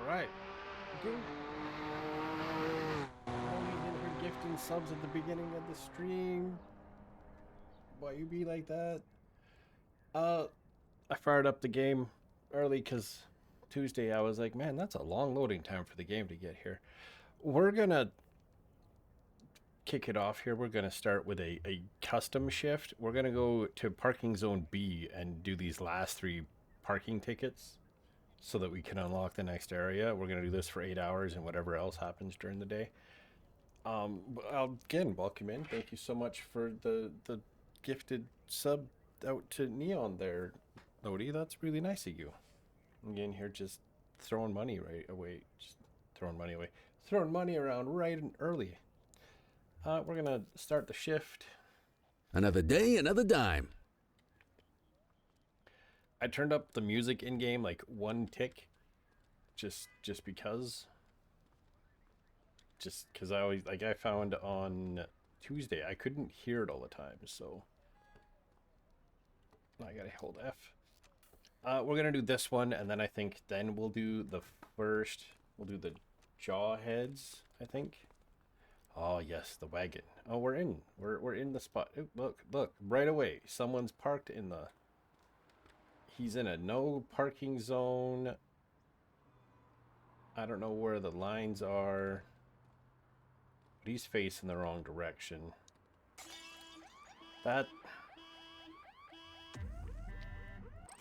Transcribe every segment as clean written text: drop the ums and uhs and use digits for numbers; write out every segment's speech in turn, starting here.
Alright. Only for gifting subs at the beginning of the stream. Why you be like that? I fired up the game early because Tuesday I was like, man, that's a long loading time for the game to get here. We're gonna kick it off here. We're gonna start with a custom shift. We're gonna go to parking zone B and do these last 3 parking tickets so that we can unlock the next area. We're gonna do this for 8 hours and whatever else happens during the day. Again, welcome in. Thank you so much for the gifted sub out to Neon there, Lodi. That's really nice of you. Again, here just throwing money right away. Just throwing money away. Throwing money around right and early. We're gonna start the shift. Another day, another dime. I turned up the music in game like 1 tick, just because. Just because I always I found on Tuesday I couldn't hear it all the time, so I gotta hold F. We're gonna do this one, and then I think then we'll do the jaw heads, I think. Oh yes, the wagon. Oh, we're in the spot. Ooh, look, right away. Someone's parked in the... He's in a no parking zone. I don't know where the lines are. But he's facing the wrong direction. That...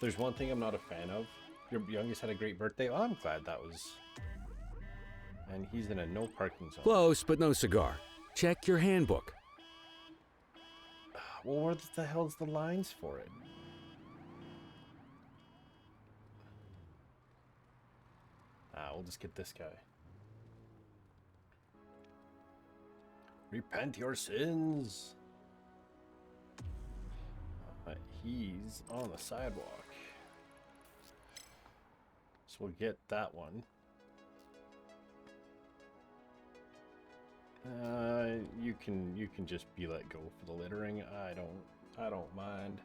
There's one thing I'm not a fan of. Your youngest had a great birthday. Oh, I'm glad that was... And he's in a no parking zone. Close, but no cigar. Check your handbook. Well, where the hell's the lines for it? We'll just get this guy. Repent your sins. He's on the sidewalk. So we'll get that one. You can just be let go for the littering. I don't mind.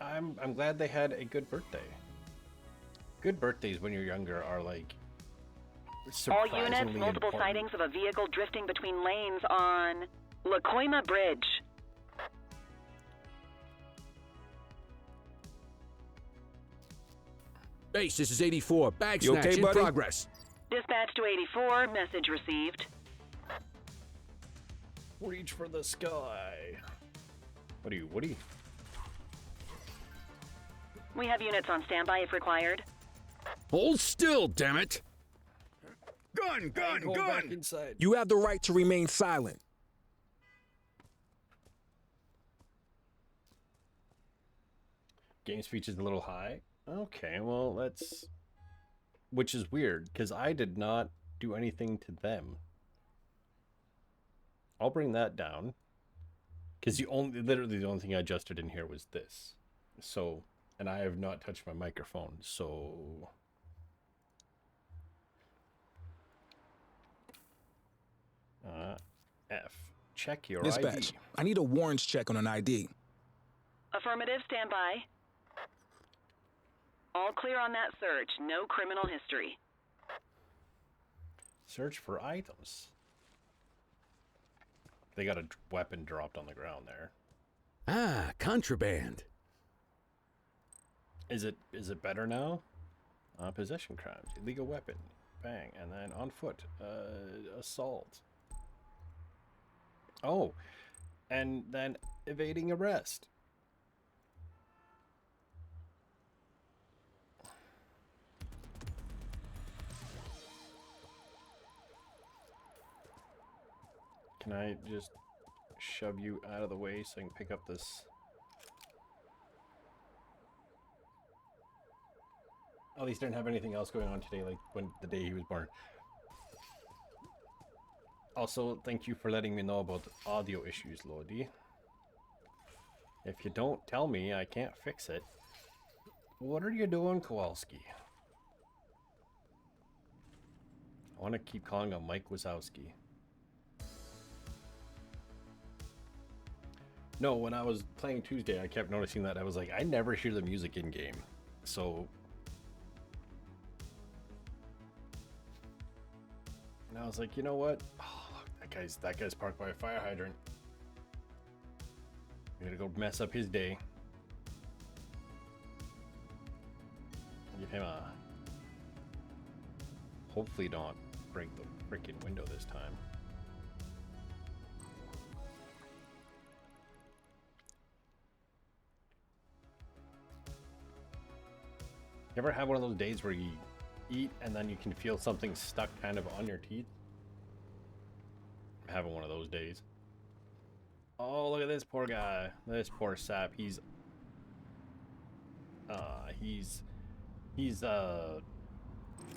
I'm glad they had a good birthday. Good birthdays when you're younger are like all surprisingly units, multiple important. sightings of a vehicle drifting between lanes on Lacoima Bridge. Base, this is 84. Bag You snatch okay, in buddy? progress. Dispatch to 84, message received. Reach for the sky. What are you, Woody? We have units on standby if required. Hold still, damn it. Gun, Go back inside. You have the right to remain silent. Game speech is a little high. Okay, well, let's... Which is weird, because I did not do anything to them. I'll bring that down. Because literally the only thing I adjusted in here was this. So, and I have not touched my microphone, so... F. Check your Dispatch, ID. I need a warrants check on an ID. Affirmative, standby. All clear on that search. No criminal history. Search for items. They got a weapon dropped on the ground there. Ah, contraband. Is it better now? Possession crimes, illegal weapon, bang, and then on foot, assault. Oh, and then evading arrest. Can I just shove you out of the way so I can pick up this? At least didn't have anything else going on today, like when the day he was born. Also, thank you for letting me know about audio issues, Lodi. If you don't tell me, I can't fix it. What are you doing, Kowalski? I want to keep calling him Mike Wazowski. No, when I was playing Tuesday, I kept noticing that. I was like, I never hear the music in game. So And I was like, you know what? Oh, look, that guy's parked by a fire hydrant. I'm gonna go mess up his day. Give him a. Hopefully, don't break the freaking window this time. You ever have one of those days where you eat and then you can feel something stuck kind of on your teeth? I'm having one of those days. Oh, look at this poor guy. This poor sap. He's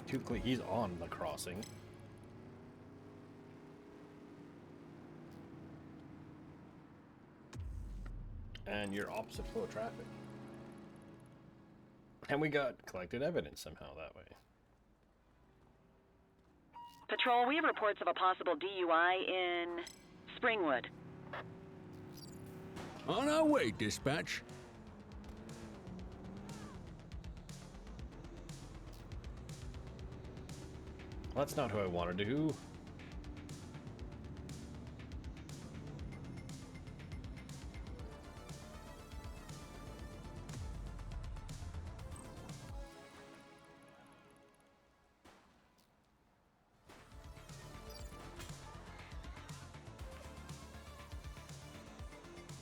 too clean. He's on the crossing. And you're opposite flow of traffic. And we got collected evidence somehow that way. Patrol, we have reports of a possible DUI in Springwood. On our way, dispatch. Well, that's not who I wanted to do.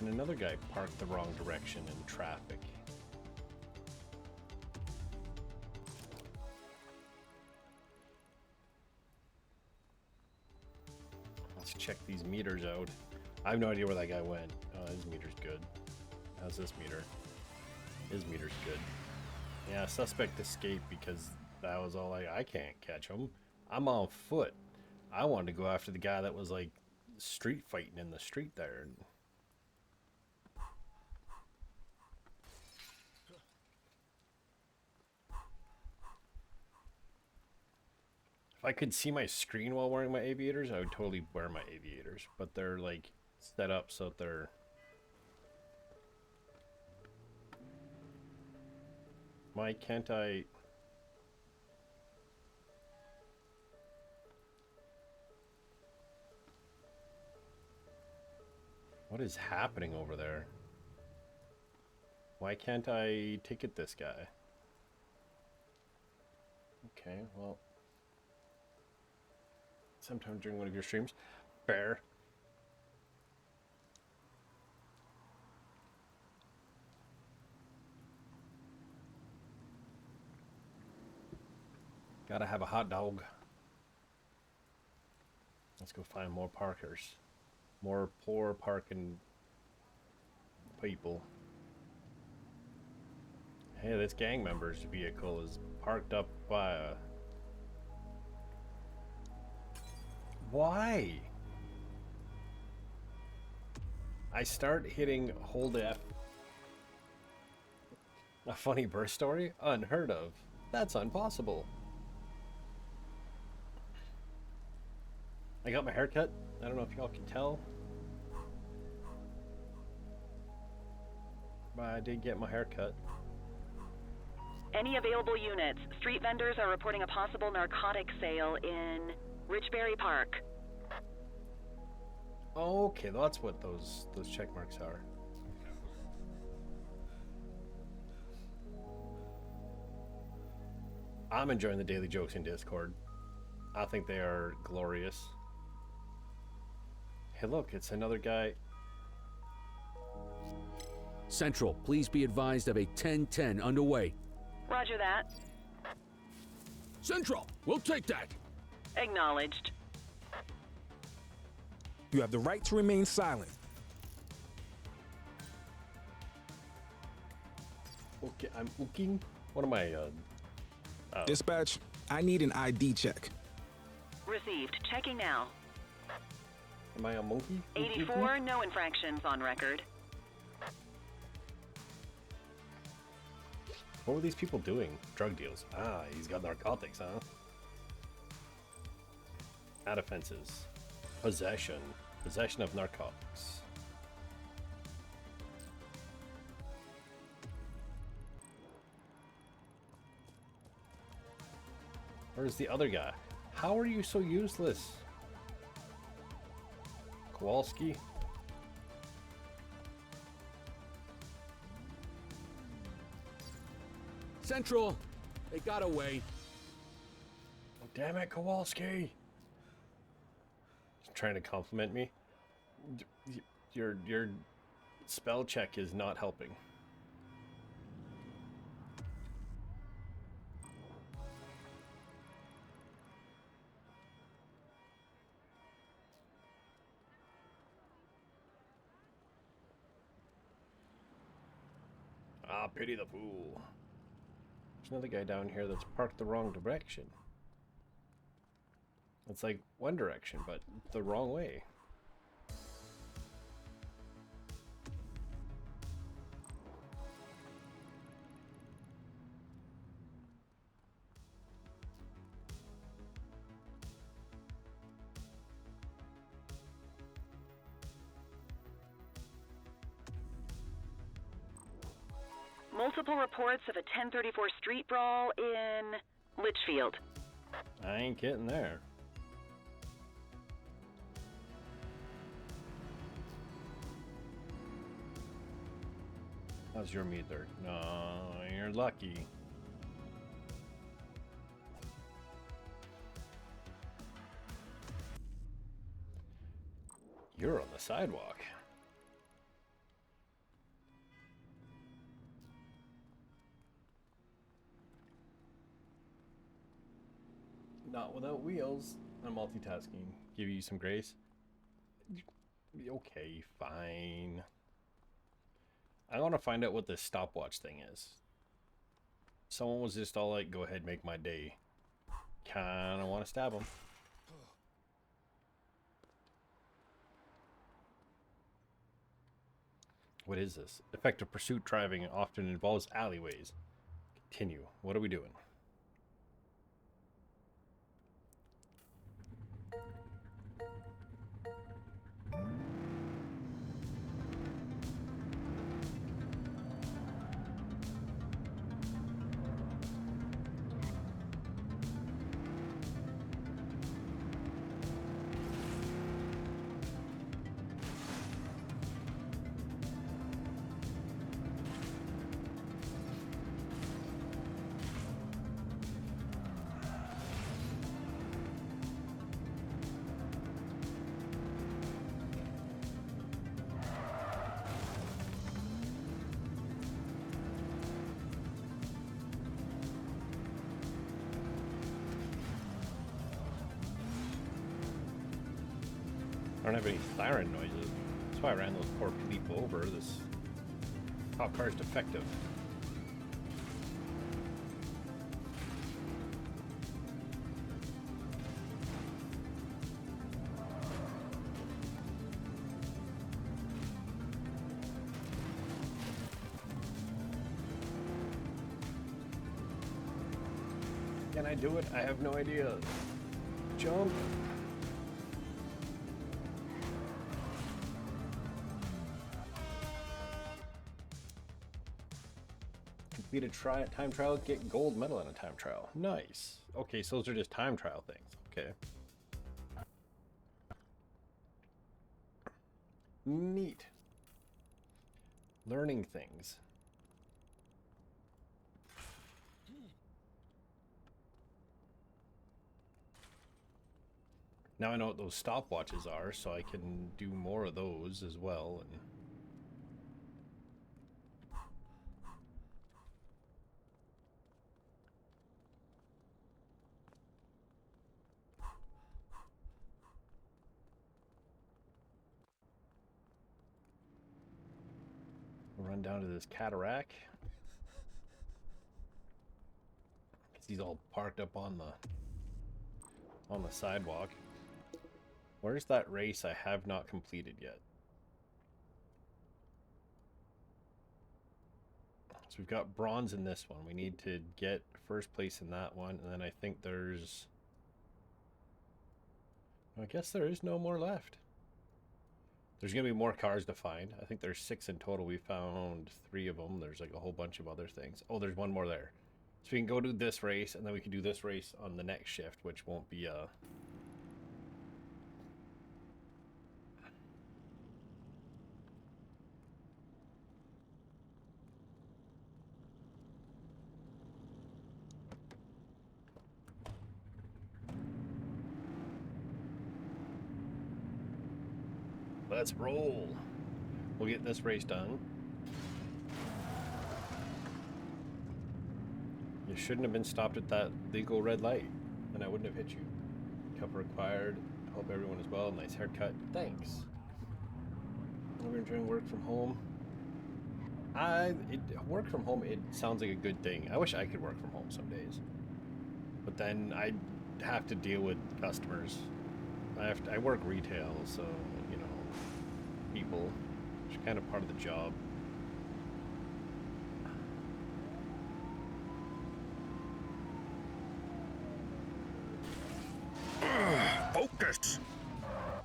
And another guy parked the wrong direction in traffic. Let's check these meters out. I have no idea where that guy went. Oh, his meter's good. How's this meter? His meter's good. Yeah, suspect escaped because that was all I can't catch him. I'm on foot. I wanted to go after the guy that was like street fighting in the street there. If I could see my screen while wearing my aviators, I would totally wear my aviators. But they're like set up so that they're... Why can't I... What is happening over there? Why can't I ticket this guy? Okay, well... Sometime during one of your streams. Fair. Gotta have a hot dog. Let's go find more parkers. More poor parking people. Hey, this gang member's vehicle is parked up by a... Why? I start hitting hold F. A funny birth story? Unheard of. That's impossible. I got my hair cut. I don't know if y'all can tell. But I did get my hair cut. Any available units? Street vendors are reporting a possible narcotic sale in Richberry Park. Okay, that's what those check marks are. I'm enjoying the daily jokes in Discord. I think they are glorious. Hey, look, it's another guy. Central, please be advised of a 10-10 underway. Roger that. Central, we'll take that. Acknowledged. You have the right to remain silent. Okay, I'm looking. What am I? Dispatch, I need an ID check. Received. Checking now. Am I a monkey? 84, no infractions on record. What were these people doing? Drug deals. Ah, he's got narcotics, huh? Add offenses. Possession. Possession of narcotics. Where's the other guy? How are you so useless? Kowalski? Central! They got away. Damn it, Kowalski! He's trying to compliment me. Your spell check is not helping. Ah, pity the fool. There's another guy down here that's parked the wrong direction. It's like one direction, but the wrong way. Multiple reports of a 1034 street brawl in Litchfield. I ain't getting there. How's your meter? No, you're lucky. You're on the sidewalk. Not without wheels. I'm multitasking. Give you some grace. Okay, fine. I want to find out what this stopwatch thing is. Someone was just all like, go ahead, make my day. Kinda want to stab him. What is this? Effective pursuit driving often involves alleyways. Continue. What are we doing? I don't have any siren noises. That's why I ran those poor people over. This cop car is defective. Can I do it? I have no idea. Jump. Complete a time trial, get gold medal in a time trial. Nice. Okay, so those are just time trial things. Okay. Neat. Learning things. Now I know what those stopwatches are, so I can do more of those as well. And run down to this cataract. He's all parked up on the sidewalk. Where's that race I have not completed yet? So we've got bronze in this one. We need to get first place in that one, and then I think there's... I guess there is no more left. There's going to be more cars to find. I think there's 6 in total. We found 3 of them. There's like a whole bunch of other things. Oh, there's one more there. So we can go do this race, and then we can do this race on the next shift, which won't be Let's roll. We'll get this race done. You shouldn't have been stopped at that legal red light, and I wouldn't have hit you. Cup required. Hope everyone is well. Nice haircut. Thanks. We're enjoying work from home. Work from home, it sounds like a good thing. I wish I could work from home some days. But then I have to deal with customers. I work retail, so, you know, people. It's kind of part of the job. Focus!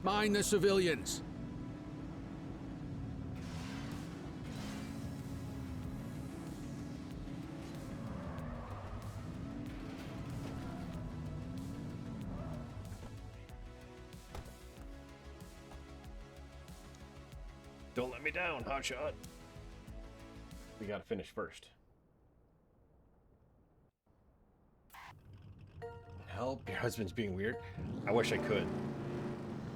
Mind the civilians. Don't let me down, hotshot. We gotta finish first. Help, your husband's being weird. I wish I could.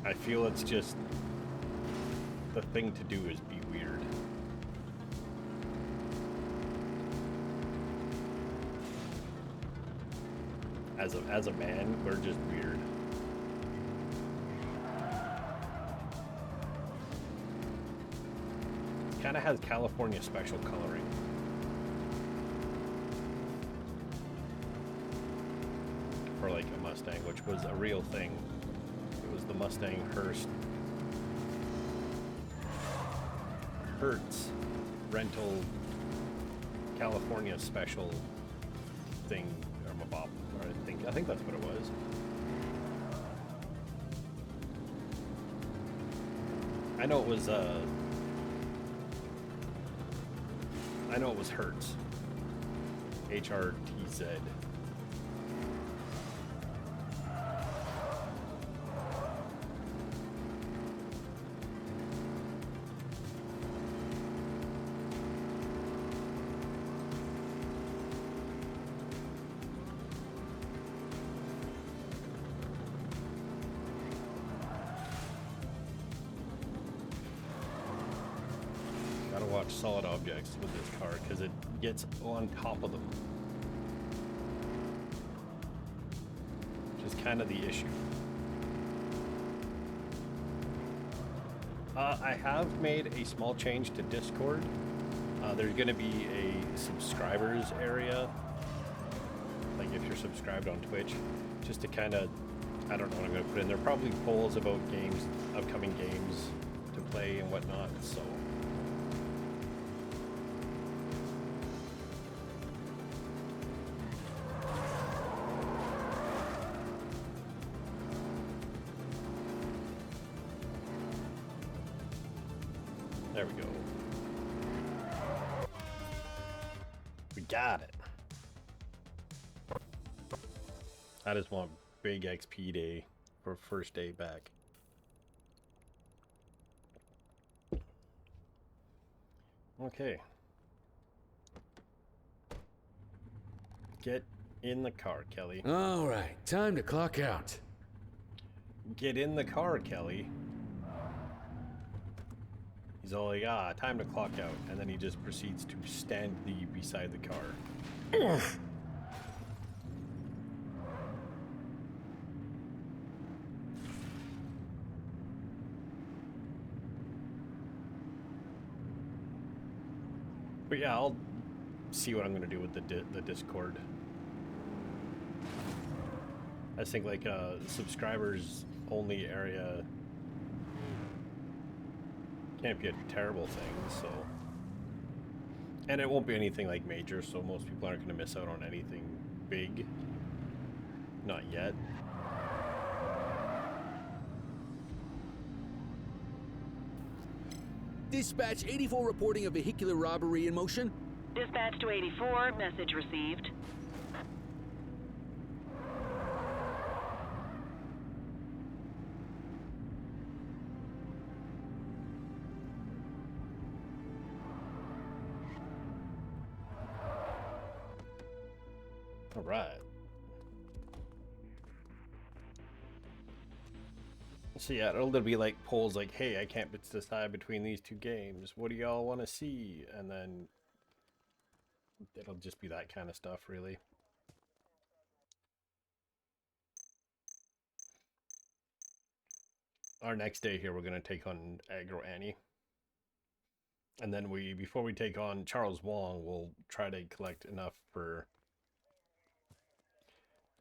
I feel it's just the thing to do is be weird. As a man, we're just weird. Kind of has California special coloring. For like a Mustang, which was a real thing. It was the Mustang Hertz rental California special thing, or I think that's what it was. I know it was Hertz. HRTZ. Gotta watch solid objects with this car because it gets on top of them. Which is kind of the issue. I have made a small change to Discord. There's going to be a subscribers area. Like if you're subscribed on Twitch, just to kind of, I don't know what I'm going to put in there. Probably polls about games, upcoming games to play and whatnot. So. There we go. We got it. I just want big XP day for first day back. Okay. Get in the car, Kelly. All right, time to clock out. Get in the car, Kelly. He's all like, time to clock out. And then he just proceeds to stand beside the car. But yeah, I'll see what I'm going to do with the Discord. I think like a subscribers only area can't be a terrible thing, so. And it won't be anything like major, so most people aren't going to miss out on anything big. Not yet. Dispatch 84 reporting a vehicular robbery in motion. Dispatch to 84, message received. All right. So yeah, it'll be like polls like, hey, I can't decide between these two games. What do y'all want to see? And then it'll just be that kind of stuff, really. Our next day here, we're going to take on Aggro Annie. And then before we take on Charles Wong, we'll try to collect enough for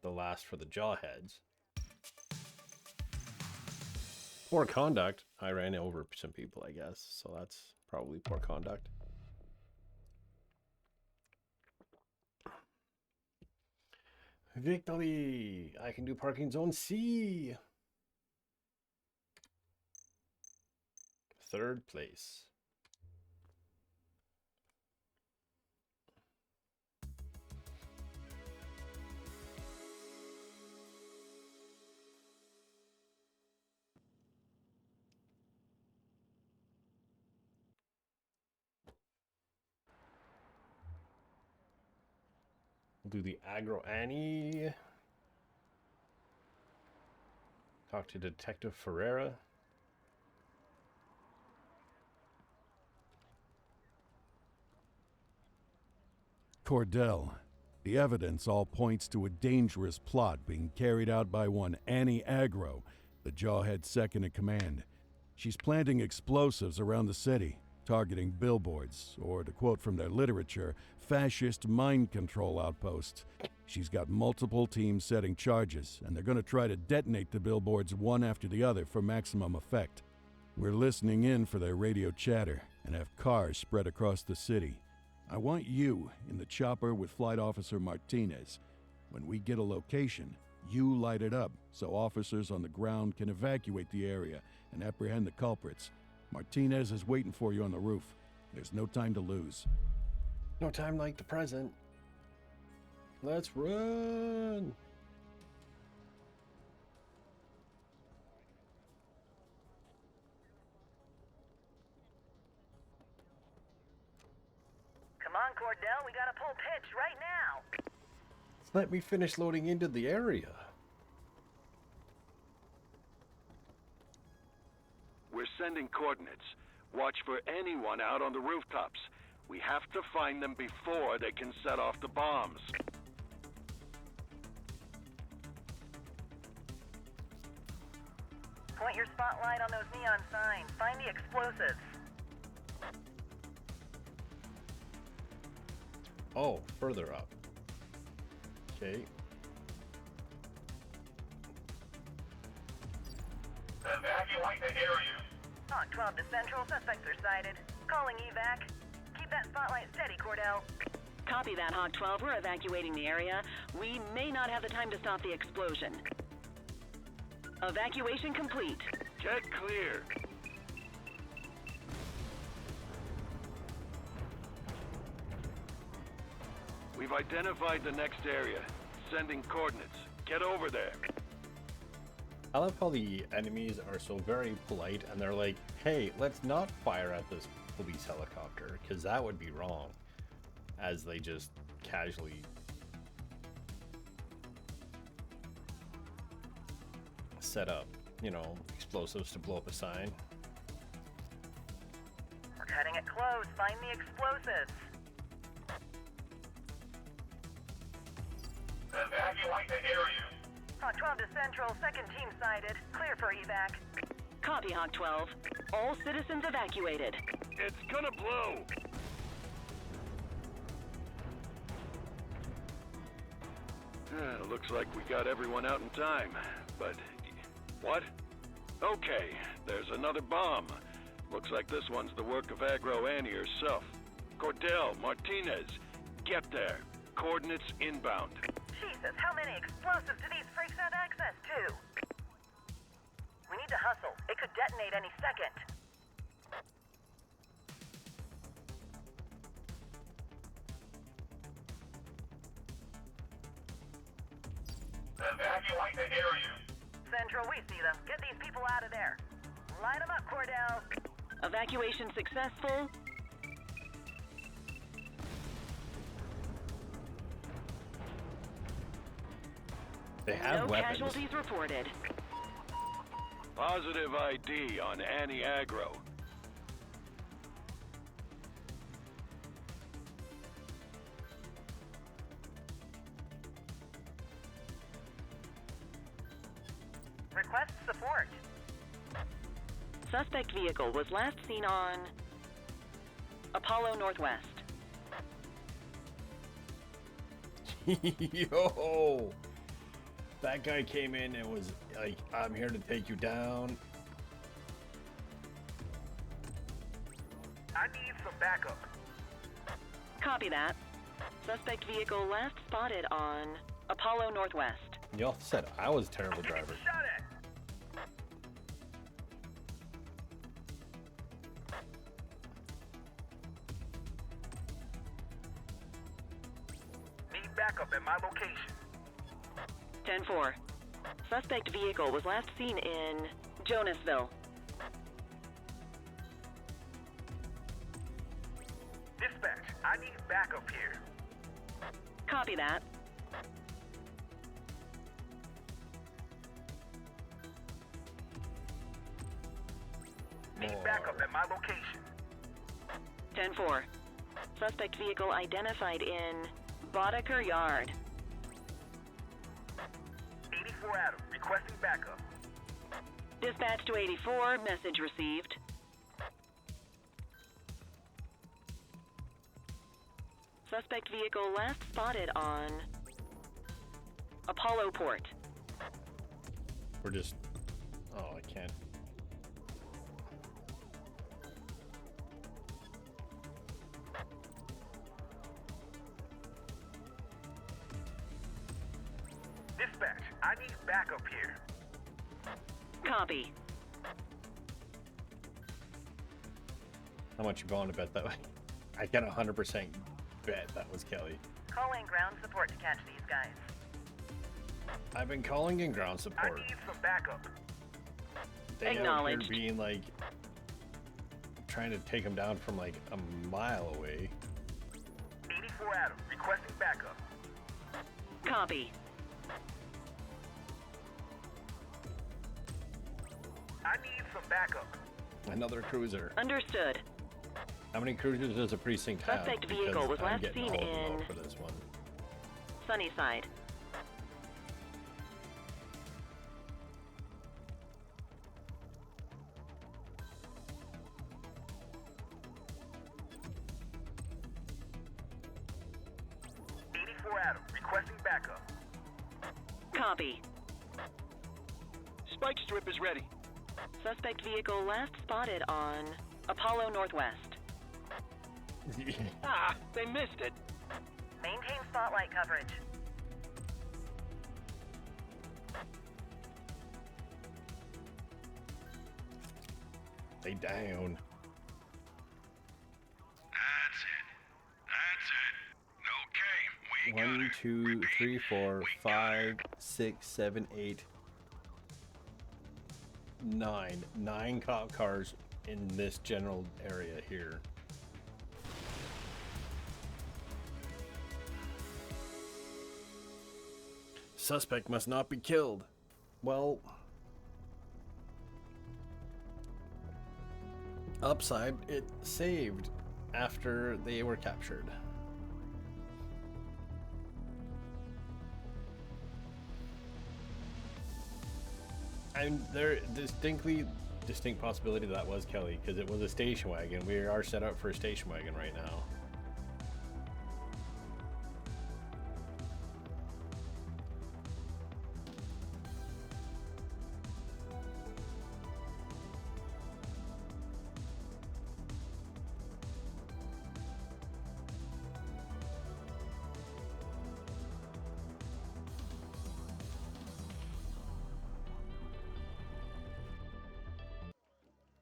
the last for the Jawheads. Poor conduct. I ran over some people, I guess. So that's probably poor conduct. Victory! I can do parking zone C. 3rd place. We'll do the Aggro Annie. Talk to Detective Ferreira. Cordell, the evidence all points to a dangerous plot being carried out by one Annie Aggro, the Jawhead second in command. She's planting explosives around the city, targeting billboards, or to quote from their literature, fascist mind control outposts. She's got multiple teams setting charges, and they're going to try to detonate the billboards one after the other for maximum effect. We're listening in for their radio chatter and have cars spread across the city. I want you in the chopper with Flight Officer Martinez. When we get a location, you light it up so officers on the ground can evacuate the area and apprehend the culprits. Martinez is waiting for you on the roof. There's no time to lose. No time like the present. Let's run! Come on, Cordell, we gotta pull pitch right now. Let me finish loading into the area. We're sending coordinates. Watch for anyone out on the rooftops. We have to find them before they can set off the bombs. Point your spotlight on those neon signs. Find the explosives. Oh, further up. Okay. Evacuate the area. Hawk 12 to Central. Suspects are sighted. Calling evac. Keep that spotlight steady, Cordell. Copy that, Hawk 12. We're evacuating the area. We may not have the time to stop the explosion. Evacuation complete. Get clear. We've identified the next area. Sending coordinates. Get over there. I love how the enemies are so very polite and they're like, hey, let's not fire at this police helicopter because that would be wrong. As they just casually set up, you know, explosives to blow up a sign. We're cutting it close. Find the explosives. Evacuate the area. Hawk 12 to Central. Second team sighted. Clear for evac. Copy, Hawk 12. All citizens evacuated. It's gonna blow. Looks like we got everyone out in time, but... What? Okay, there's another bomb. Looks like this one's the work of Aggro Annie herself. Cordell, Martinez, get there. Coordinates inbound. Jesus, how many explosives do these freaks have access to? We need to hustle. It could detonate any second. Evacuate the area. Central, we see them. Get these people out of there. Line them up, Cordell. Evacuation successful. They have No weapons. casualties reported. Positive ID on Annie Aggro. Request support. Suspect vehicle was last seen on Apollo Northwest. Yo! That guy came in and was like, I'm here to take you down. I need some backup. Copy that. Suspect vehicle last spotted on Apollo Northwest. Y'all said I was a terrible driver. Shot at. Need backup at my location. 10-4. Suspect vehicle was last seen in Jonasville. Dispatch, I need backup here. Copy that. Need backup at my location. 10-4. Suspect vehicle identified in Boddicker Yard. 84 Adam, requesting backup. Dispatch to 84, message received. Suspect vehicle last spotted on Apollo Port. We're just... Oh, I can't. Dispatch, I need backup here. Copy. How much you willing to bet that way? I can 100% bet that was Kelly. Calling ground support to catch these guys. I've been calling in ground I support. need some backup. They out here Acknowledged. being like... trying to take him down from like a mile away. 84 Adam, requesting backup. Copy. I need some backup. Another cruiser. Understood. How many cruisers does a precinct have? Suspect vehicle Because was I'm last getting seen all of them in- out for this one. Sunnyside. Adam, requesting backup. Copy. Spike strip is ready. Suspect vehicle last spotted on Apollo Northwest. Ah, they missed it. Maintain spotlight coverage. They down. That's it. That's it. Okay, we got 1, it. 2, 3, 4, We got 5, it. 6, 7, 8, 9. 9 cop cars in this general area here. Suspect must not be killed. Well, upside, it saved after they were captured. And there distinct possibility that was Kelly, because it was a station wagon. We are set up for a station wagon right now.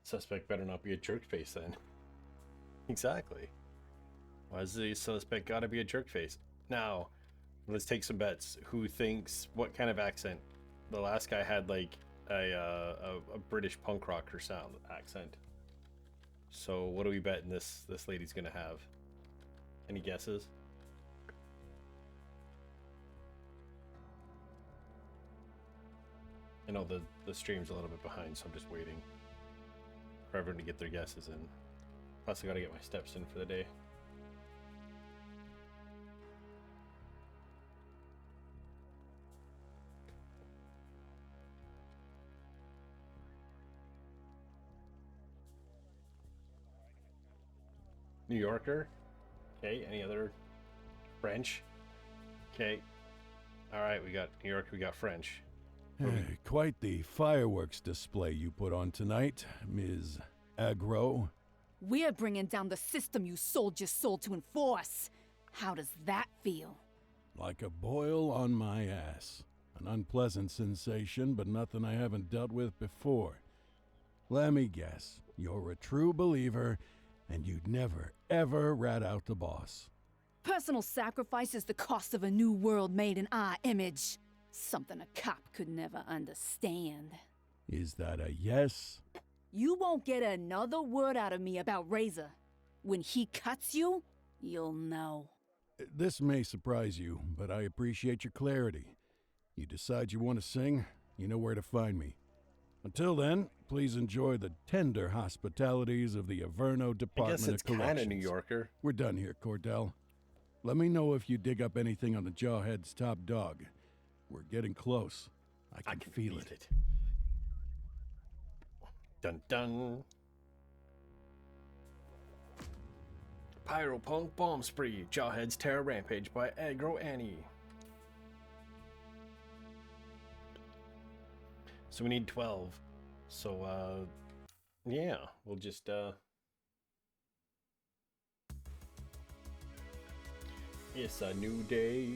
Suspect better not be a jerk face then. Exactly. Why is the suspect gotta be a jerk face? Now, let's take some bets. Who thinks what kind of accent? The last guy had like a British punk rocker sound accent. So what do we bet this lady's gonna have? Any guesses? I know the stream's a little bit behind, so I'm just waiting for everyone to get their guesses in. Plus, I gotta get my steps in for the day. New Yorker. Okay, any other French? Okay. Alright, we got New York, we got French. Quite the fireworks display you put on tonight, Ms. Aggro. We're bringing down the system you sold your soul to enforce. How does that feel? Like a boil on my ass. An unpleasant sensation, but nothing I haven't dealt with before. Let me guess, you're a true believer, and you'd never, ever rat out the boss. Personal sacrifice is the cost of a new world made in our image. Something a cop could never understand. Is that a yes? You won't get another word out of me about Razor. When he cuts you, you'll know. This may surprise you, but I appreciate your clarity. You decide you want to sing, you know where to find me. Until then, please enjoy the tender hospitalities of the Averno Department of Corrections. I guess it's kind of New Yorker. We're done here, Cordell. Let me know if you dig up anything on the Jawhead's top dog. We're getting close. I can feel it. Dun dun. Pyropunk Bomb Spree. Jawhead's Terror Rampage by Aggro Annie. So we need 12. So, yeah, we'll just, It's a new day.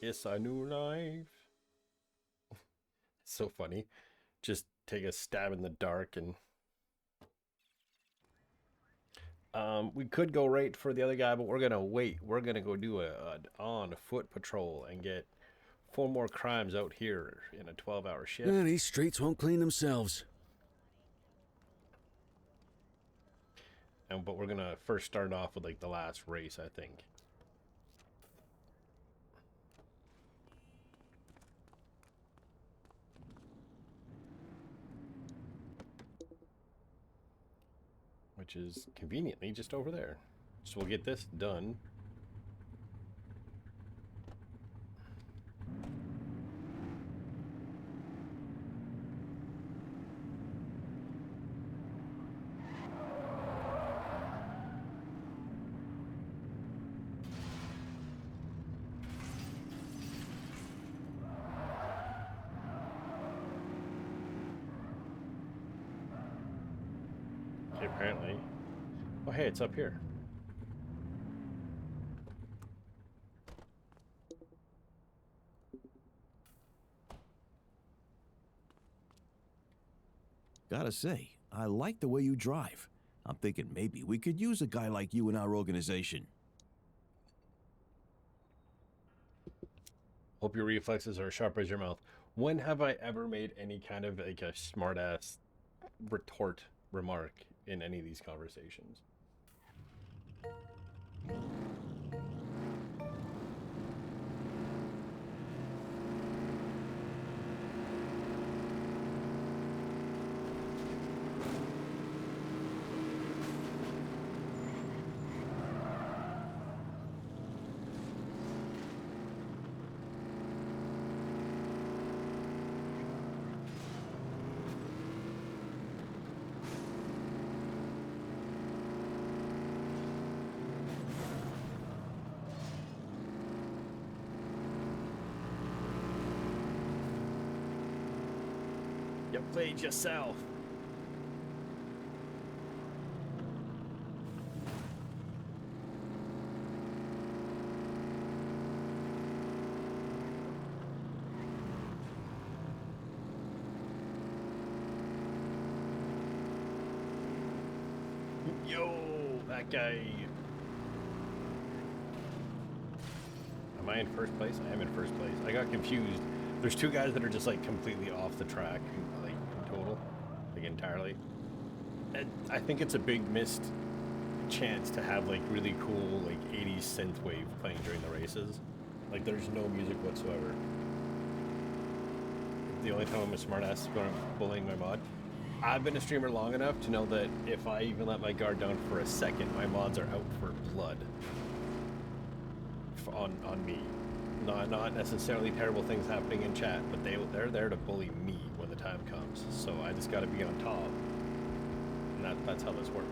It's a new life. It's so funny. Just take a stab in the dark and... we could go right for the other guy, but we're going to wait. We're going to go do an on-foot patrol and get 4 more crimes out here in a 12-hour shift. Yeah, these streets won't clean themselves. But we're going to first start off with, like, the last race, I think. Which is conveniently just over there. So we'll get this done. Okay, apparently. Oh, hey, it's up here. Gotta say, I like the way you drive. I'm thinking maybe we could use a guy like you in our organization. Hope your reflexes are as sharp as your mouth. When have I ever made any kind of like a smart-ass retort remark in any of these conversations? You played yourself. Yo, that guy. Am I in first place? I am in first place. I got confused. There's 2 guys that are just like completely off the track, like in total, like entirely. And I think it's a big missed chance to have like really cool like 80s synthwave playing during the races. Like there's no music whatsoever. the only time I'm a smartass is when I'm bullying my mod. I've been a streamer long enough to know that if I even let my guard down for a second, my mods are out for blood. On me. Not necessarily terrible things happening in chat, but they're there to bully me when the time comes. So I just gotta be on top. And that's how this works.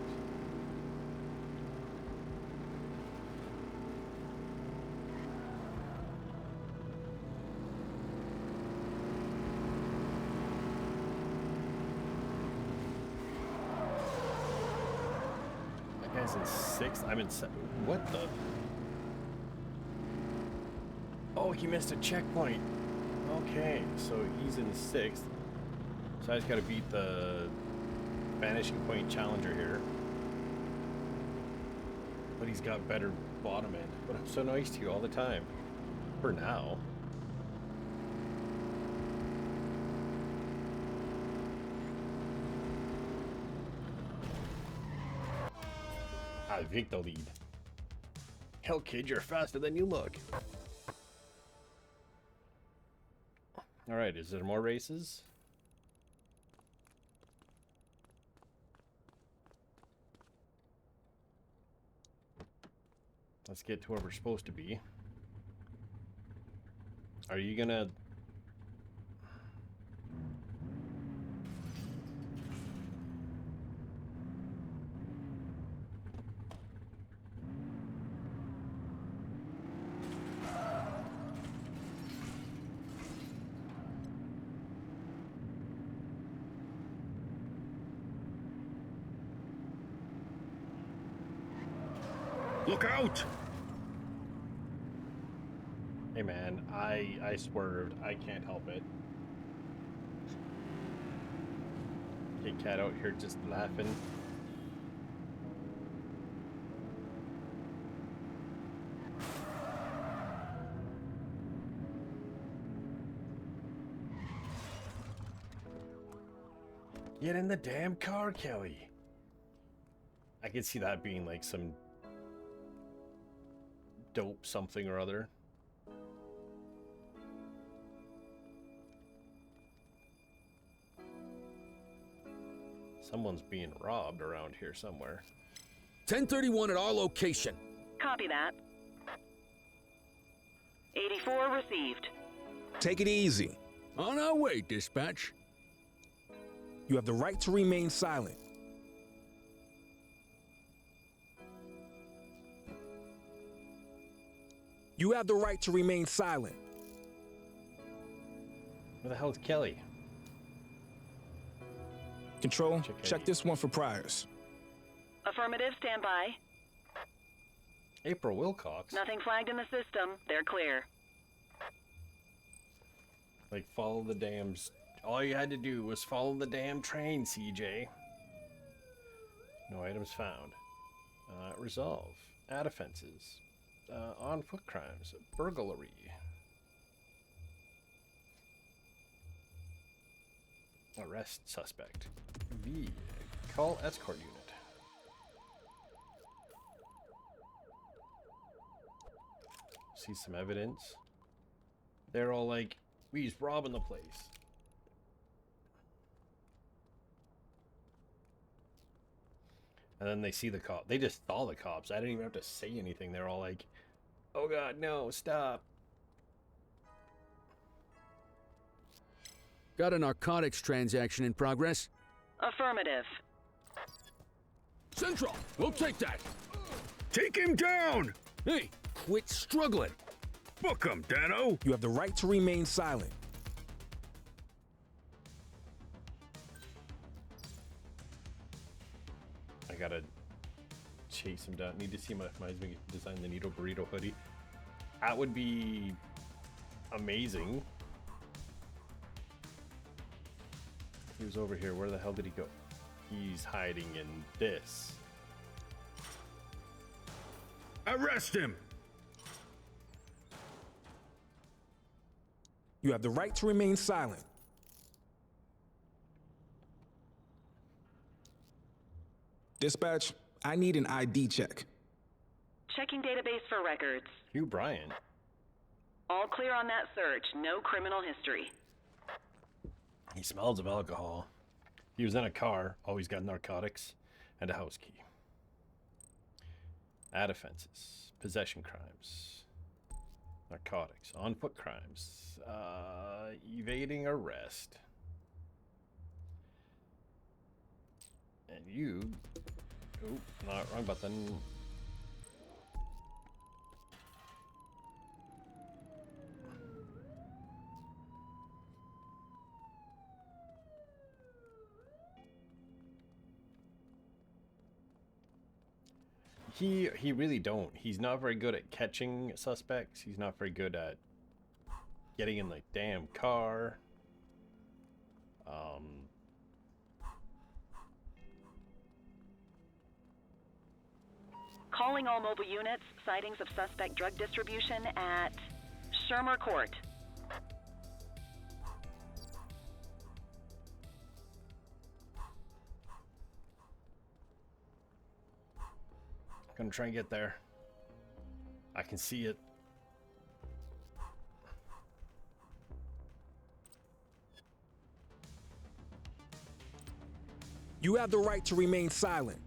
That guy's in 6th. I'm in 7th. What the? Oh, he missed a checkpoint. Okay, so he's in 6th. So I just gotta beat the vanishing point challenger here. But he's got better bottom end. But I'm so nice to you all the time. For now. I take the lead. Hell, kid, you're faster than you look. Alright, is there more races? Let's get to where we're supposed to be. Are you gonna... Look out! Hey man, I swerved. I can't help it. Kid Cat out here just laughing. Get in the damn car, Kelly. I could see that being like some dope something or other. Someone's being robbed around here somewhere. 1031 at our location. Copy that. 84 received. Take it easy. On our way, dispatch. You have the right to remain silent. You have the right to remain silent. Where the hell is Kelly? Control, check this one for priors. Affirmative, stand by. April Wilcox? Nothing flagged in the system. They're clear. Like, follow the dams. All you had to do was follow the damn train, CJ. No items found. Resolve. Add offenses. On foot crimes. Burglary. Arrest suspect. V. Call escort unit. See some evidence. They're all like, we's robbing the place. And then they see the cop. They just saw the cops. I didn't even have to say anything. They're all like, oh god, no, stop. Got a narcotics transaction in progress? Affirmative. Central, we'll take that. Take him down! Hey, quit struggling. Book him, Dano! You have the right to remain silent. I gotta chase him down. Need to see if my husband can design the Needle Burrito hoodie. That would be amazing. He was over here. Where the hell did he go? He's hiding in this. Arrest him! You have the right to remain silent. Dispatch, I need an ID check. Checking database for records. Hugh Bryant. All clear on that search. No criminal history. He smells of alcohol. He was in a car. Always got narcotics and a house key. Add offenses. Possession crimes. Narcotics. On foot crimes. Evading arrest. And you... Oop, not wrong button. He really don't. He's not very good at catching suspects. He's not very good at getting in the damn car. Calling all mobile units, sightings of suspect drug distribution at Shermer Court. Gonna try and get there. I can see it. You have the right to remain silent.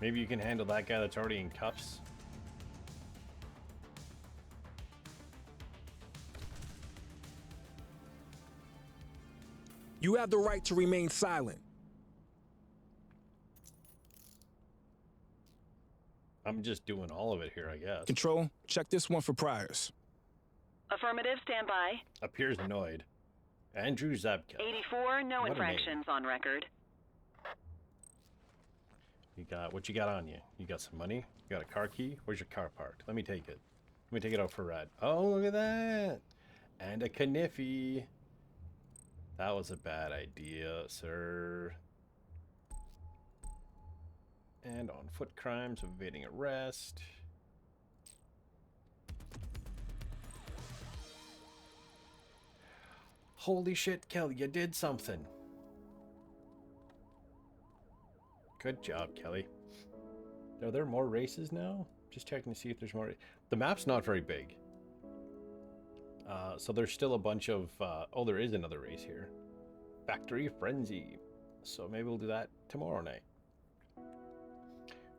Maybe you can handle that guy that's already in cuffs. You have the right to remain silent. I'm just doing all of it here, I guess. Control, check this one for priors. Affirmative, stand by. Appears annoyed. Andrew Zabka. 84, no What a infractions on record. What you got on you? You got some money? You got a car key? Where's your car parked? Let me take it. Let me take it out for a ride. Oh, look at that. And a kniffy. That was a bad idea, sir. And on foot crimes, evading arrest. Holy shit, Kelly, you did something. Good job, Kelly. Are there more races now? Just checking to see if there's more. The map's not very big. So there's still a bunch of... oh, there is another race here. Factory Frenzy. So maybe we'll do that tomorrow night.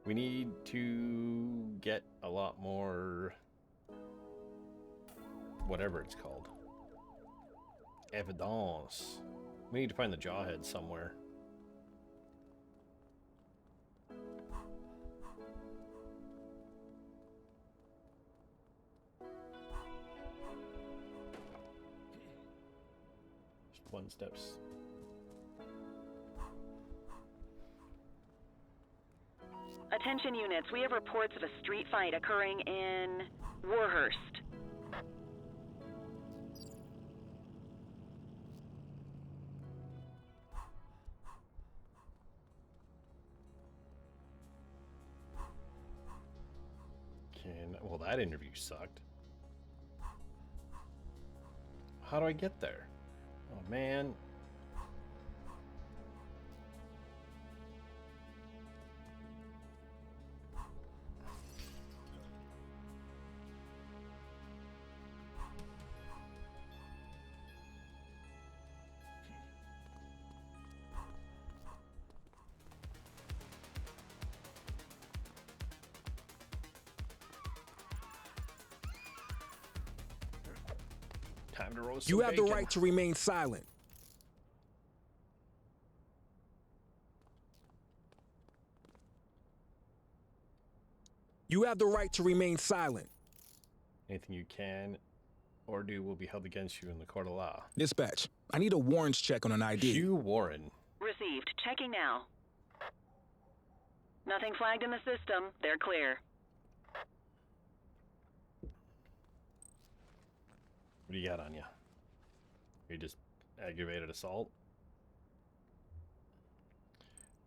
We need to get a lot more... whatever it's called. Evidence. We need to find the Jawhead somewhere. Just one steps. Attention units, we have reports of a street fight occurring in Warhurst. Well, that interview sucked. How do I get there? Oh, man. Time to roast You some have the bacon. right to remain silent. You have the right to remain silent. Anything you can or do will be held against you in the court of law. Dispatch, I need a warrants check on an ID. Hugh Warren. Received. Checking now. Nothing flagged in the system. They're clear. What do you got on you? You just aggravated assault?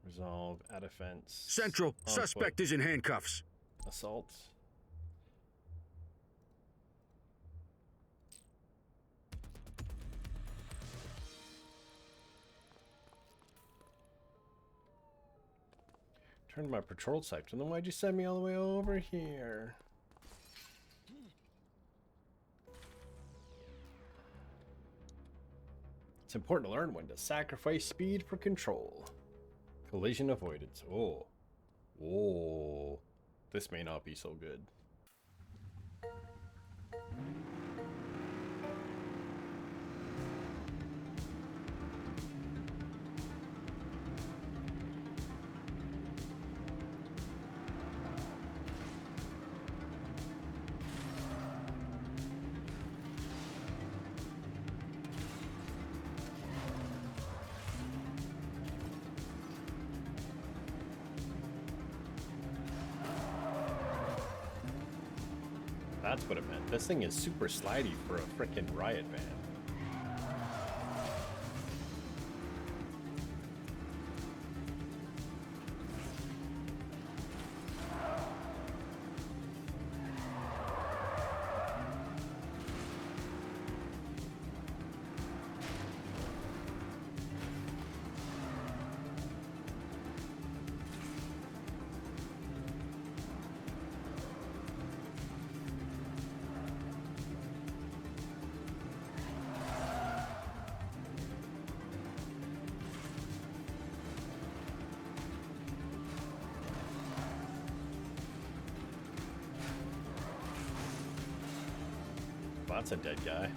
Resolve, add offense. Central, on suspect foot. is in handcuffs. Assault. Turned my patrol sights, and then why'd you send me all the way over here? It's important to learn when to sacrifice speed for control. Collision avoidance. Oh. Whoa. This may not be so good. That's what it meant. This thing is super slidey for a frickin' riot van. That's a dead guy.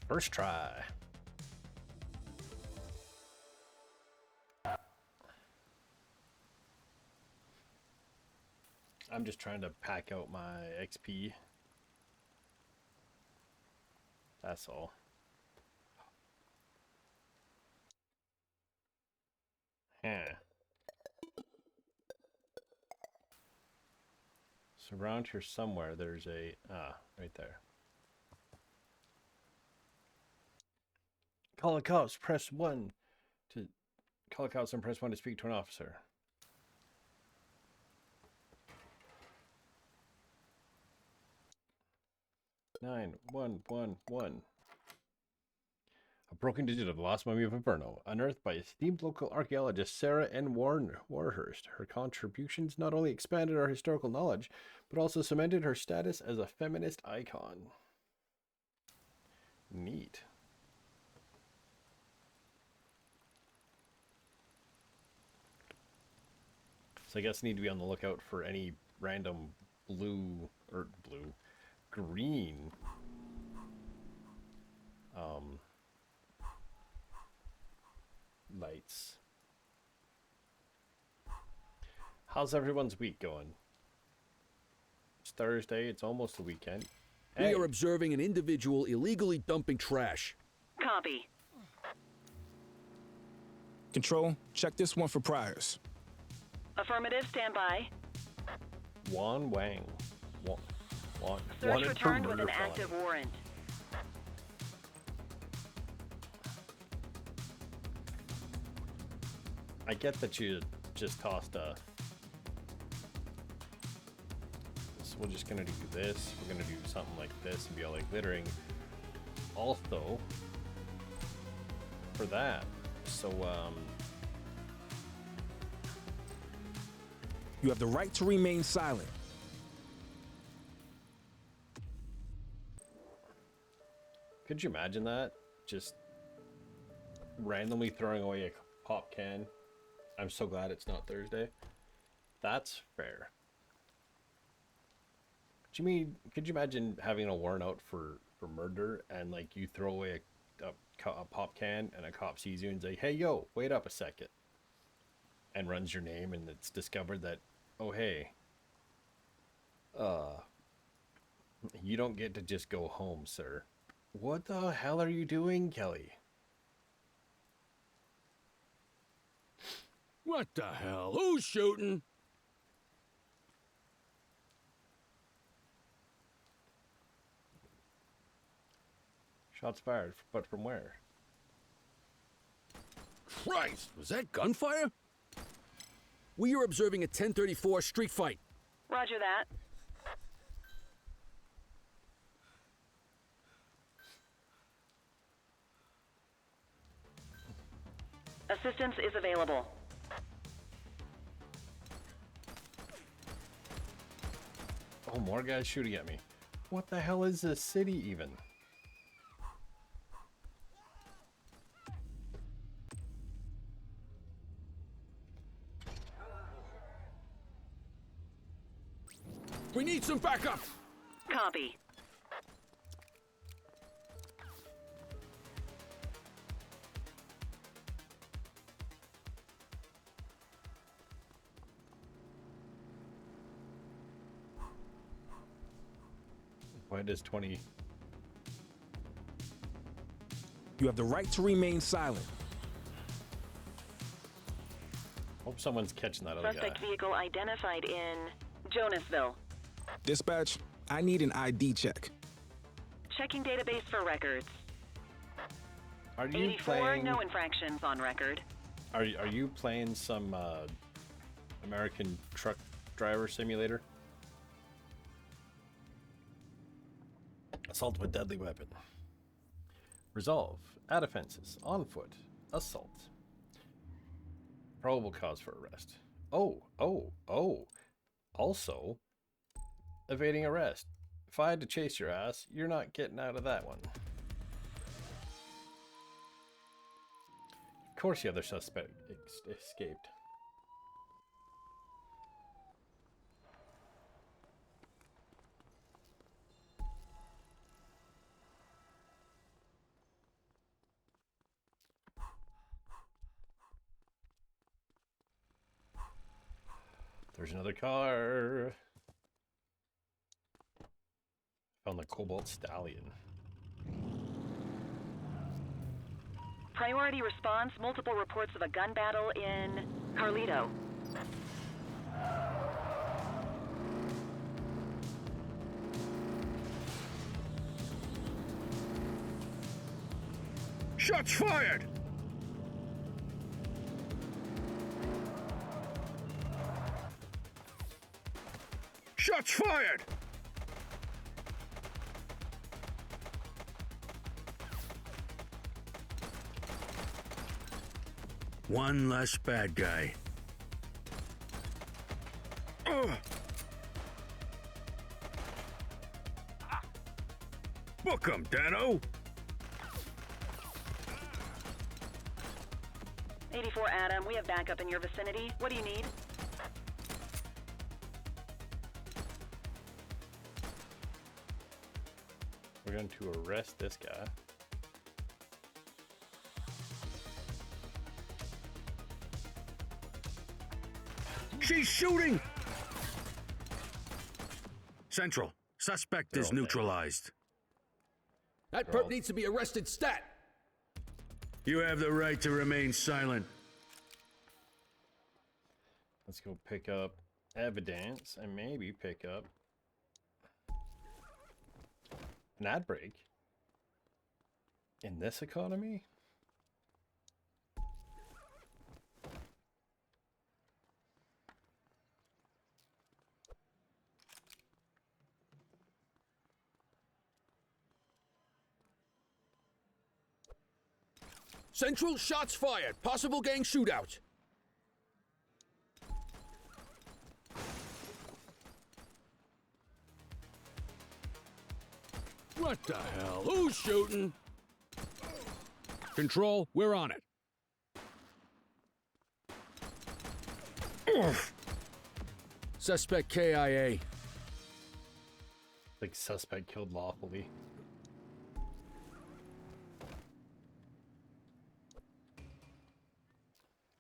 First try. I'm just trying to pack out my XP. That's all. Yeah. So around here somewhere there's a right there. Call the cops, press 1 to call the cops and press 1 to speak to an officer. Nine, one, one, one. A broken digit of the lost mummy of Averno, unearthed by esteemed local archaeologist Sarah N. Warhurst. Her contributions not only expanded our historical knowledge, but also cemented her status as a feminist icon. Neat. So I guess I need to be on the lookout for any random green lights. How's everyone's week going? It's Thursday, it's almost the weekend. We are observing an individual illegally dumping trash. Copy. Control, check this one for priors. Affirmative, stand by. Juan Wang. Search returned with an active warrant. I get that you just tossed a... So we're just gonna do this. We're gonna do something like this and be all like littering. Also, for that, so You have the right to remain silent. could you imagine that? Just randomly throwing away a pop can. I'm so glad it's not Thursday. That's fair. Could you imagine having a warrant out for murder and like you throw away a pop can and a cop sees you and say, hey, yo, wait up a second. And runs your name and it's discovered that, oh, hey, you don't get to just go home, sir. What the hell are you doing, Kelly? What the hell? Who's shooting? Shots fired, but from where? Christ, was that gunfire? We are observing a 1034 street fight. Roger that. Assistance is available. Oh, more guys shooting at me. What the hell is this city even? We need some backup! Copy. Why does 20... You have the right to remain silent. Hope someone's catching that other guy. Suspect vehicle identified in Jonasville. Dispatch, I need an ID check. Checking database for records. Are you 84, playing... no infractions on record. Are you playing some American truck driver simulator? Assault with deadly weapon. Resolve. Add offenses. On foot. Assault. Probable cause for arrest. Oh. Also, evading arrest. If I had to chase your ass, you're not getting out of that one. Of course the other suspect escaped. There's another car. Found the Cobalt Stallion. Priority response, multiple reports of a gun battle in Carlito. Shots fired! Shots fired! One less bad guy. Book 'em, Dano! 84 Adam, we have backup in your vicinity. What do you need? We're going to arrest this guy. She's shooting! Central, suspect is neutralized. That perp needs to be arrested stat! You have the right to remain silent. Let's go pick up evidence and maybe pick up an ad break. In this economy? Central, shots fired. Possible gang shootout. What the hell? Who's shooting? Control, we're on it. Oof. Suspect KIA. Like suspect killed lawfully.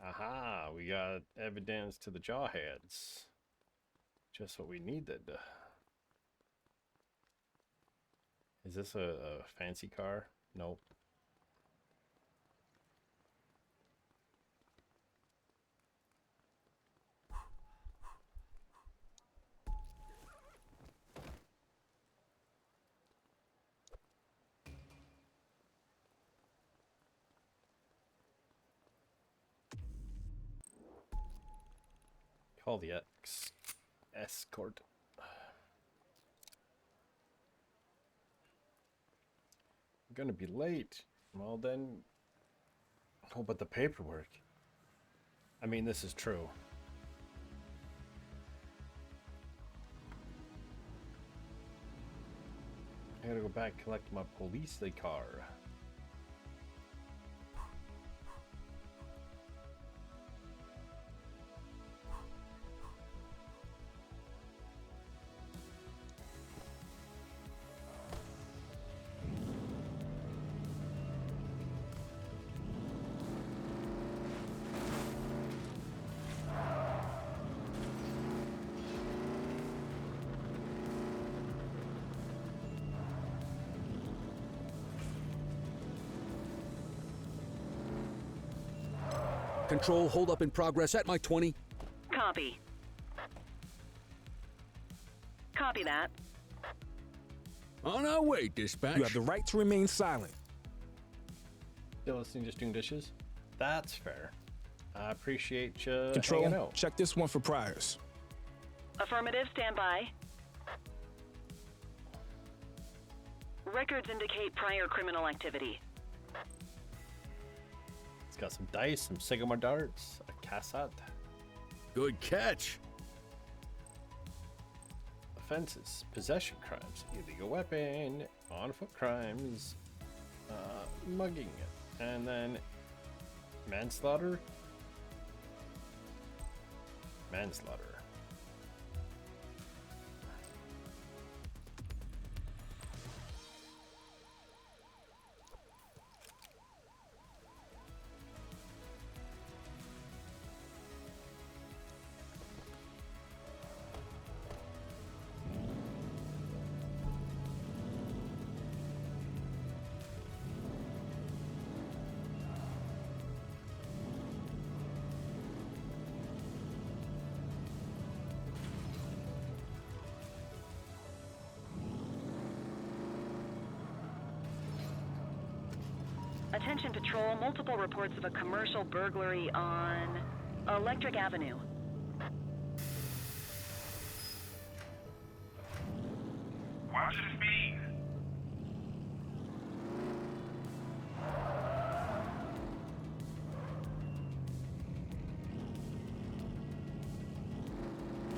Aha, we got evidence to the jawheads. Just what we needed. Is this a fancy car? Nope. Call the escort. I'm gonna be late. Well then, oh, but the paperwork. I mean, this is true. I gotta go back and collect my police car. Control, hold up in progress at my 20. Copy. Copy that. On our way, dispatch. You have the right to remain silent. Still listening, just doing dishes? That's fair. I appreciate you hanging Control, out. check this one for priors. Affirmative, stand by. Records indicate prior criminal activity. It's got some dice, some Sigma darts, a cassette. Good catch. Offenses, possession crimes, illegal weapon, on-foot crimes, mugging, and then manslaughter. Manslaughter. Attention patrol, multiple reports of a commercial burglary on Electric Avenue. Watch your speed.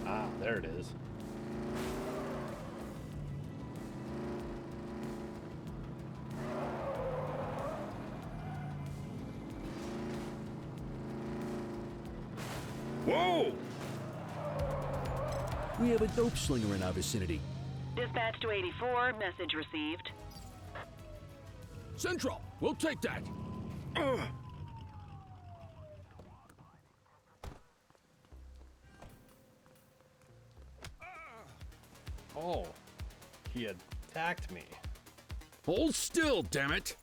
Ah, there it is. Whoa! We have a dope slinger in our vicinity. Dispatch to 84, message received. Central, we'll take that. Oh, he attacked me. Hold still, damn it.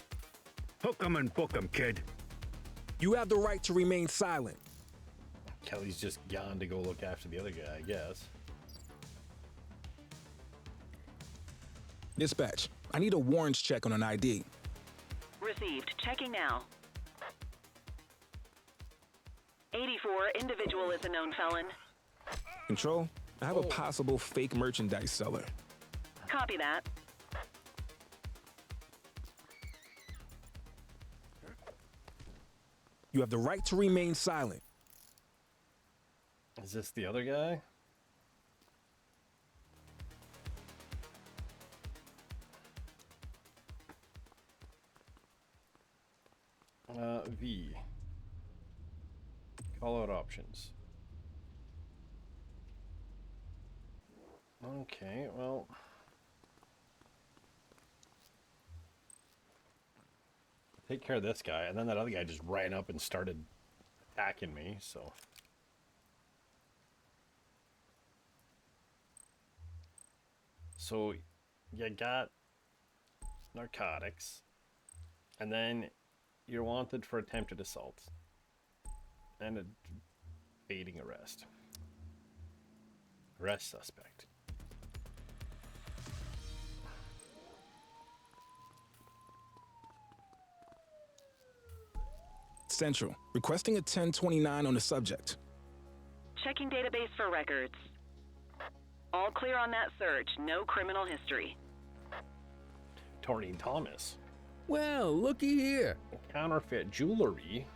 Hook 'em and book 'em, kid. You have the right to remain silent. Kelly's just gone to go look after the other guy, I guess. Dispatch, I need a warrants check on an ID. Received. Checking now. 84, individual is a known felon. Control, I have a possible fake merchandise seller. Copy that. You have the right to remain silent. Is this the other guy? V. Call out options. Okay, well. Take care of this guy, and then that other guy just ran up and started attacking me, so. So, you got narcotics, and then you're wanted for attempted assault and evading arrest. Arrest suspect. Central, requesting a 1029 on the subject. Checking database for records. All clear on that search. No criminal history. Toreen Thomas. Well, looky here. Counterfeit jewelry.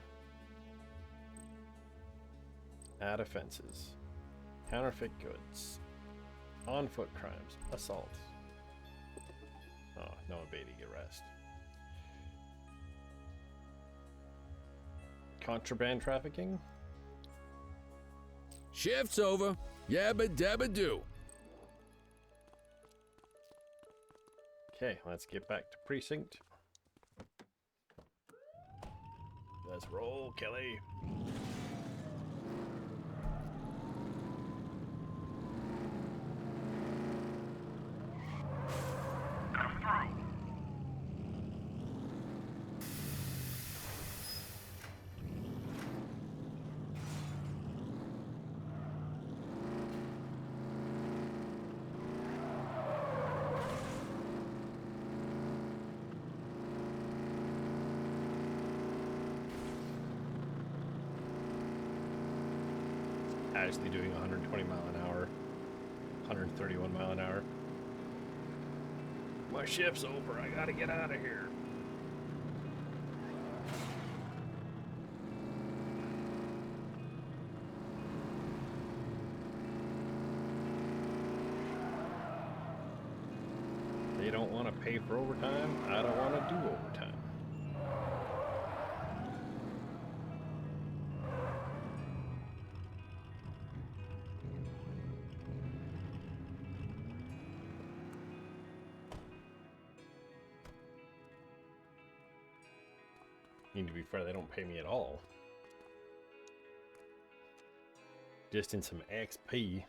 Add offenses. Counterfeit goods. On-foot crimes. Assault. Oh, no evading arrest. Contraband trafficking? Shift's over. Yabba dabba do. Okay, let's get back to precinct. Let's roll, Kelly. Actually doing 120 mile an hour, 131 mile an hour. My shift's over. I gotta get out of here. They don't want to pay for overtime. I don't want to do overtime. To be fair, they don't pay me at all. Just in some XP.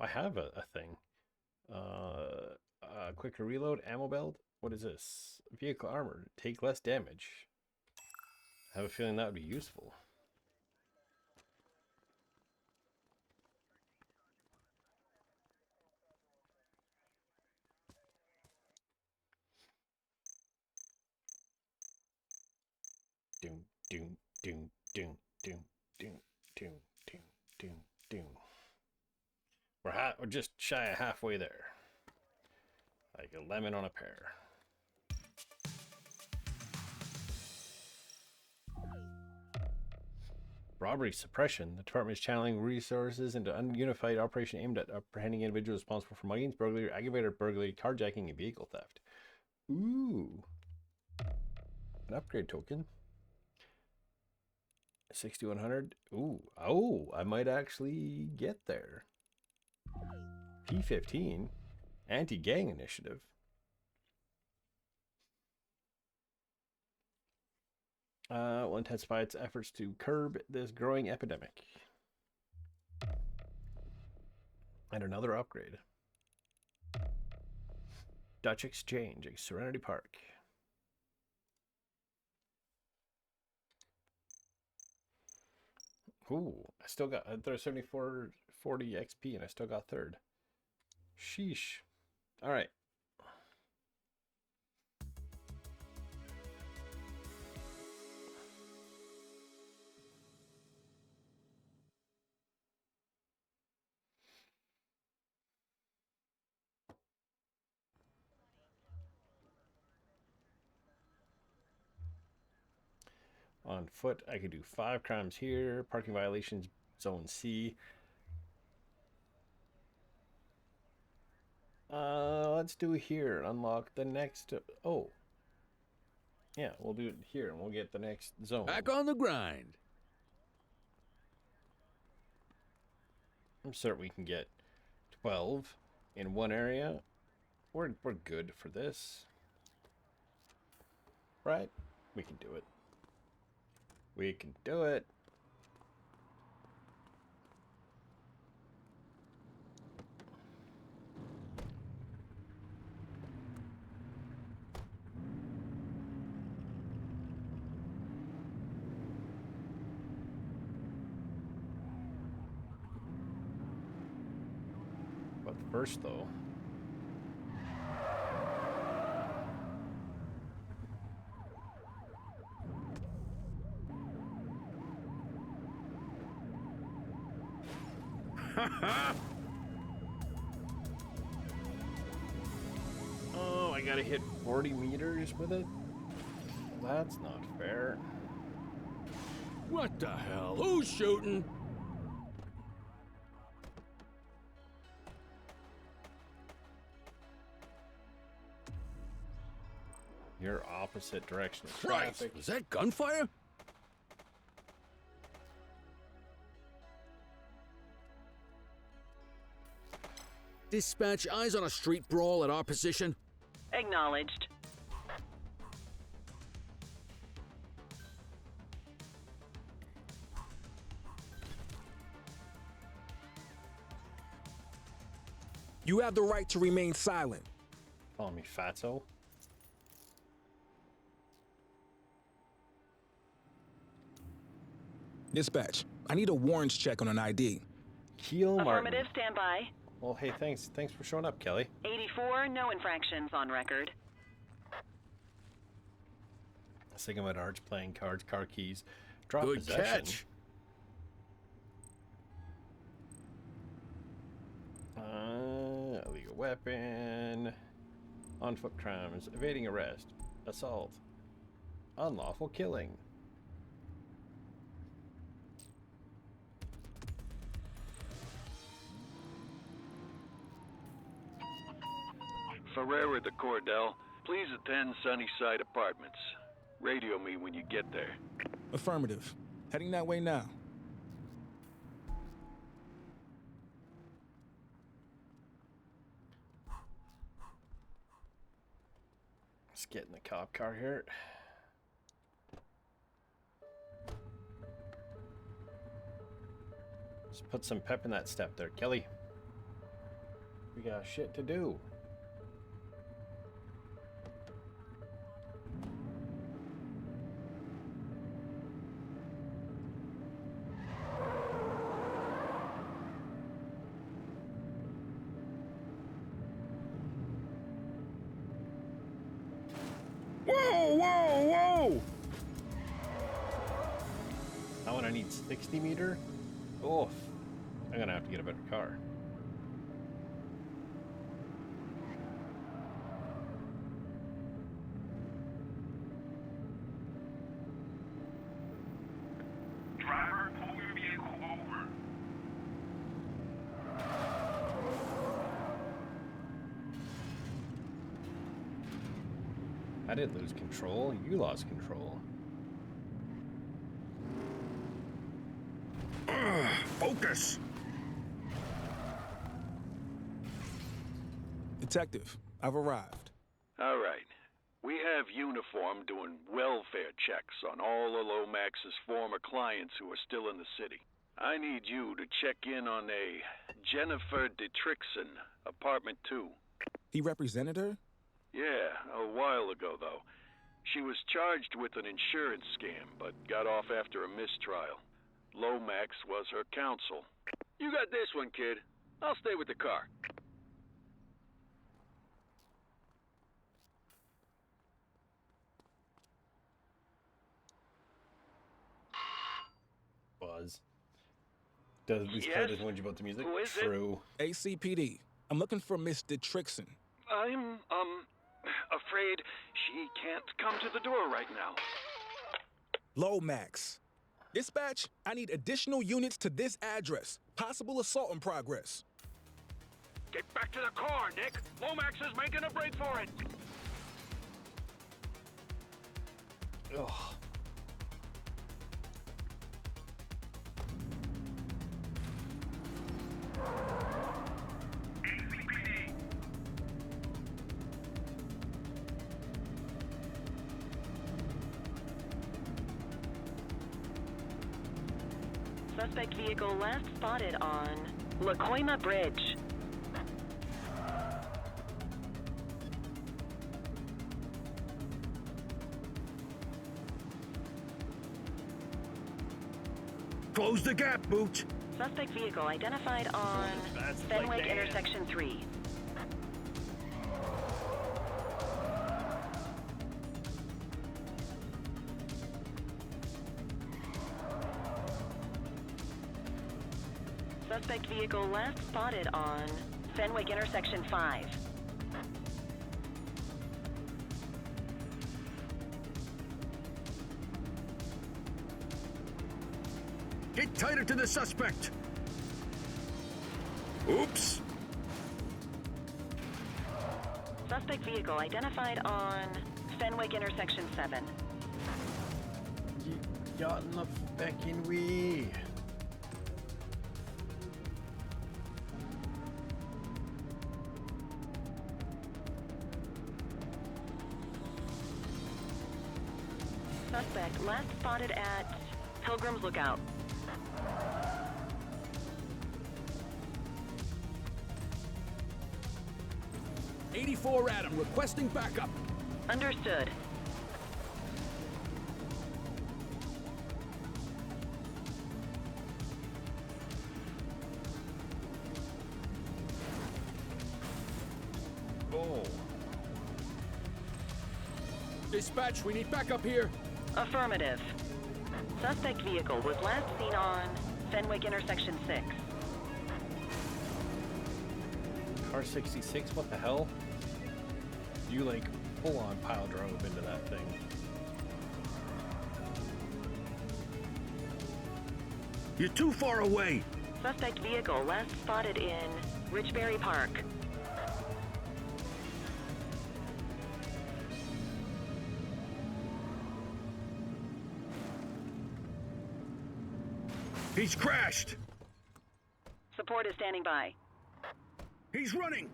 I have a thing. Quicker reload, ammo belt. What is this? Vehicle armor. Take less damage. I have a feeling that would be useful. Doom, doom, doom, doom, doom, doom, doom, doom, doom, doom. We're just shy of halfway there. Like a lemon on a pear. Robbery suppression. The department is channeling resources into an unified operation aimed at apprehending individuals responsible for muggings, burglary, aggravated burglary, carjacking, and vehicle theft. Ooh. An upgrade token. 6100. Ooh. Oh, I might actually get there. P15. Anti-gang initiative. Will intensify its efforts to curb this growing epidemic. And another upgrade. Dutch Exchange, Serenity Park. Ooh, I still got, there's 7440 XP and I still got third. Sheesh. All right. On foot, I could do 5 crimes here. Parking violations, zone C. Let's do here. Unlock the next. Oh. Yeah, we'll do it here and we'll get the next zone. Back on the grind. I'm certain we can get 12 in one area. We're good for this. Right? We can do it. We can do it. But first, though, oh, I gotta hit 40 meters with it? That's not fair. What the hell? Who's shooting? Your opposite direction of Christ, traffic. was that gunfire? Dispatch, eyes on a street brawl at our position. Acknowledged. You have the right to remain silent. Calling me fatso. Dispatch, I need a warrants check on an ID. Keel Martin. Affirmative, stand by. Well, hey, thanks for showing up, Kelly. 84, no infractions on record. I was thinking about Arch playing cards, car keys, drop Good possession. catch. Illegal weapon, on foot crimes, evading arrest, assault, unlawful killing. Ferreira to Cordell. Please attend Sunnyside Apartments. Radio me when you get there. Affirmative. Heading that way now. Let's get in the cop car here. Let's put some pep in that step there, Kelly. We got shit to do. Whoa, whoa, whoa! Now when I need 60 meter? Oh, I'm gonna have to get a better car. Driver, pull your vehicle over. I didn't lose control. You lost control. Focus! Detective, I've arrived. All right. We have Uniform doing welfare checks on all of Lomax's former clients who are still in the city. I need you to check in on a Jennifer Detrickson, apartment 2. He represented her? Yeah, a while ago, though. She was charged with an insurance scam, but got off after a mistrial. Lomax was her counsel. You got this one, kid. I'll stay with the car. Buzz. Does these Yes? car doesn't want you about the music? Who is it? True. ACPD. I'm looking for Miss Detrickson. I'm, afraid she can't come to the door right now. Lomax. Dispatch, I need additional units to this address. Possible assault in progress. Get back to the car, Nick. Lomax is making a break for it. Ugh. Suspect vehicle last spotted on Lacoima Bridge. Close the gap, Booch. Suspect vehicle identified on Fenwick Intersection 3. Suspect vehicle last spotted on Fenwick Intersection 5. Get tighter to the suspect! Oops! Suspect vehicle identified on Fenwick intersection 7. Ja, na fucking way. Suspect last spotted at Pilgrim's Lookout. '84 Adam requesting backup. Understood. Oh. Dispatch, we need backup here. Affirmative. Suspect vehicle was last seen on Fenwick intersection 6. Car 66, what the hell? You like full on pile drove into that thing. You're too far away! Suspect vehicle last spotted in Richberry Park. He's crashed! Support is standing by. He's running!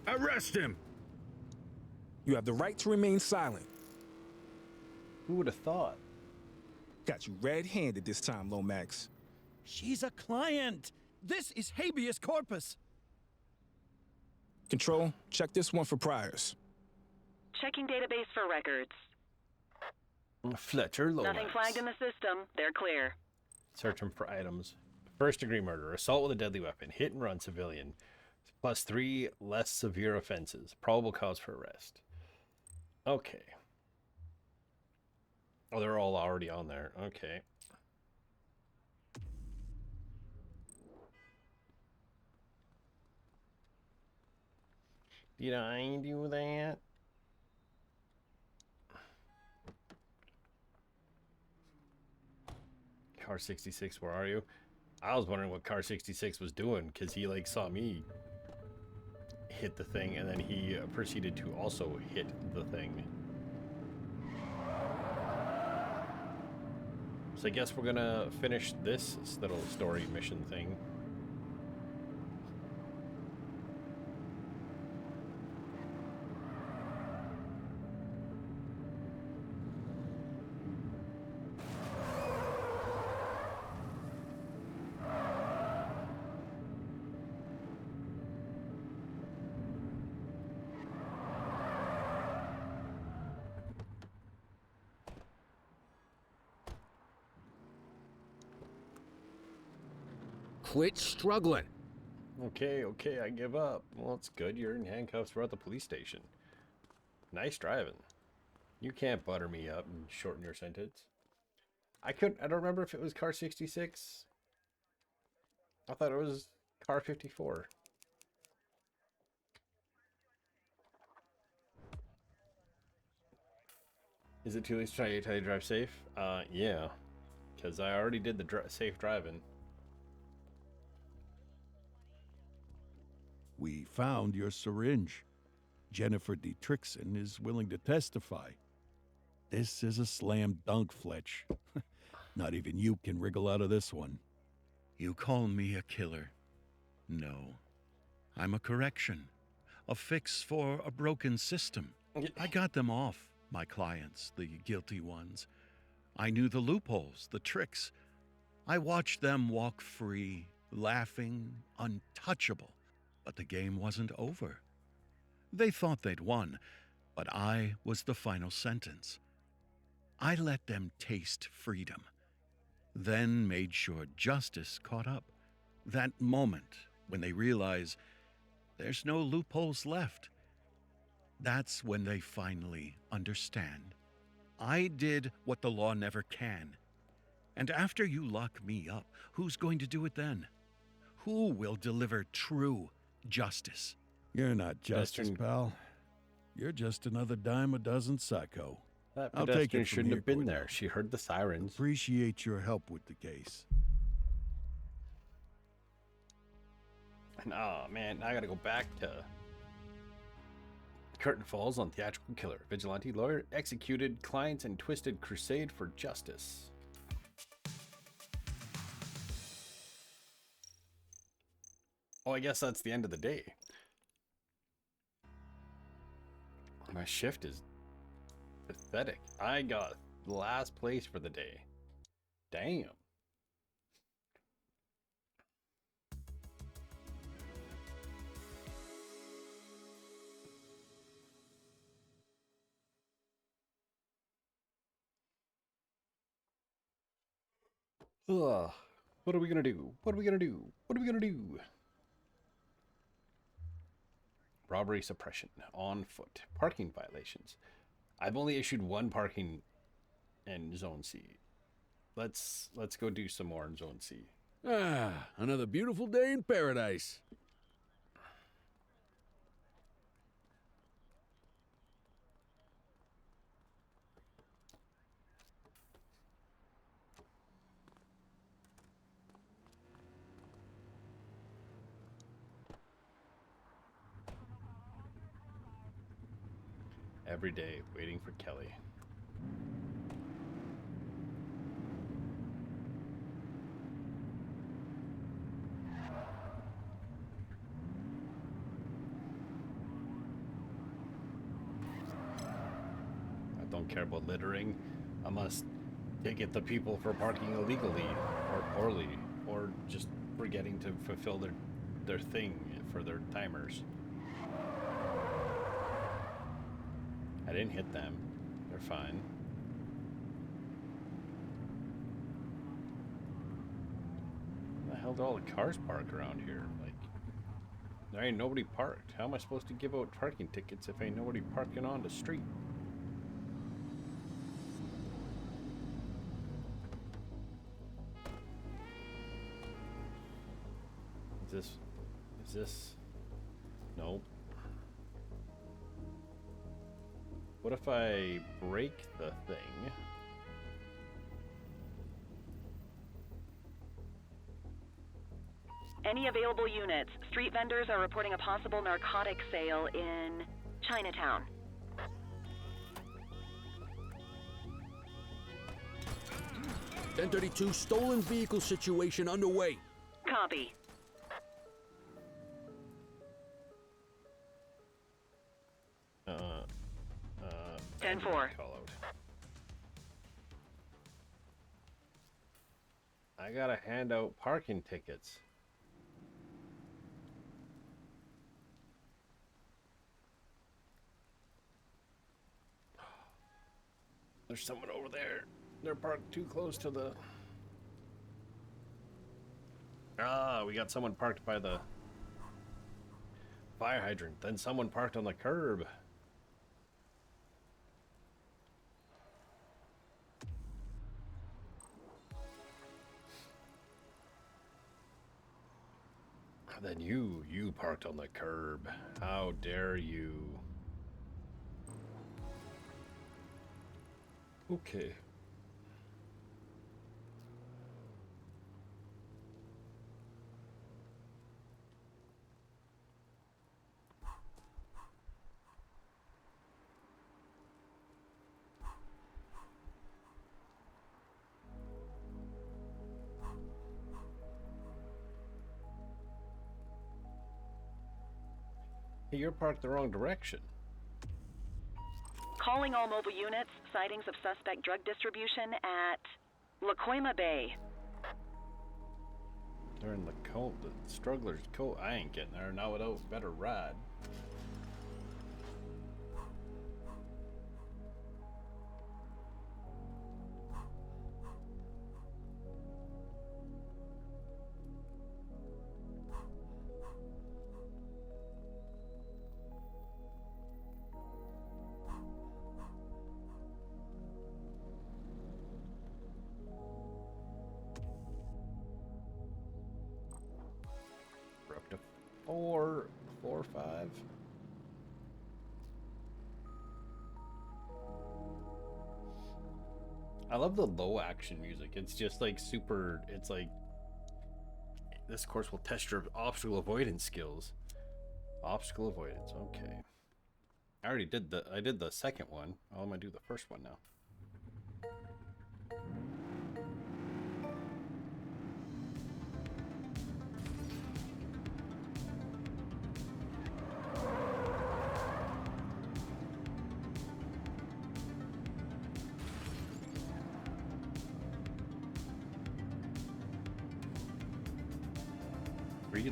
Arrest him! You have the right to remain silent. Who would have thought? Got you red-handed this time, Lomax. She's a client. This is habeas corpus. Control, check this one for priors. Checking database for records. Fletcher Lomax. Nothing flagged in the system. They're clear. Search him for items. First-degree murder, assault with a deadly weapon, hit and run civilian, plus 3 less severe offenses. Probable cause for arrest. Okay. Oh, they're all already on there. Okay. Did I do that? Car 66, where are you? I was wondering what Car 66 was doing, because he like saw me hit the thing, and then he proceeded to also hit the thing. So I guess we're gonna finish this little story mission thing. Quit struggling. Okay, I give up. Well, it's good. You're in handcuffs. We're at the police station. Nice driving. You can't butter me up and shorten your sentence. I don't remember if it was Car 66. I thought it was Car 54. Is it too late to try to tell you to drive safe? Yeah. Because I already did the safe driving. We found your syringe. Jennifer Dietrichson is willing to testify. This is a slam dunk, Fletch. Not even you can wriggle out of this one. You call me a killer? No. I'm a correction. A fix for a broken system. I got them off, my clients, the guilty ones. I knew the loopholes, the tricks. I watched them walk free, laughing, untouchable. But the game wasn't over. They thought they'd won, but I was the final sentence. I let them taste freedom, then made sure justice caught up. That moment when they realize there's no loopholes left, that's when they finally understand. I did what the law never can. And after you lock me up, who's going to do it then? Who will deliver true justice? You're not justice, pal. You're just another dime a dozen psycho. That I'll take pedestrian it from shouldn't here, have been Cordell. there. She heard the sirens. Appreciate your help with the case. And oh man, I gotta go back to Curtain Falls on Theatrical Killer. Vigilante lawyer executed clients and twisted crusade for justice. Oh, I guess that's the end of the day. My shift is pathetic. I got last place for the day. Damn. Ugh. What are we gonna do? What are we gonna do? What are we gonna do? Robbery suppression on foot. Parking violations. I've only issued one parking in Zone C. Let's go do some more in Zone C. Ah, another beautiful day in paradise. Every day waiting for Kelly. I don't care about littering. I must ticket the people for parking illegally or poorly or just forgetting to fulfill their thing for their timers. I didn't hit them. They're fine. Where the hell do all the cars park around here? Like, there ain't nobody parked. How am I supposed to give out parking tickets if ain't nobody parking on the street? Is this? Nope. What if I break the thing? Any available units. Street vendors are reporting a possible narcotic sale in Chinatown. .1032 stolen vehicle situation underway. Copy. Uh, 10-4. Call out. I gotta hand out parking tickets. There's someone over there. They're parked too close to the... Ah, we got someone parked by the fire hydrant. Then someone parked on the curb. Then you parked on the curb. How dare you? Okay. Hey, you're parked the wrong direction. Calling all mobile units. Sightings of suspect drug distribution at Lacoima Bay. They're in the cold. The strugglers cold. I ain't getting there now without better ride. We're up to 4 or 5. I love the low action music. It's just like super, it's like, this course will test your obstacle avoidance skills. Obstacle avoidance, okay. I did the second one. I'm gonna do the first one now.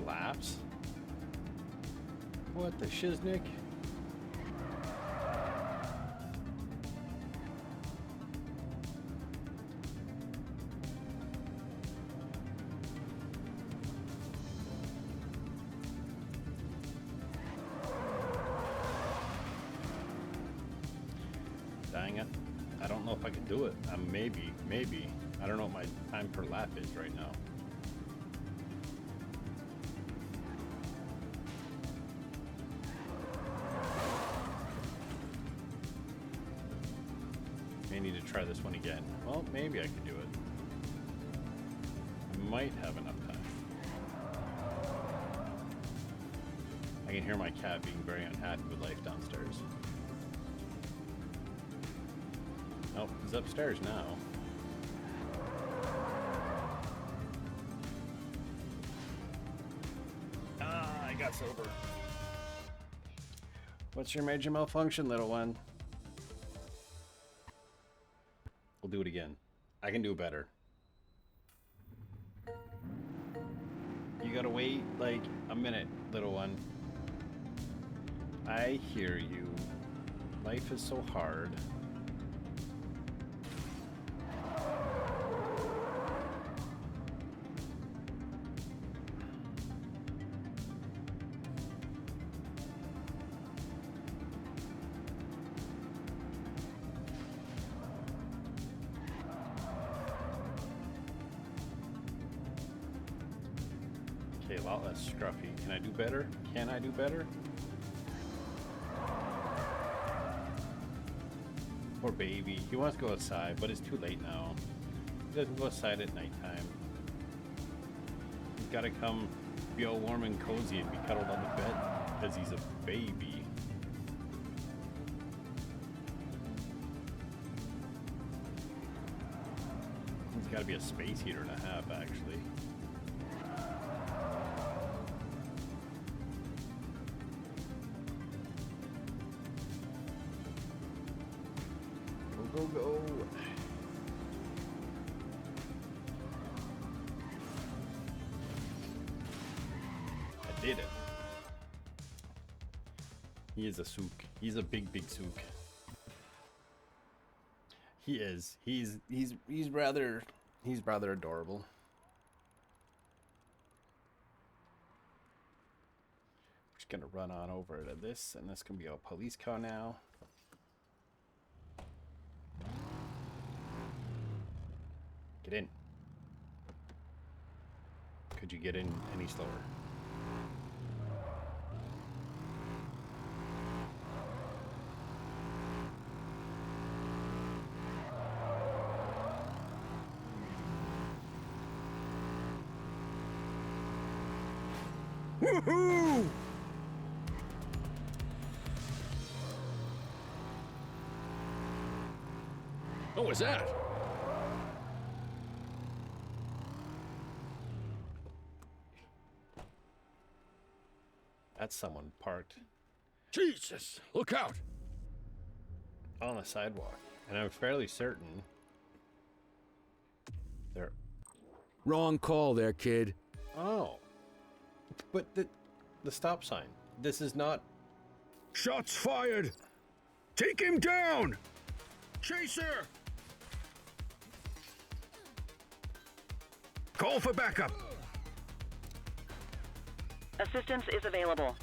Laps? What the shiznick? Dang it. I don't know if I can do it. Maybe. I don't know what my time per lap is right now. Need to try this one again. Well, maybe I can do it. I might have enough time. I can hear my cat being very unhappy with life downstairs. Oh, he's upstairs now. Ah, I got sober. What's your major malfunction, little one? We'll do it again. I can do better. You gotta wait like a minute, little one. I hear you. Life is so hard. A lot less scruffy. Can I do better? Can I do better? Poor baby. He wants to go outside, but it's too late now. He doesn't go outside at nighttime. He's got to come be all warm and cozy and be cuddled on the bed because he's a baby. He's got to be a space heater and a half, actually. Go. I did it. He is a sook. He's a big sook. He is. He's rather adorable. Just gonna run on over to this, and this can be a police car now. Get in. Could you get in any slower? Woohoo! What was that? That's someone parked. Jesus! Look out! On the sidewalk. And I'm fairly certain they're... Wrong call there, kid. Oh. But the stop sign. This is not... Shots fired! Take him down! Chaser! Call for backup! Assistance is available.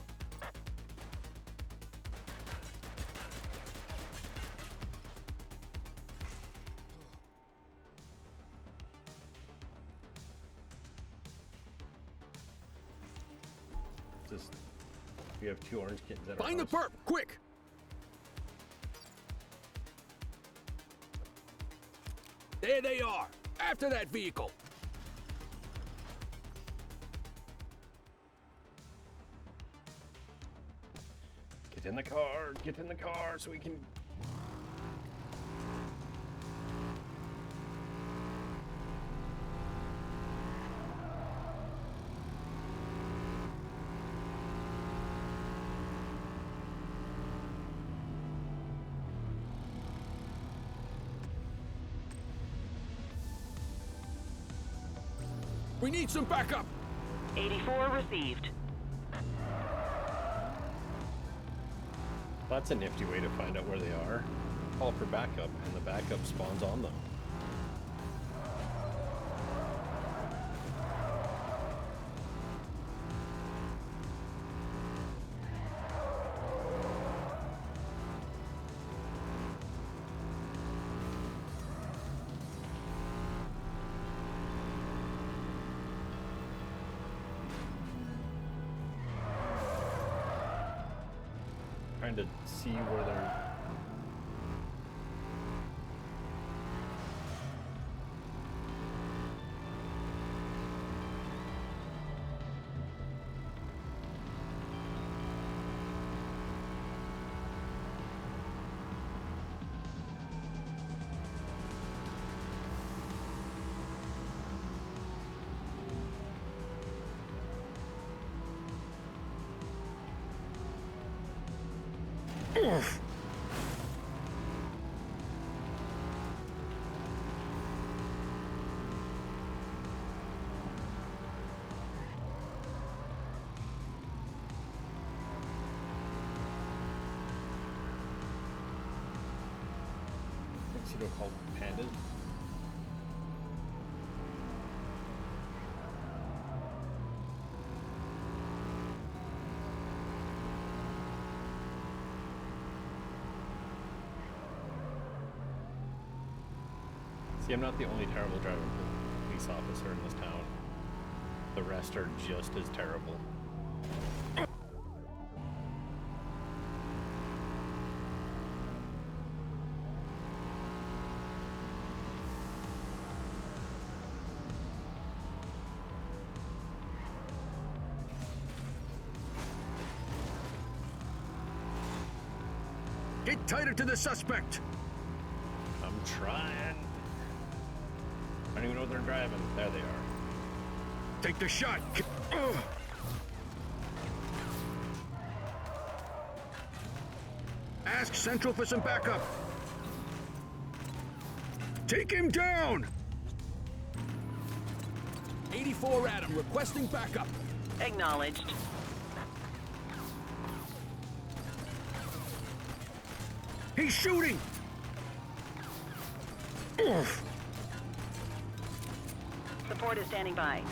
Just... We have 2 orange kittens at our Find the house. perp, quick! There they are. After that vehicle. Get in the car so we can... We need some backup. 84 received. That's a nifty way to find out where they are. Call for backup, and the backup spawns on them. Trying to see where they're... Tuxedo called Pandas. See, I'm not the only terrible driving police officer in this town. The rest are just as terrible. Get tighter to the suspect. I'm trying. I don't even know what they're driving. There they are. Take the shot. Ask Central for some backup. Take him down. 84 Adam, requesting backup. Acknowledged. He's shooting. Support is standing by.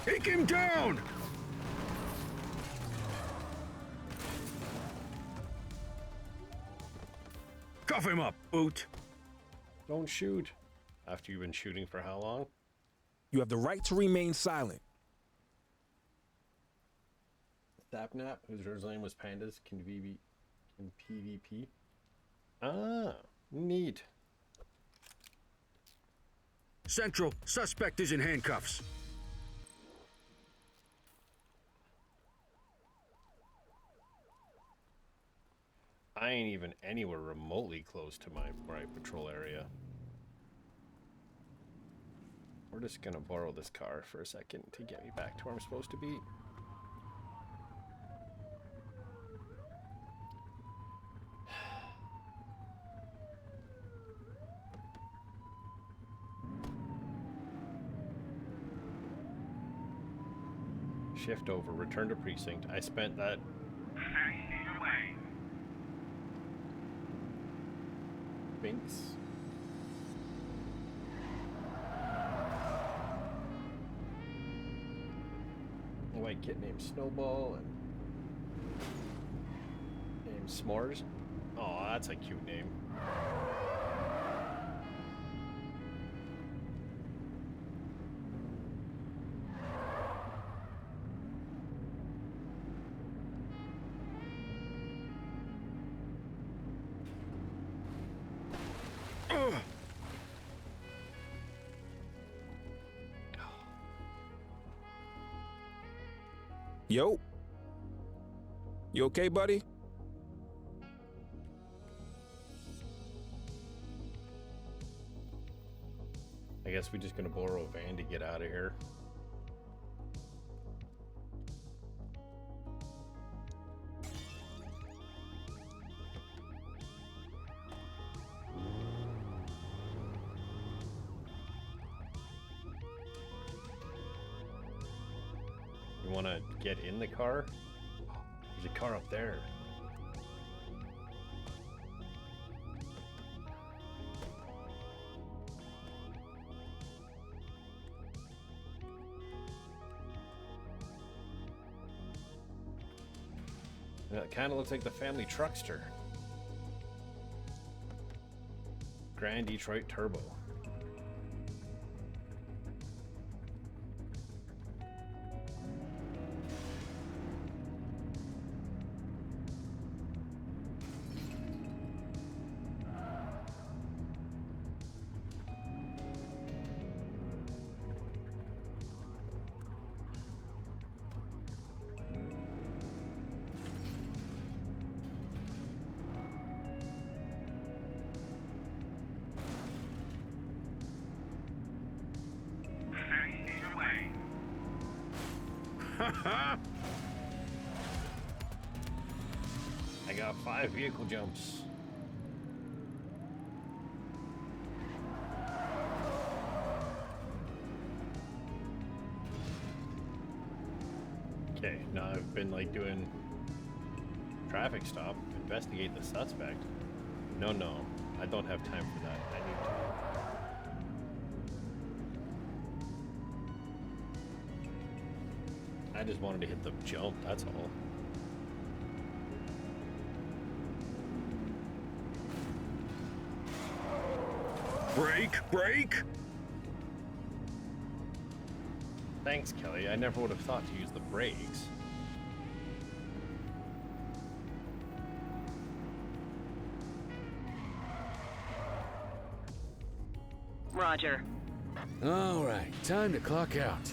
Take him down. Cuff him up, Boot. Don't shoot. After you've been shooting for how long? You have the right to remain silent. Sapnap, whose name was Pandas, can PvP. Ah, neat. Central, suspect is in handcuffs. I ain't even anywhere remotely close to where I patrol area. We're just gonna borrow this car for a second to get me back to where I'm supposed to be. Shift over, return to precinct. I spent that. Binks. A white kid named Snowball and named S'mores. Oh, that's a cute name. Yo. You okay, buddy? I guess we're just gonna borrow a van to get out of here. You wanna get in the car? There's a car up there. It kind of looks like the family truckster. Grand Detroit Turbo. I got 5 vehicle jumps. Okay, now I've been like doing traffic stop, investigate the suspect. No, I don't have time for that. I need to. I just wanted to hit the jump, that's all. Brake! Thanks, Kelly. I never would have thought to use the brakes. Roger. All right, time to clock out.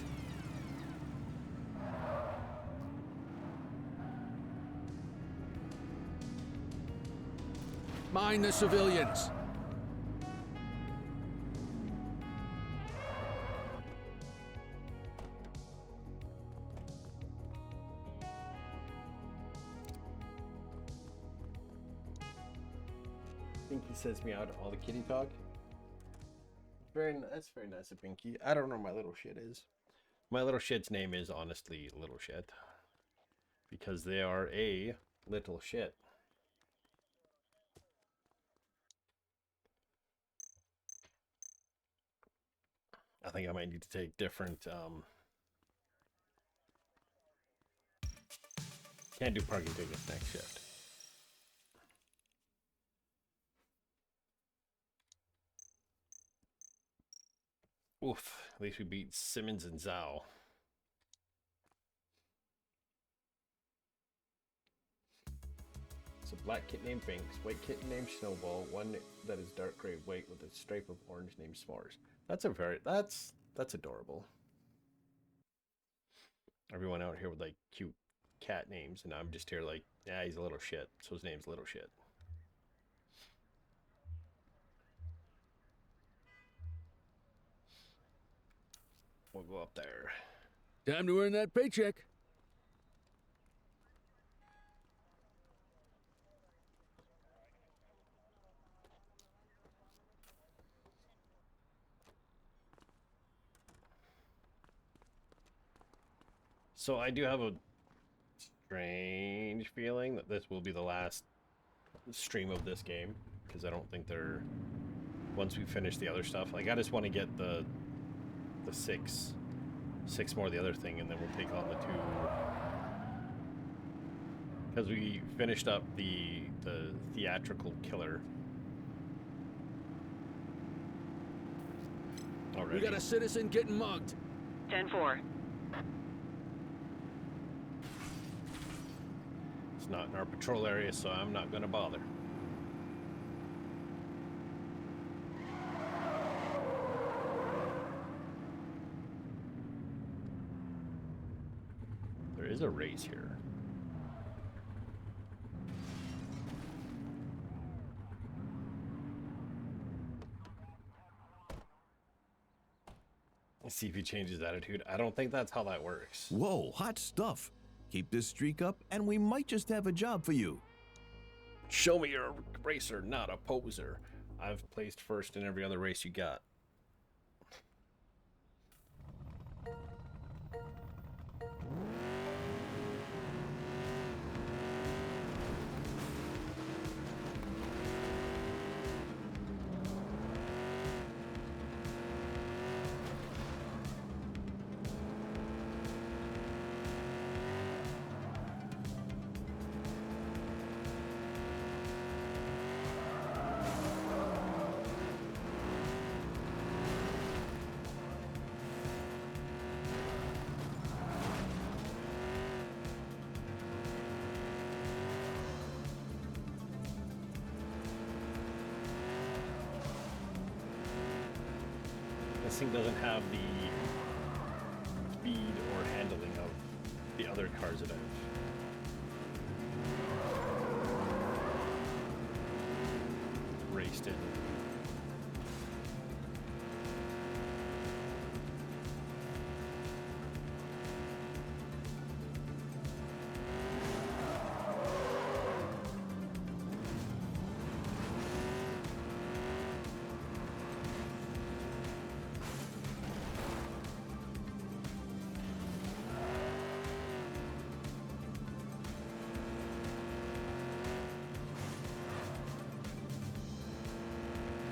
Mind the civilians. Pinky sends me out all the kitty talk. That's very nice of Pinky. I don't know what my little shit is. My little shit's name is honestly Little Shit. Because they are a little shit. I think I might need to take different, can't do parking tickets next shift. Oof, at least we beat Simmons and Zhao. It's a black kitten named Binks, white kitten named Snowball, one that is dark gray white with a stripe of orange named S'mores. That's adorable. Everyone out here with like cute cat names, and I'm just here like, yeah, he's a little shit, so his name's Little Shit. We'll go up there. Time to earn that paycheck. So I do have a strange feeling that this will be the last stream of this game, because I don't think they're, once we finish the other stuff, like I just want to get the six more of the other thing, and then we'll take on the 2, because we finished up the theatrical killer already. We got a citizen getting mugged. 10-4. It's not in our patrol area, so I'm not going to bother. is a race here. Let's see if he changes attitude. I don't think that's how that works. Whoa, hot stuff. Keep this streak up, and we might just have a job for you. Show me you're a racer, not a poser. I've placed first in every other race you got. This thing doesn't have the speed or handling of the other cars that I've raced in.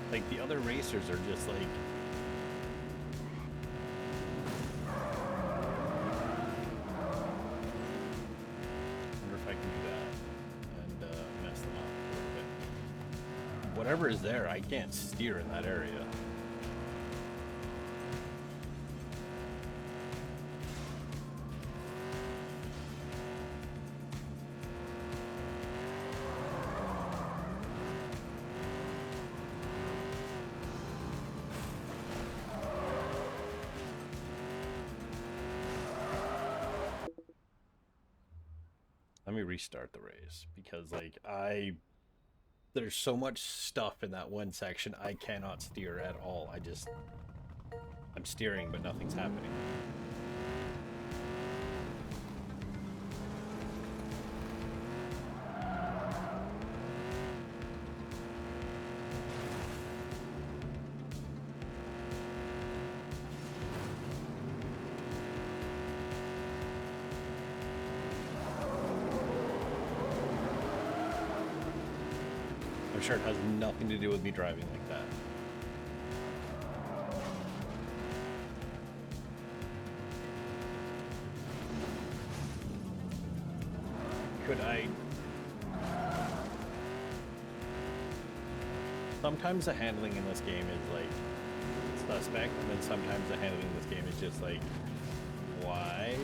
Like, the other racers are just like... wonder if I can do that and mess them up a little bit. Whatever is there, I can't steer in that area. Let me restart the race because, like, there's so much stuff in that one section I cannot steer at all. I'm steering, but nothing's happening. I'm sure it has nothing to do with me driving like that. Could I... Sometimes the handling in this game is like suspect, and then sometimes the handling in this game is just like, why?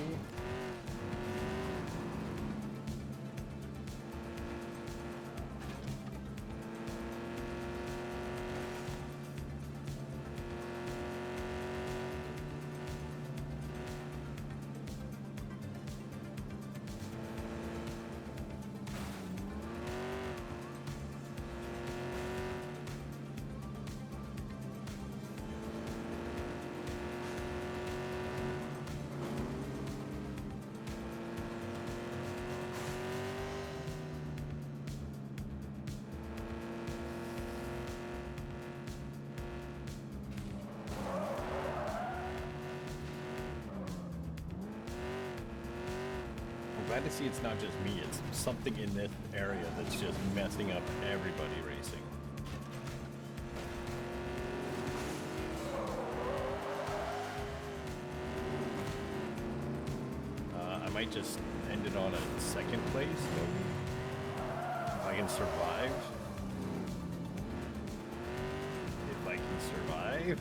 I'm glad to see it's not just me, it's something in this area that's just messing up everybody racing. I might just end it on a second place, if I can survive. If I can survive.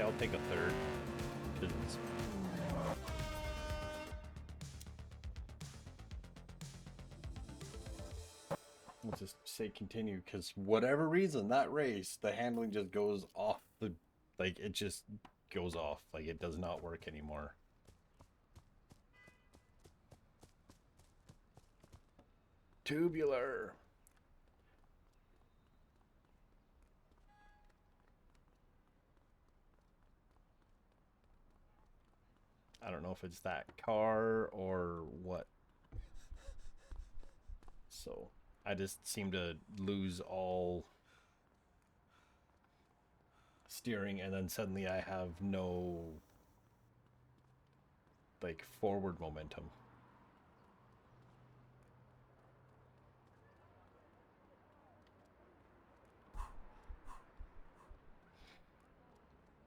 I'll take a third. 'Cause we'll just say continue, because whatever reason, that race, the handling just goes off the... Like, it just goes off. Like, it does not work anymore. Tubular. I don't know if it's that car or what. So I just seem to lose all steering, and then suddenly I have no like forward momentum.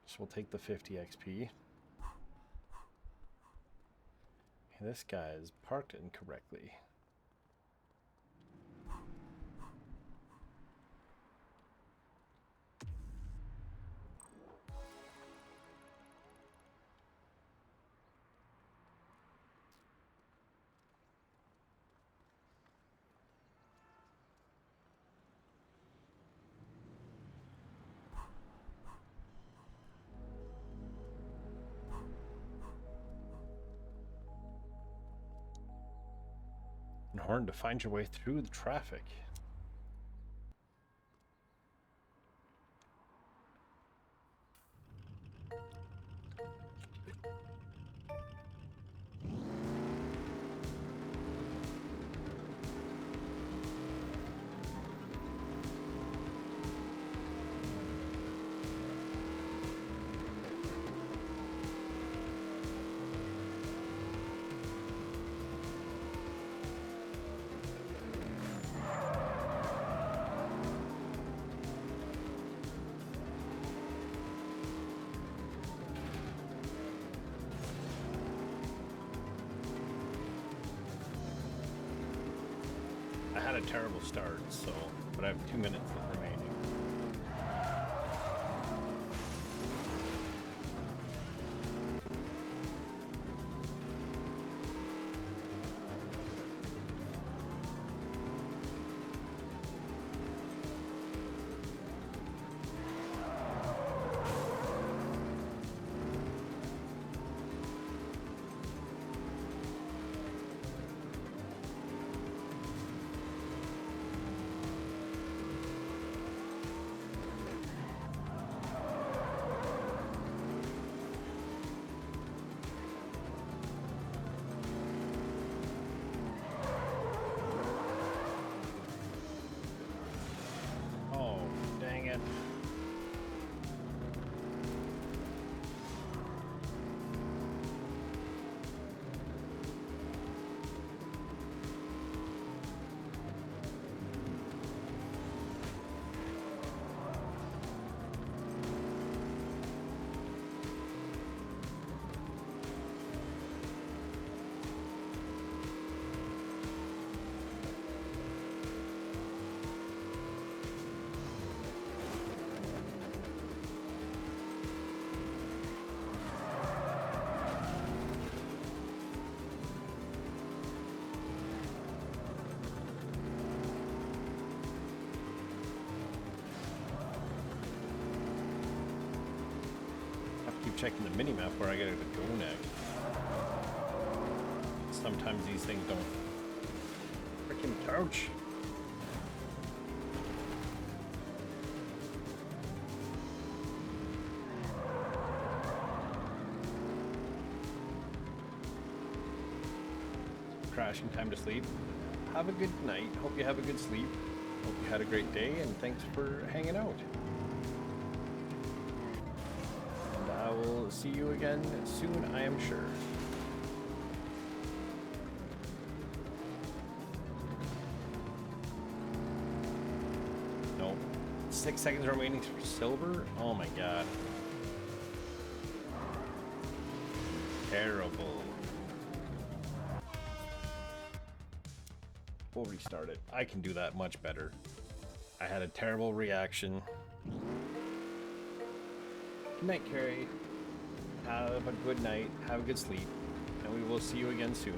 So we'll take the 50 XP. This guy is parked incorrectly. And Horn to find your way through the traffic. I had a terrible start, so, but I have 2 minutes remaining. Checking the mini-map where I gotta go next. Sometimes these things don't freaking couch. Crashing time to sleep. Have a good night. Hope you have a good sleep. Hope you had a great day, and thanks for hanging out. I will see you again soon, I am sure. Nope. 6 seconds remaining for silver? Oh my god. Terrible. We'll restart it. I can do that much better. I had a terrible reaction. Good night, Carrie. Have a good night. Have a good sleep. And we will see you again soon.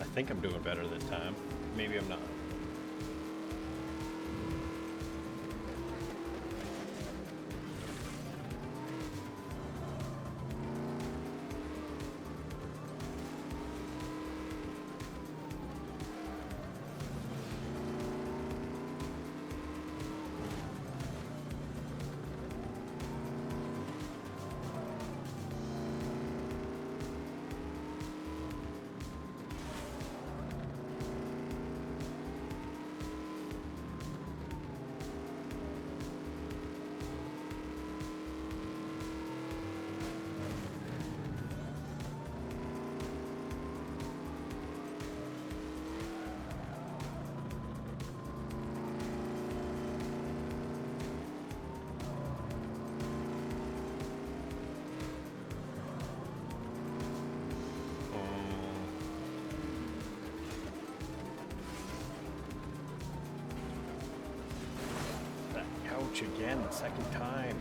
I think I'm doing better this time. Maybe I'm not. Again, the second time.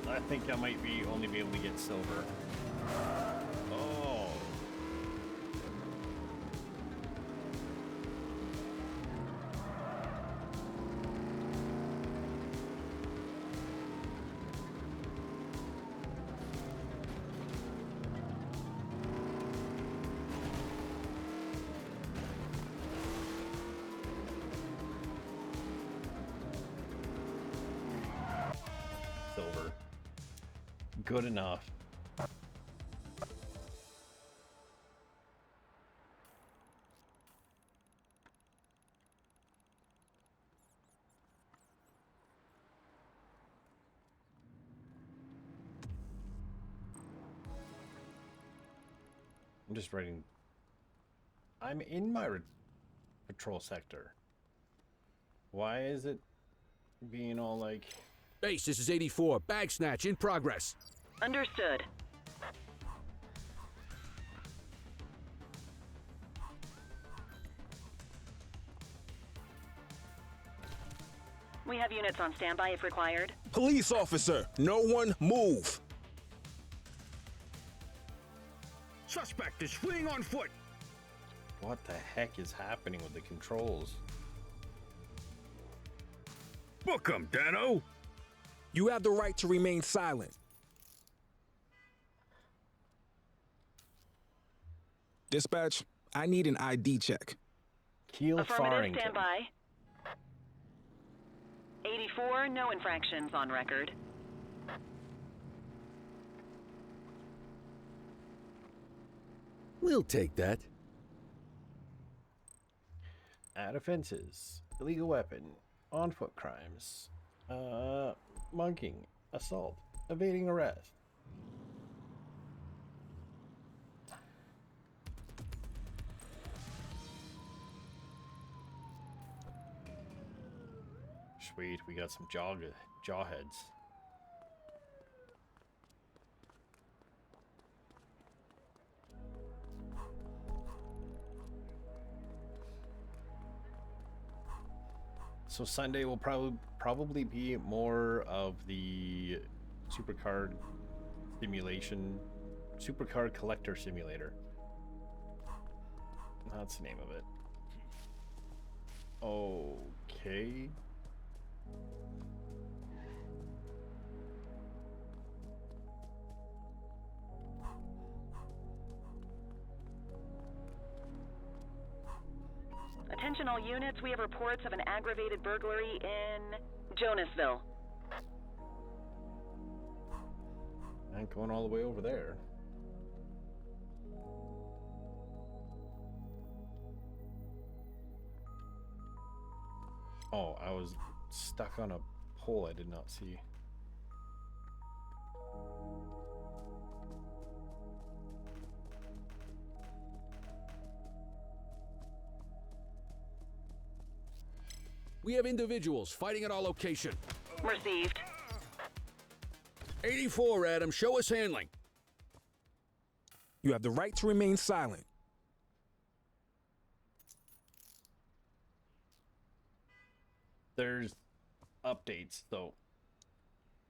I think I might only be able to get silver. Oh. Silver. Good enough. I'm just writing. I'm in my patrol sector. Why is it being all like... Base, this is 84. Bag snatch in progress. Understood. We have units on standby if required. Police officer, no one move. Suspect is fleeing on foot. What the heck is happening with the controls? Book 'em, Dano. You have the right to remain silent. Dispatch, I need an ID check. Keel Affirmative, Farrington. standby. 84, no infractions on record. We'll take that. Add offenses. Illegal weapon. On foot crimes. Munking. Assault. Evading arrest. Sweet, we got some jawheads. So Sunday will probably be more of the supercard simulation, supercard collector simulator. That's the name of it. Okay. Attention all units, we have reports of an aggravated burglary in Jonasville. I ain't going all the way over there. Oh, I was stuck on a pole I did not see. We have individuals fighting at our location. Received. 84, Adam. Show us handling. You have the right to remain silent. There's updates, though.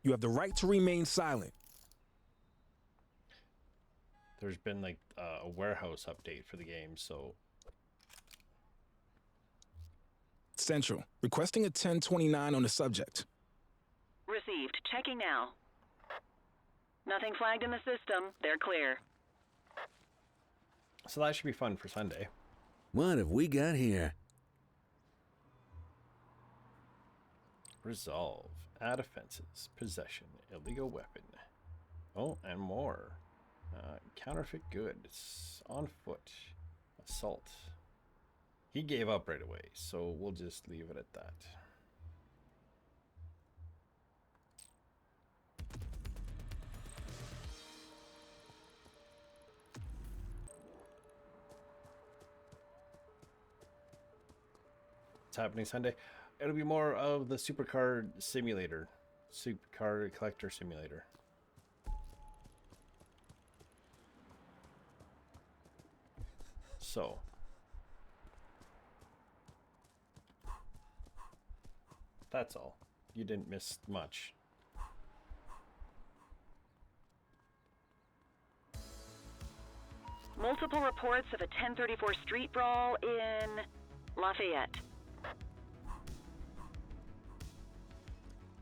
You have the right to remain silent. There's been like a warehouse update for the game, so Central, requesting a 1029 on the subject. Received. Checking now. Nothing flagged in the system. They're clear. so that should be fun for Sunday. What have we got here? Resolve. Add offenses. Possession. Illegal weapon. Oh, and more. Counterfeit goods. On foot. Assault. He gave up right away, so we'll just leave it at that. What's happening Sunday? It'll be more of the supercar simulator. Supercar collector simulator. So. That's all. You didn't miss much. Multiple reports of a 1034 street brawl in Lafayette.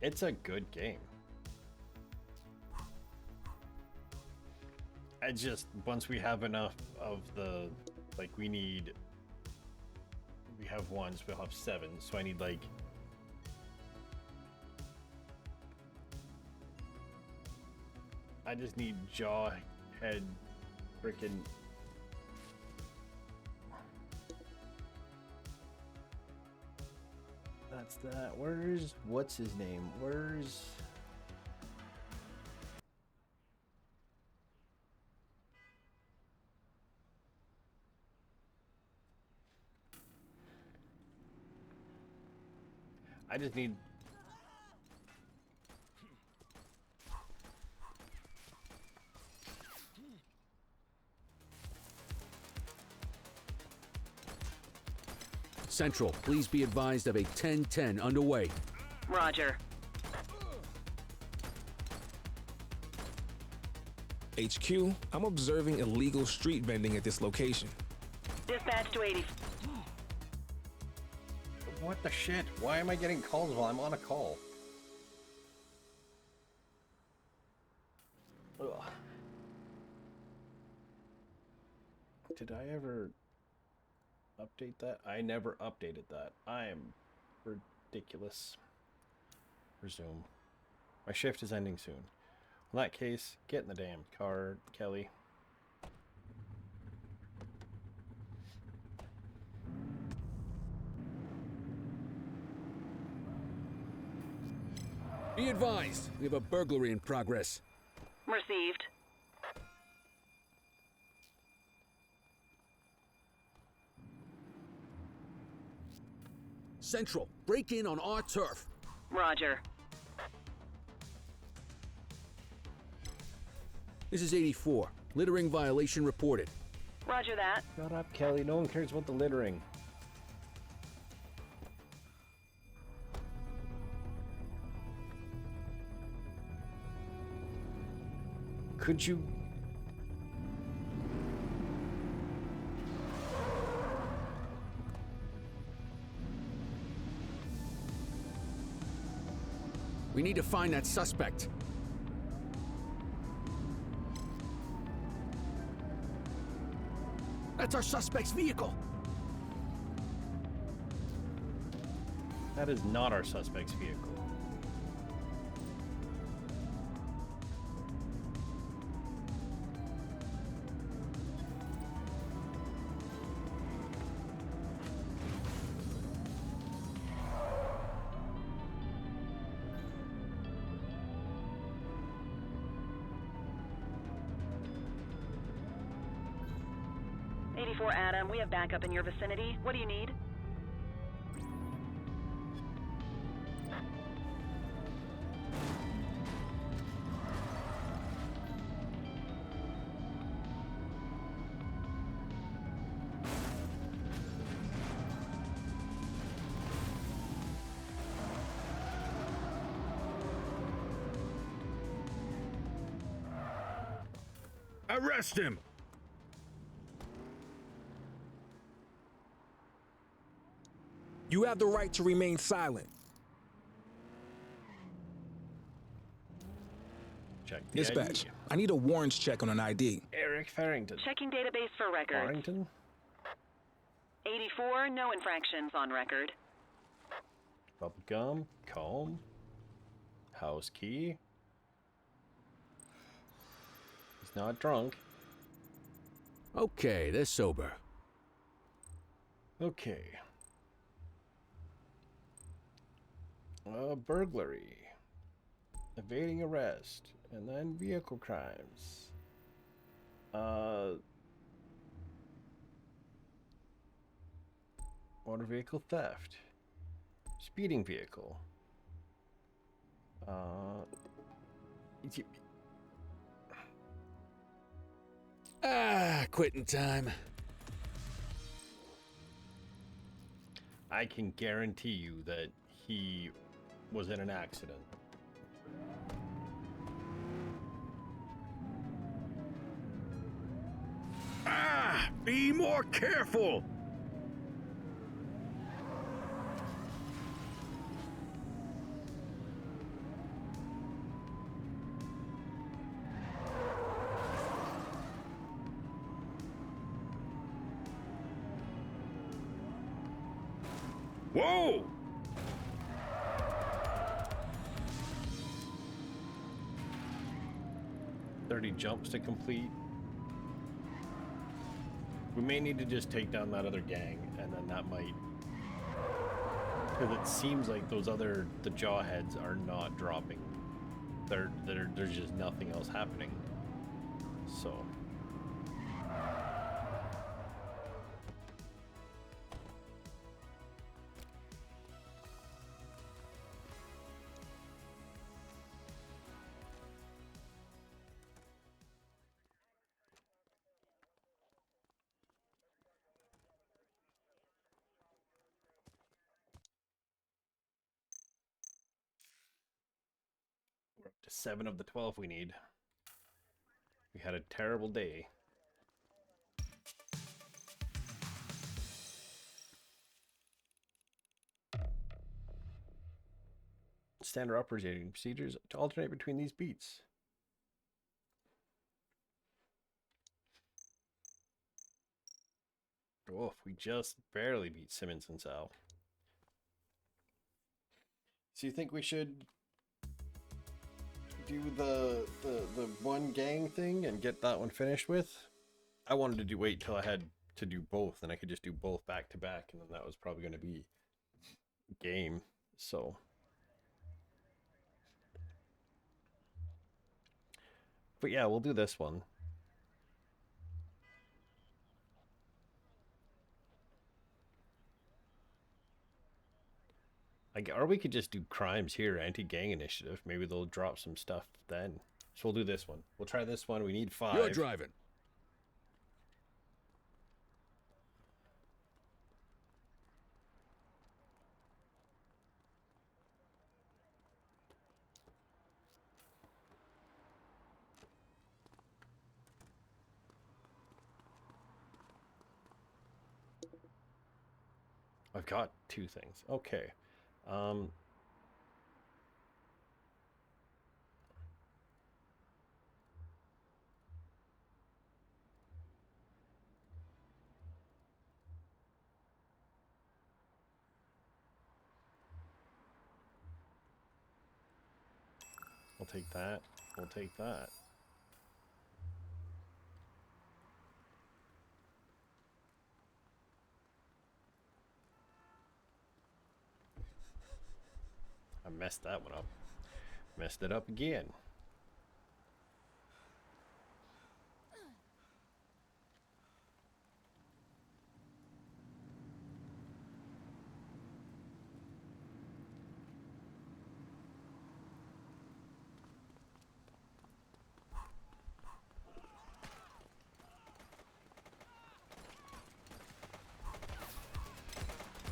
It's a good game. I just, once we have enough of the, like, we have ones, we'll have 7, so I need, like, I just need jaw, head, frickin'. That's that. Where's, what's his name? Where's... I just need... Central, please be advised of a 1010 underway. Roger. HQ, I'm observing illegal street vending at this location. Dispatch to 80. What the shit? Why am I getting calls while I'm on a call? Ugh. Did I ever update that? I never updated that. I am ridiculous. Resume. My shift is ending soon. In that case, get in the damn car, Kelly. Be advised, we have a burglary in progress. Received. Central, break in on our turf. Roger. This is 84. Littering violation reported. Roger that. Shut up, Kelly. No one cares about the littering. Could you... We need to find that suspect. That's our suspect's vehicle. That is not our suspect's vehicle. Adam, we have backup in your vicinity. What do you need? Arrest him! You have the right to remain silent. Check the Dispatch, ID. I need a warrants check on an ID. Eric Farrington. Checking database for records. Farrington? 84, no infractions on record. Bubblegum. Comb. House key. He's not drunk. Okay, they're sober. Okay. Burglary. Evading arrest. And then vehicle crimes. Motor vehicle theft. Speeding vehicle. Quitting time. I can guarantee you that he was in an accident. Be more careful! Whoa! Jumps to complete. We may need to just take down that other gang, and then that might, because it seems like the jawheads are not dropping. There's just nothing else happening. So. We're up to 7 of the 12 we need. We had a terrible day. Standard operating procedures to alternate between these beats. Oh, we just barely beat Simmons and Sal. So you think we should do the one gang thing and get that one finished with? I wanted to wait till I had to do both, and I could just do both back to back, and then that was probably going to be game. So, but yeah, we'll do this one. Or we could just do crimes here, anti-gang initiative. Maybe they'll drop some stuff then. So we'll do this one. We'll try this one. We need 5. You're driving. I've got 2 things. Okay. We'll take that. We'll take that. I messed that one up. Messed it up again.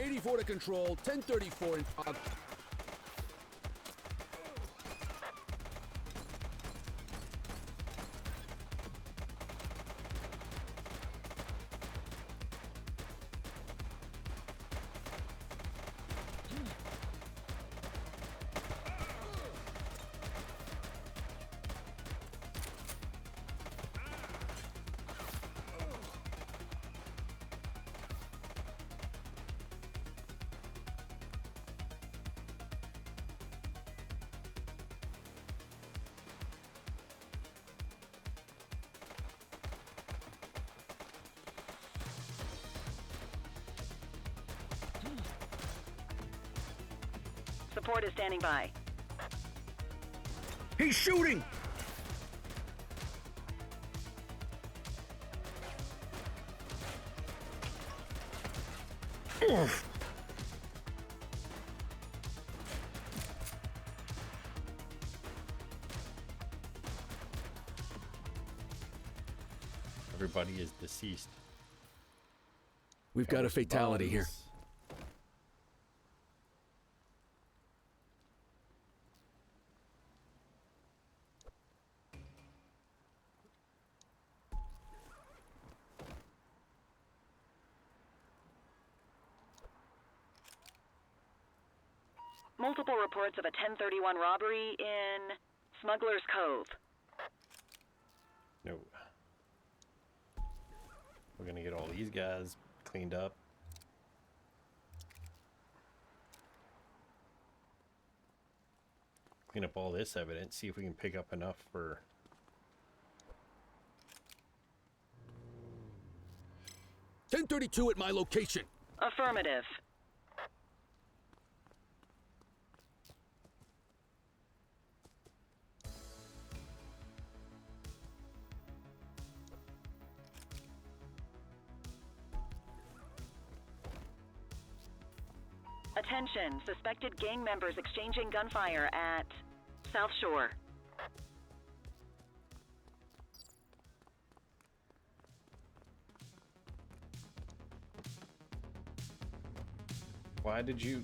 '84 to control, 1034 in... Support is standing by. He's shooting! Oof. Everybody is deceased. We've got a fatality here. Multiple reports of a 1031 robbery in Smuggler's Cove. No. We're gonna get all these guys cleaned up. Clean up all this evidence, see if we can pick up enough for... .1032 at my location. Affirmative. Attention, suspected gang members exchanging gunfire at South Shore. Why did you...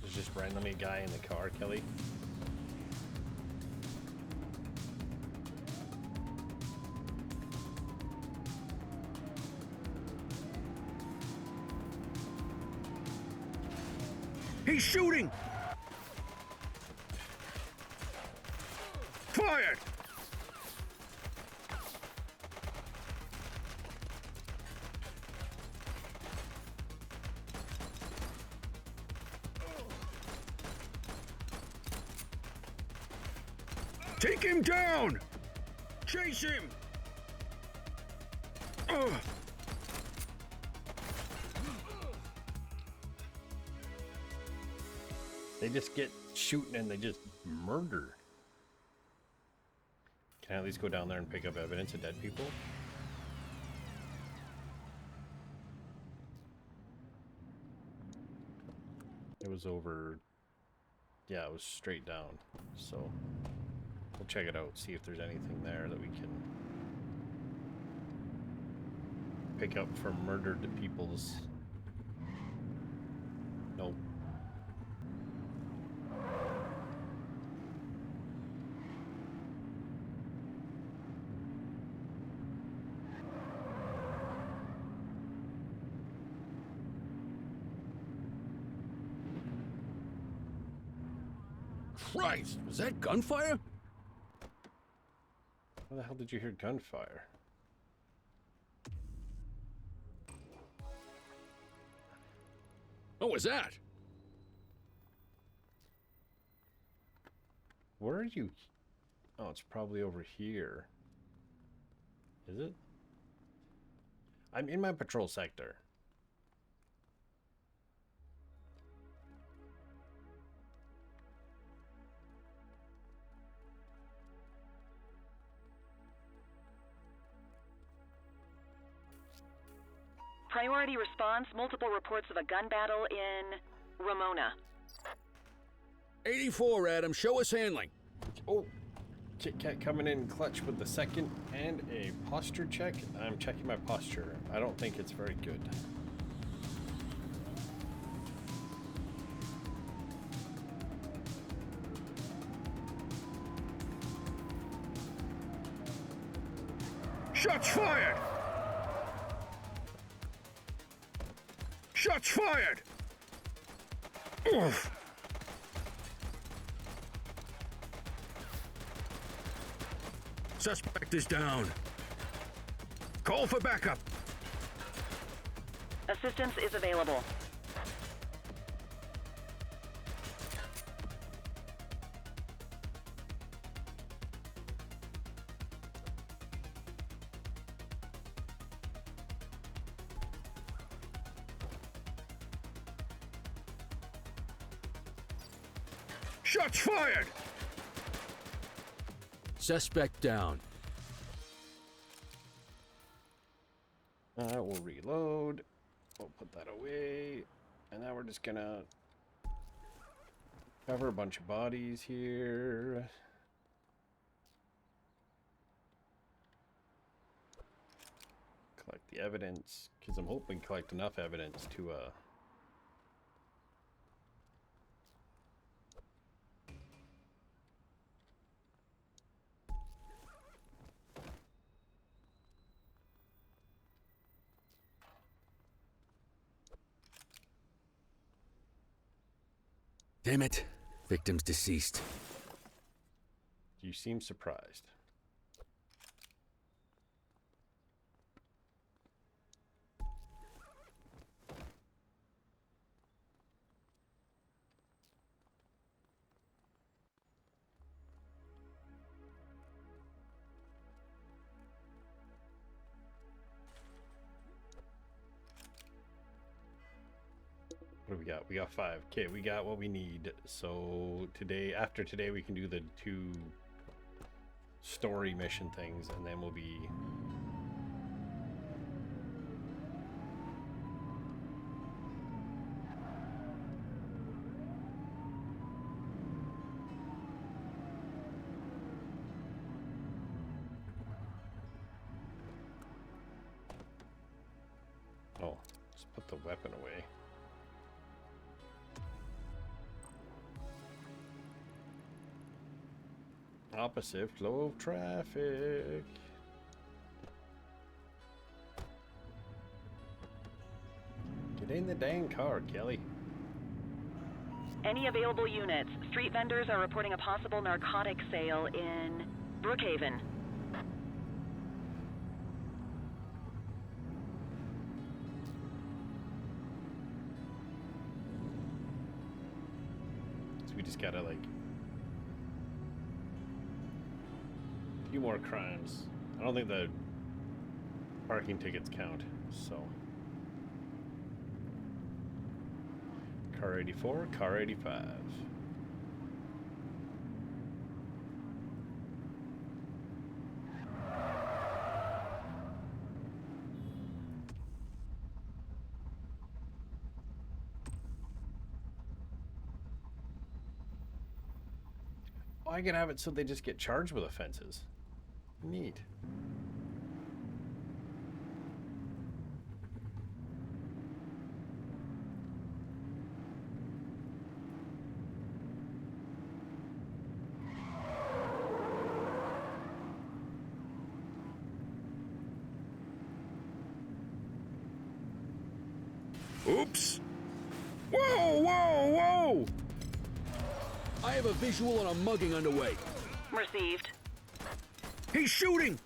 There's just randomly a guy in the car, Kelly? He's shooting! Fired! Take him down! Chase him! They just get shooting and they just murder. Can I at least go down there and pick up evidence of dead people? It was over... Yeah, it was straight down. So, we'll check it out, see if there's anything there that we can pick up from murdered people's... Nope. Christ, was that gunfire? Where the hell did you hear gunfire? What was that? Where are you? Oh, it's probably over here. Is it? I'm in my patrol sector. Priority response, multiple reports of a gun battle in Ramona. 84, Adam. Show us handling. Oh, Kit Kat coming in clutch with the second and a posture check. I'm checking my posture. I don't think it's very good. Shots fired! Shots fired! Oof. Suspect is down. Call for backup. Assistance is available. Shots fired! Suspect down. We'll reload. We'll put that away. And now we're just gonna cover a bunch of bodies here. Collect the evidence, because I'm hoping to collect enough evidence to Damn it. Victim's deceased. You seem surprised. What do we got? We got 5. Okay, we got what we need. So today, after today, we can do the 2 story mission things, and then we'll be oh, let's put the weapon away. Opposite flow of traffic. Get in the dang car, Kelly. Any available units. Street vendors are reporting a possible narcotic sale in Brookhaven. So we just gotta like few more crimes. I don't think the parking tickets count, so. Car 84, car 85. Oh, I can have it so they just get charged with offenses. Neat. Oops! Whoa, whoa, whoa! I have a visual on a mugging underway. Received. He's shooting!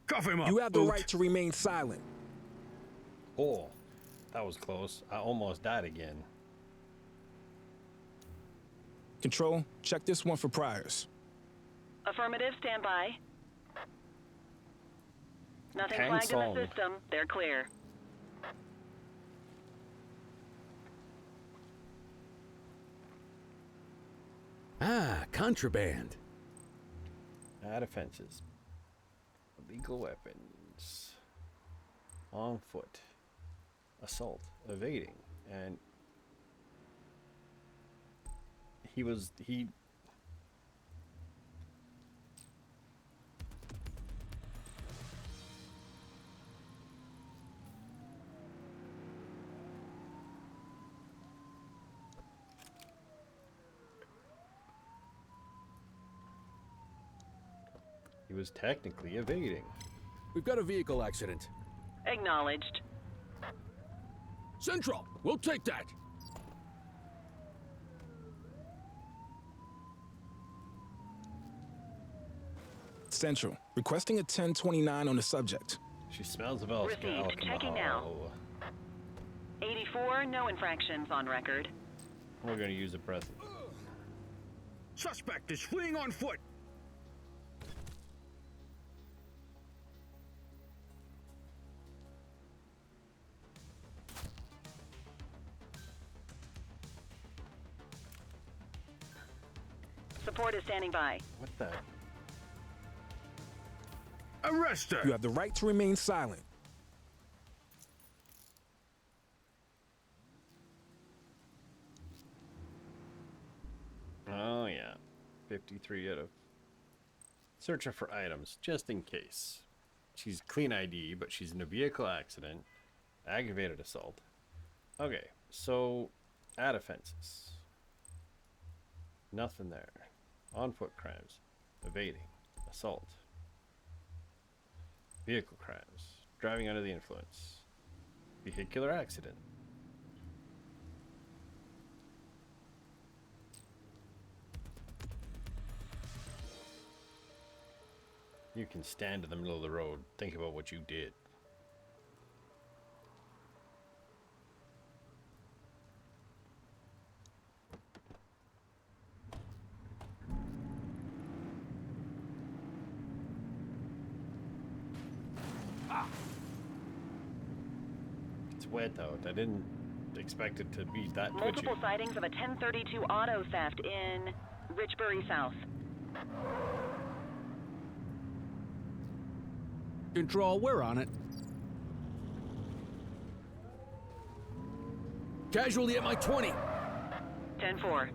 Cuff him up. You have the Oot. right to remain silent. Oh, that was close. I almost died again. Control, check this one for priors. Affirmative, stand by. Nothing flagged in the system. They're clear. Ah, contraband. Add offenses. Illegal weapons. On foot. Assault. Evading. And he was technically evading. We've got a vehicle accident. Acknowledged. Central, we'll take that. Central, requesting a 1029 on the subject. She smells the bells. Received. Checking now. 84, no infractions on record. We're going to use a present. Suspect is fleeing on foot. Support is standing by. What the? Arrest her! You have the right to remain silent. Oh, yeah. 53 out of... Search her for items, just in case. She's clean ID, but she's in a vehicle accident. Aggravated assault. Okay, so... Add offenses. Nothing there. On-foot crimes. Evading. Assault. Vehicle crimes. Driving under the influence. Vehicular accident. You can stand in the middle of the road. Think about what you did. It's wet out. I didn't expect it to be that twitchy. Multiple sightings of a 1032 auto theft in Richbury South. Control, we're on it. Casualty at my 20. 10-4.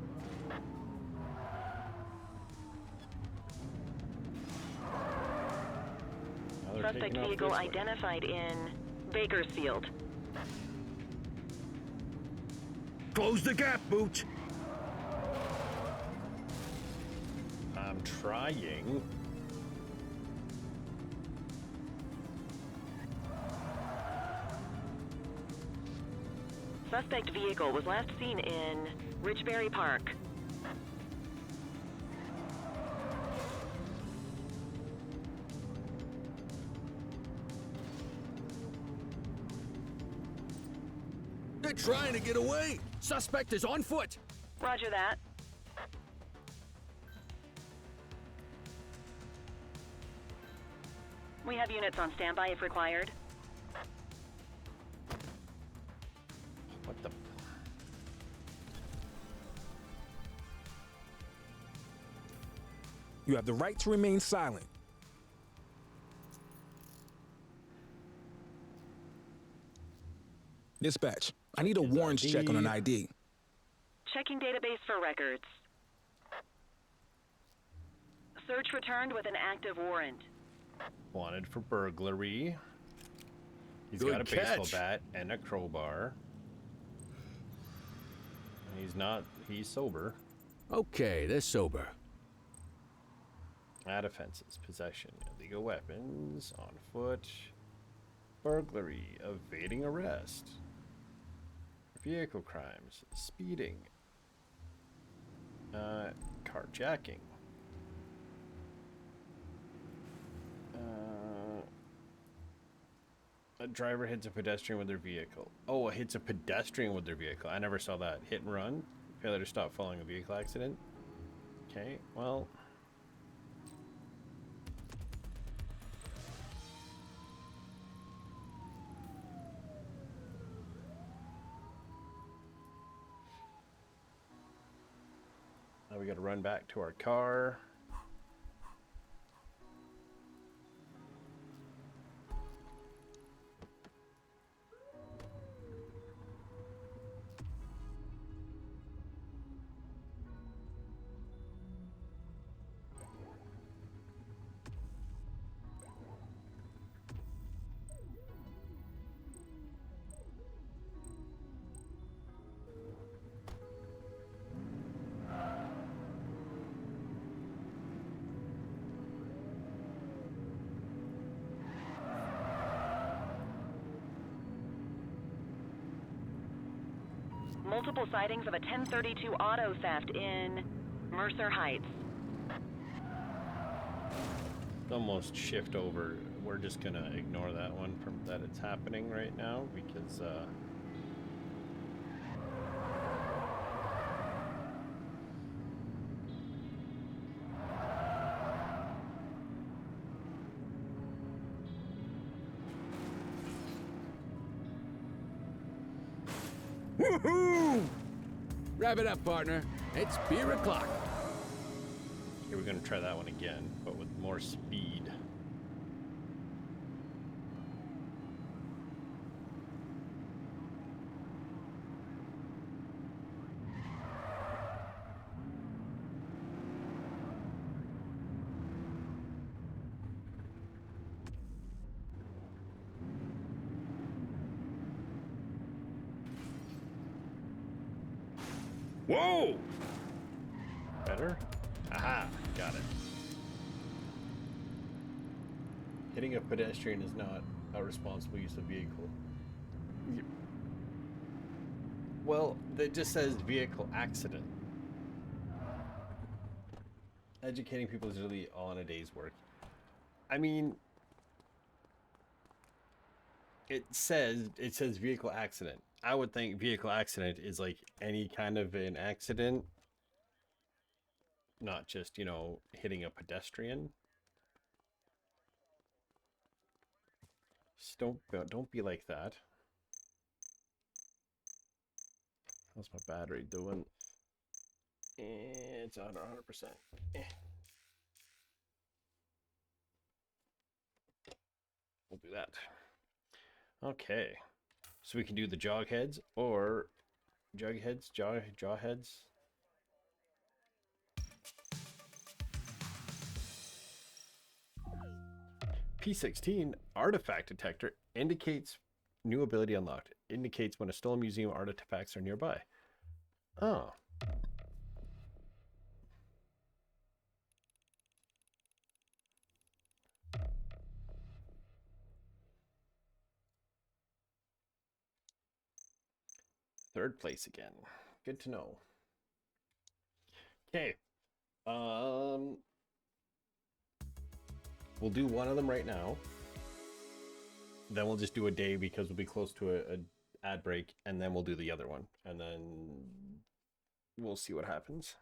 Suspect vehicle identified in Bakersfield. Close the gap, Boot. I'm trying. Suspect vehicle was last seen in Richbury Park. They're trying to get away. Suspect is on foot. Roger that. We have units on standby if required. What the? You have the right to remain silent. Dispatch, I need a warrants check on an ID. Checking database for records. Search returned with an active warrant. Wanted for burglary. He's Good got a baseball catch. bat and a crowbar. He's sober. Okay, they're sober. Add offenses. Possession. Illegal weapons. On foot. Burglary. Evading arrest. Vehicle crimes. Speeding. Carjacking. A driver hits a pedestrian with their vehicle. Oh, it hits a pedestrian with their vehicle. I never saw that. Hit and run. Failure to stop following a vehicle accident. Okay, well. Now we gotta run back to our car. Multiple sightings of a 1032 auto theft in Mercer Heights. Almost shift over. We're just gonna ignore that one from that it's happening right now because Woohoo! Wrap it up, partner. It's beer o'clock. okay, we're gonna try that one again, but with more speed. Whoa! Better? Aha! Got it. Hitting a pedestrian is not a responsible use of vehicle. Well, it just says vehicle accident. Educating people is really all in a day's work. I mean, it says vehicle accident. I would think vehicle accident is like any kind of an accident, not just, you know, hitting a pedestrian. Just don't be like that. How's my battery doing? It's under 100%. We'll do that. Okay. So we can do the jog heads or jaw heads. P16 artifact detector indicates new ability unlocked. Indicates when a stolen museum artifacts are nearby. Oh. Third place again. Good to know. Okay. We'll do one of them right now. Then we'll just do a day because we'll be close to a ad break, and then we'll do the other one, and then we'll see what happens.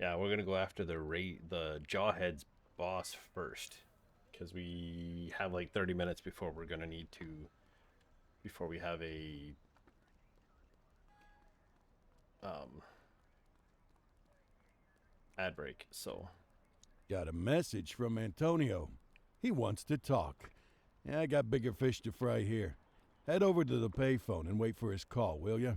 Yeah, we're gonna go after the Jawhead's boss first, because we have like 30 minutes before we're gonna need to, before we have a ad break. So got a message from Antonio. He wants to talk. Yeah, I got bigger fish to fry here. Head over to the payphone and wait for his call, will ya?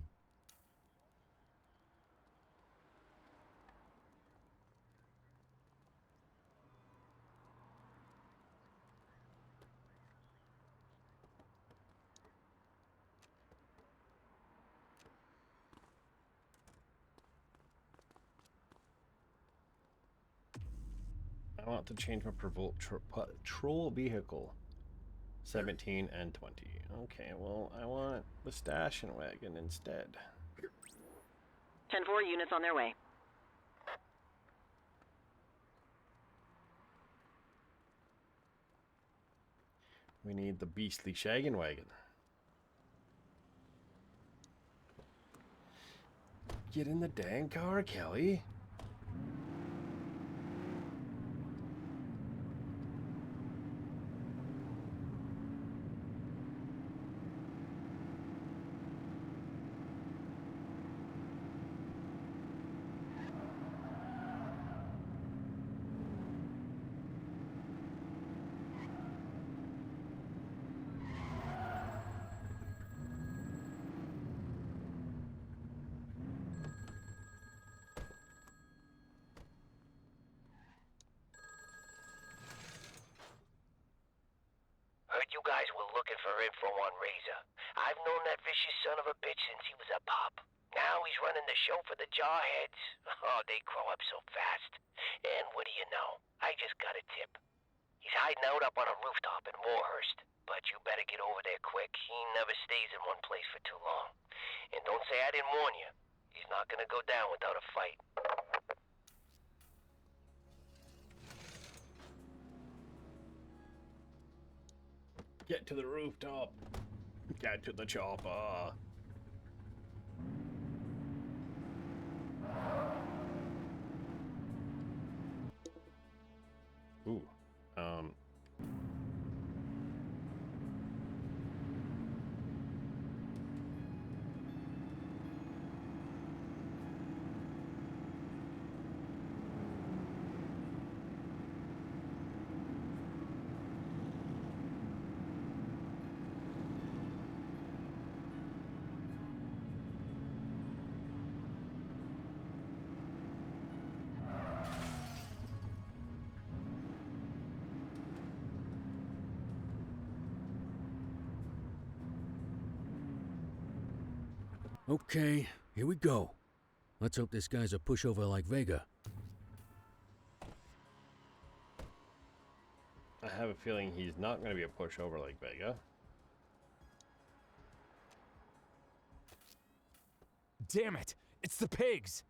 I want to change my patrol vehicle. 17 and 20. Okay, well, I want the station wagon instead. 10-4 units on their way. We need the beastly shaggin' wagon. Get in the dang car, Kelly. Heard you guys were looking for info on Razor. I've known that vicious son of a bitch since he was a pup. Now he's running the show for the Jawheads. Oh, they grow up so fast. And what do you know? I just got a tip. He's hiding out up on a rooftop in Warhurst. But you better get over there quick. He never stays in one place for too long. And don't say I didn't warn you. He's not gonna go down without a fight. Get to the rooftop. Get to the chopper. Ooh. Okay, here we go. Let's hope this guy's a pushover like Vega. I have a feeling he's not going to be a pushover like Vega. Damn it! It's the pigs!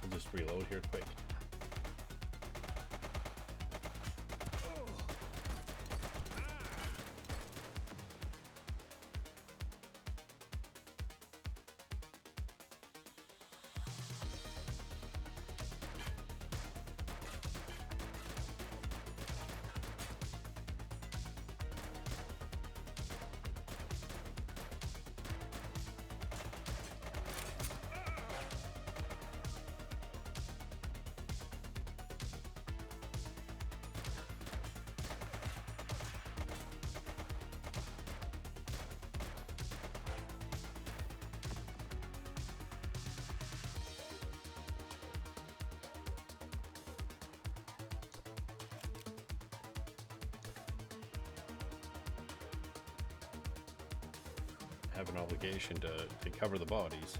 I'll just reload here quick. Have an obligation to cover the bodies.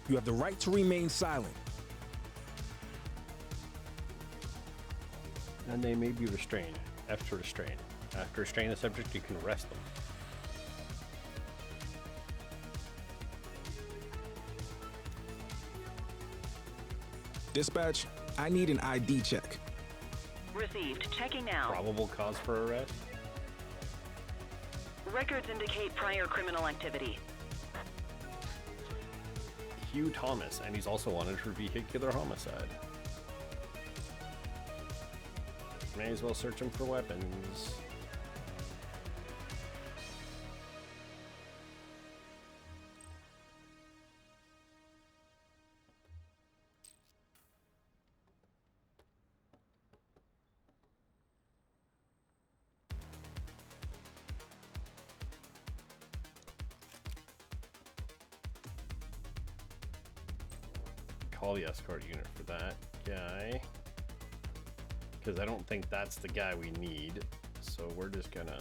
You have the right to remain silent. And they may be restrained. F to restrain. After restrain the subject, you can arrest them. Dispatch, I need an ID check. Received. Checking now. Probable cause for arrest? Records indicate prior criminal activity. Hugh Thomas, and he's also wanted for vehicular homicide. May as well search him for weapons. call the escort unit for that guy. Because I don't think that's the guy we need. So we're just gonna...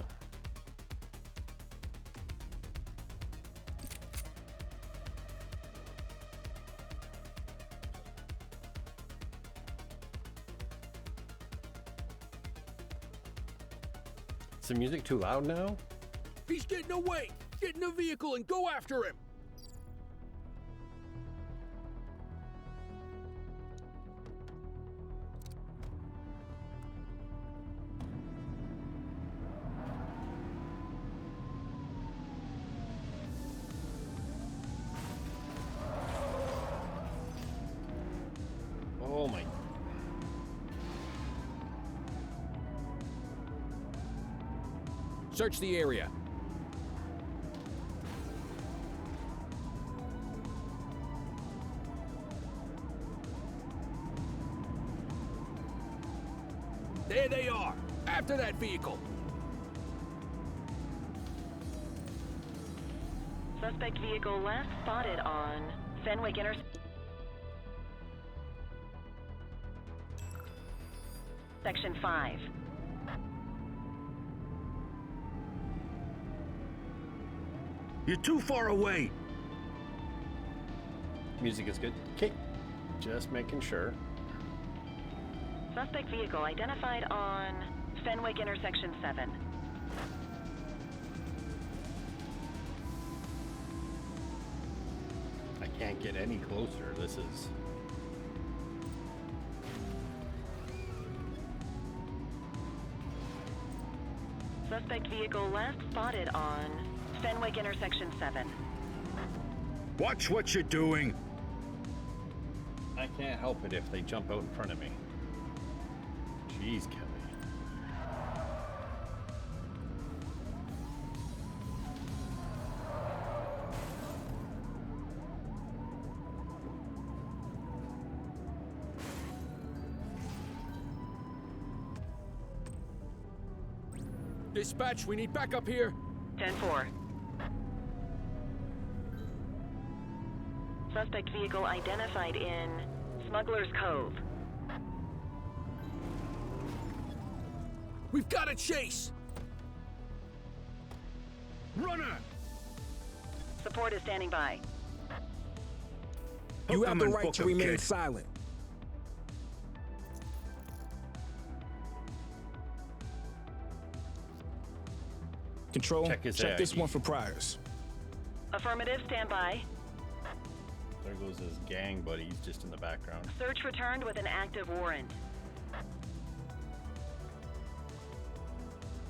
Is the music too loud now? He's getting away! Get in the vehicle and go after him! Oh my... Search the area. There they are! After that vehicle! Suspect vehicle last spotted on Fenwick Section 5. You're too far away! Music is good. Okay. Just making sure. Suspect vehicle identified on Fenwick intersection 7. I can't get any closer. This is... Suspect vehicle last spotted on Fenwick intersection 7. Watch what you're doing! I can't help it if they jump out in front of me. Jeez, Kelly. Dispatch, we need backup here! 10-4. Suspect vehicle identified in Smuggler's Cove. We've got to chase! Runner! Support is standing by. You have the right to remain silent. Control, check this one for priors. Affirmative, stand by. There goes his gang buddies just in the background. Search returned with an active warrant.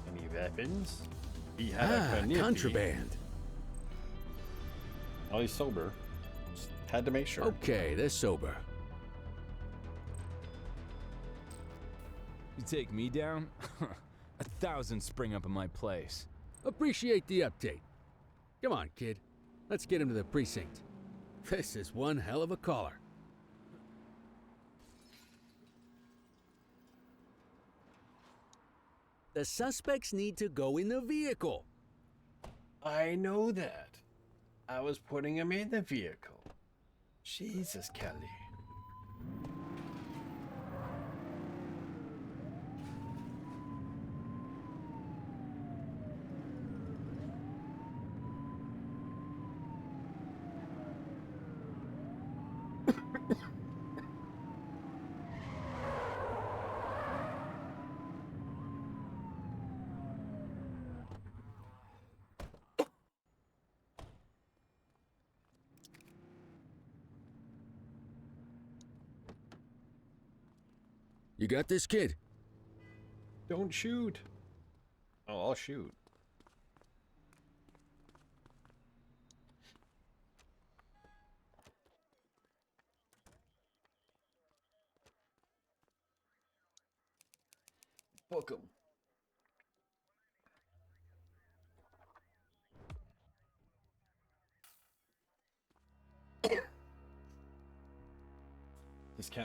Any weapons? He had a knife. Contraband. Oh, he's sober. Just had to make sure. Okay, they're sober. You take me down? 1,000 spring up in my place. Appreciate the update. Come on, kid. Let's get him to the precinct. This is one hell of a caller. The suspects need to go in the vehicle. I know that. I was putting him in the vehicle. Jesus, Kelly. You got this, kid? Don't shoot. Oh, I'll shoot. Book him.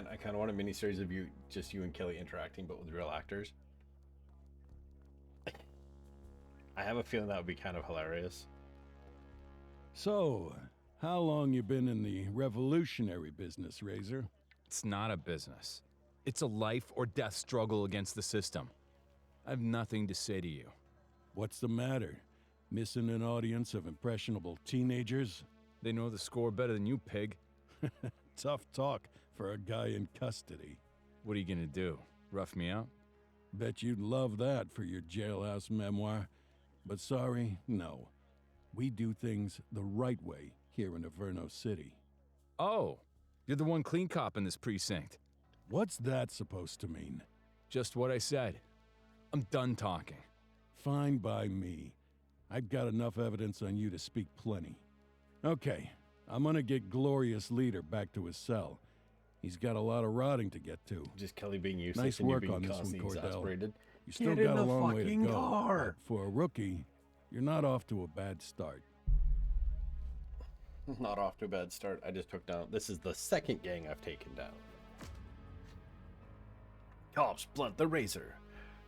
I kind of want a miniseries of you, just you and Kelly interacting, but with real actors. I have a feeling that would be kind of hilarious. So, How long you been in the revolutionary business, Razor? It's not a business. It's a life or death struggle against the system. I have nothing to say to you. What's the matter? Missing an audience of impressionable teenagers? They know the score better than you, pig. Tough talk for a guy in custody. What are you gonna do? Rough me out? Bet you'd love that for your jailhouse memoir. But sorry, no. We do things the right way here in Averno City. Oh, you're the one clean cop in this precinct. What's that supposed to mean? Just what I said. I'm done talking. Fine by me. I've got enough evidence on you to speak plenty. Okay, I'm gonna get Glorious Leader back to his cell. He's got a lot of rotting to get to. Just Kelly being useless Nice and you work being on this one, constantly Cordell. exasperated. You still Get in got a the long way to fucking go. car. But for a rookie, you're not off to a bad start. Not off to a bad start. I just took down. This is the second gang I've taken down. Cops blunt the Razor.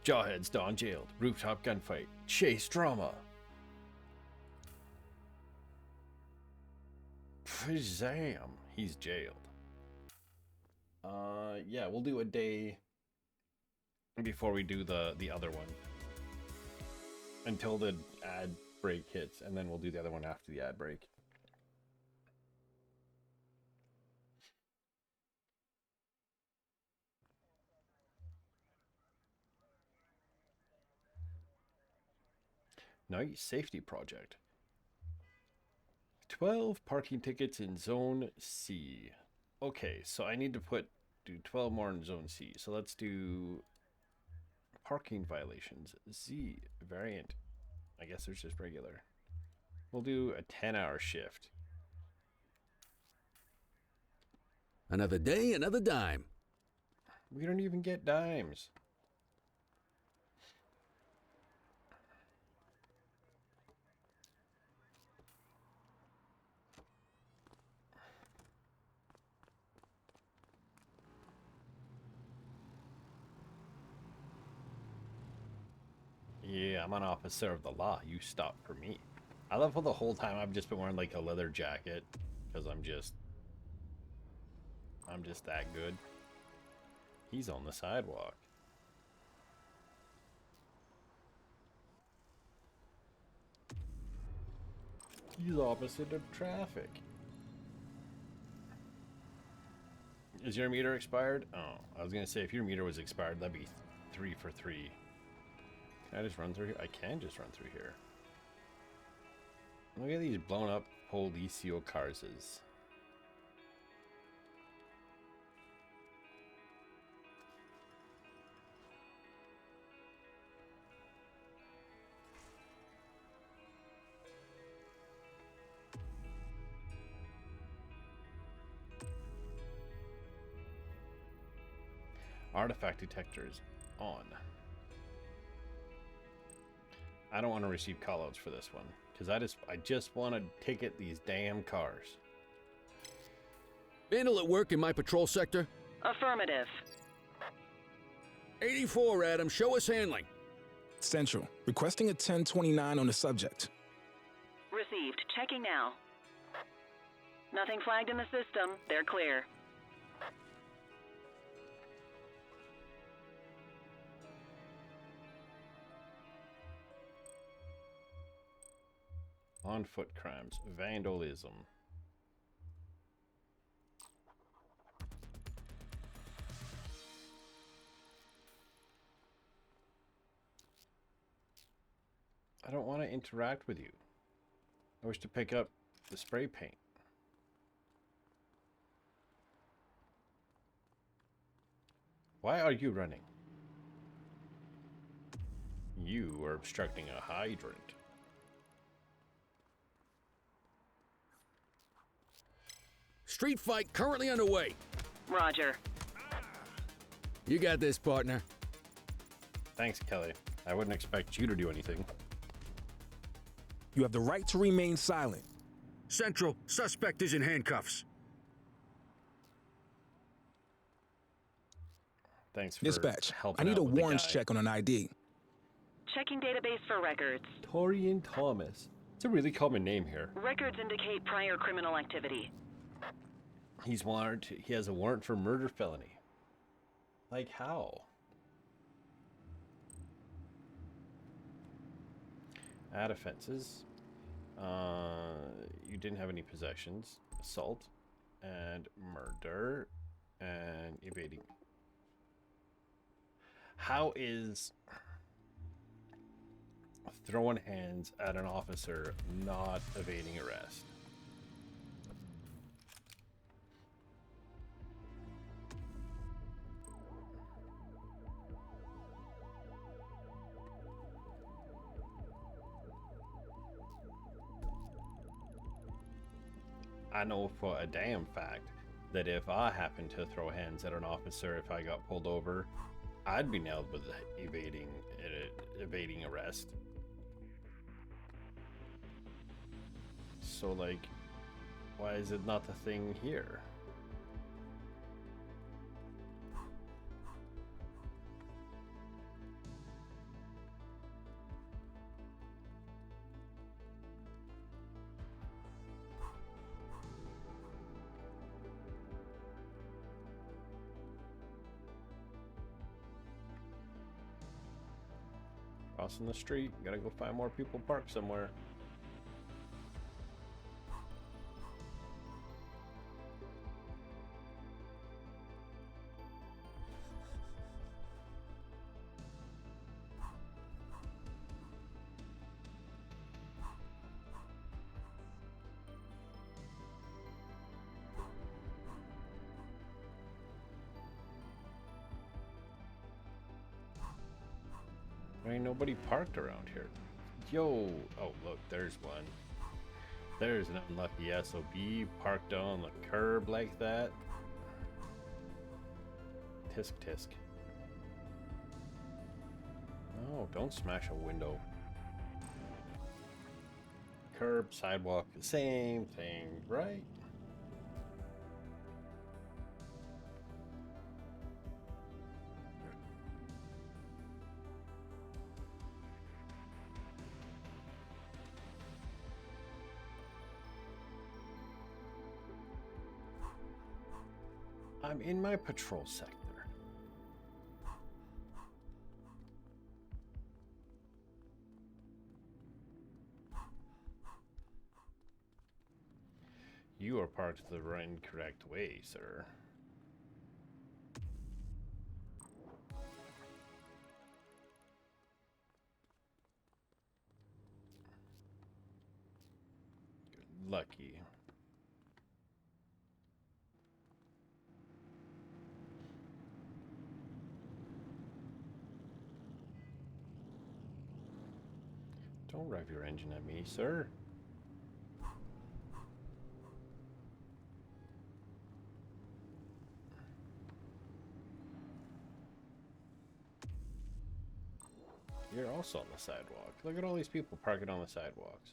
Jawheads Dawn jailed. Rooftop gunfight. Chase drama. Zam. He's jailed. Yeah, we'll do a day before we do the other one. Until the ad break hits, and then we'll do the other one after the ad break. Night safety project. 12 parking tickets in Zone C. Okay, so I need to do 12 more in Zone C. So let's do parking violations. Z variant. I guess there's just regular. We'll do a 10-hour shift. Another day, another dime. We don't even get dimes. Yeah, I'm an officer of the law. You stop for me. I love how the whole time I've just been wearing like a leather jacket because I'm just that good. He's on the sidewalk. He's opposite of traffic. Is your meter expired? Oh, I was gonna say if your meter was expired, that'd be 3 for 3. Can I just run through here? I can just run through here. Look at these blown up Policio cars. Artifact detectors on. I don't want to receive callouts for this one because I just want to ticket these damn cars. Vandal at work in my patrol sector? Affirmative. 84, Adam. Show us handling. Central. Requesting a 1029 on the subject. Received. Checking now. Nothing flagged in the system. They're clear. On foot crimes. Vandalism. I don't want to interact with you. I wish to pick up the spray paint. Why are you running? You are obstructing a hydrant. Street fight currently underway. Roger. You got this, partner. Thanks, Kelly. I wouldn't expect you to do anything. You have the right to remain silent. Central, suspect is in handcuffs. Thanks for Dispatch. helping I need out a with the warrants guy. check on an ID. Checking database for records. Torian Thomas. It's a really common name here. Records indicate prior criminal activity. He has a warrant for murder felony. Like how? Add offenses. You didn't have any possessions. Assault and murder and evading. How is throwing hands at an officer not evading arrest? I know for a damn fact that if I happened to throw hands at an officer if I got pulled over, I'd be nailed with evading arrest. So like, why is it not the thing here? Crossing the street, gotta go find more people parked somewhere. There ain't nobody parked around here. Yo, oh look, there's one. There's an unlucky SOB parked on the curb like that. Tisk tisk. No, don't smash a window. Curb, sidewalk, the same thing, right? I'm in my patrol sector. You are parked the incorrect way, sir. You're lucky. Don't rev your engine at me, sir. You're also on the sidewalk. Look at all these people parking on the sidewalks.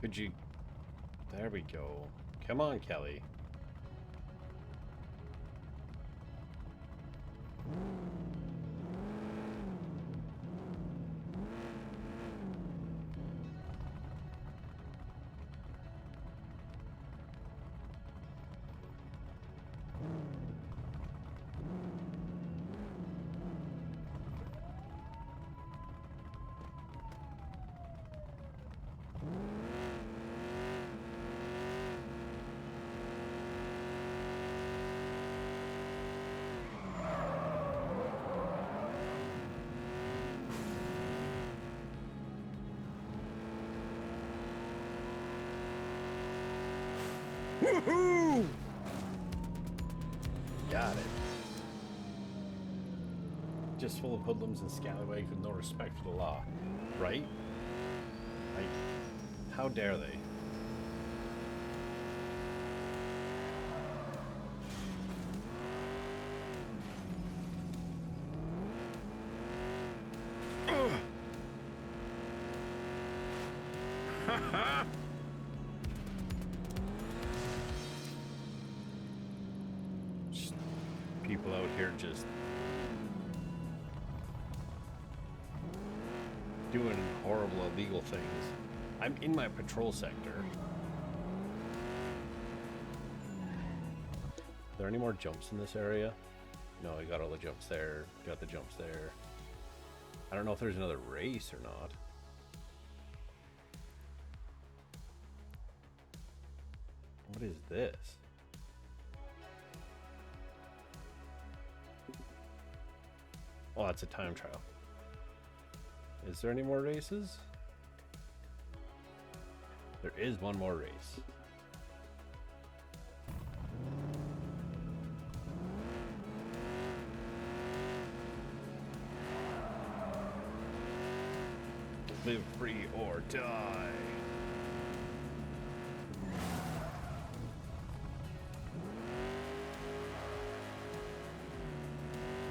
Could you... There we go. Come on, Kelly. Woohoo! Got it. just full of hoodlums and scallywags with no respect for the law, right? Like, how dare they? Just people out here just doing horrible illegal things. I'm in my patrol sector. Are there any more jumps in this area? No, I got all the jumps there. Got the jumps there. I don't know if there's another race or not. What is this? Oh, it's a time trial. Is there any more races? There is one more race. Live free or die.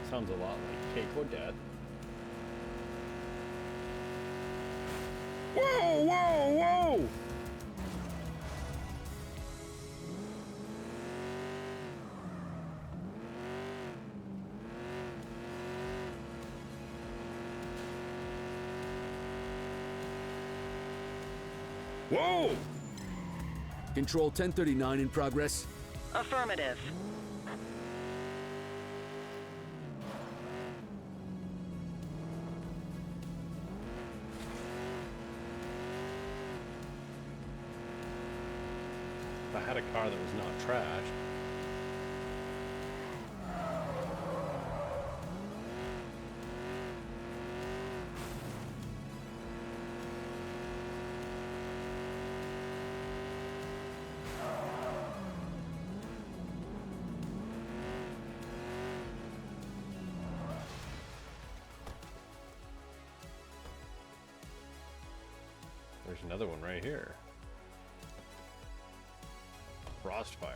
Sounds a lot like Cake or Death. Whoa, whoa, whoa! Whoa! Control 1039 in progress. Affirmative. If I had a car that was not trashed. There's another one right here. Frostfire.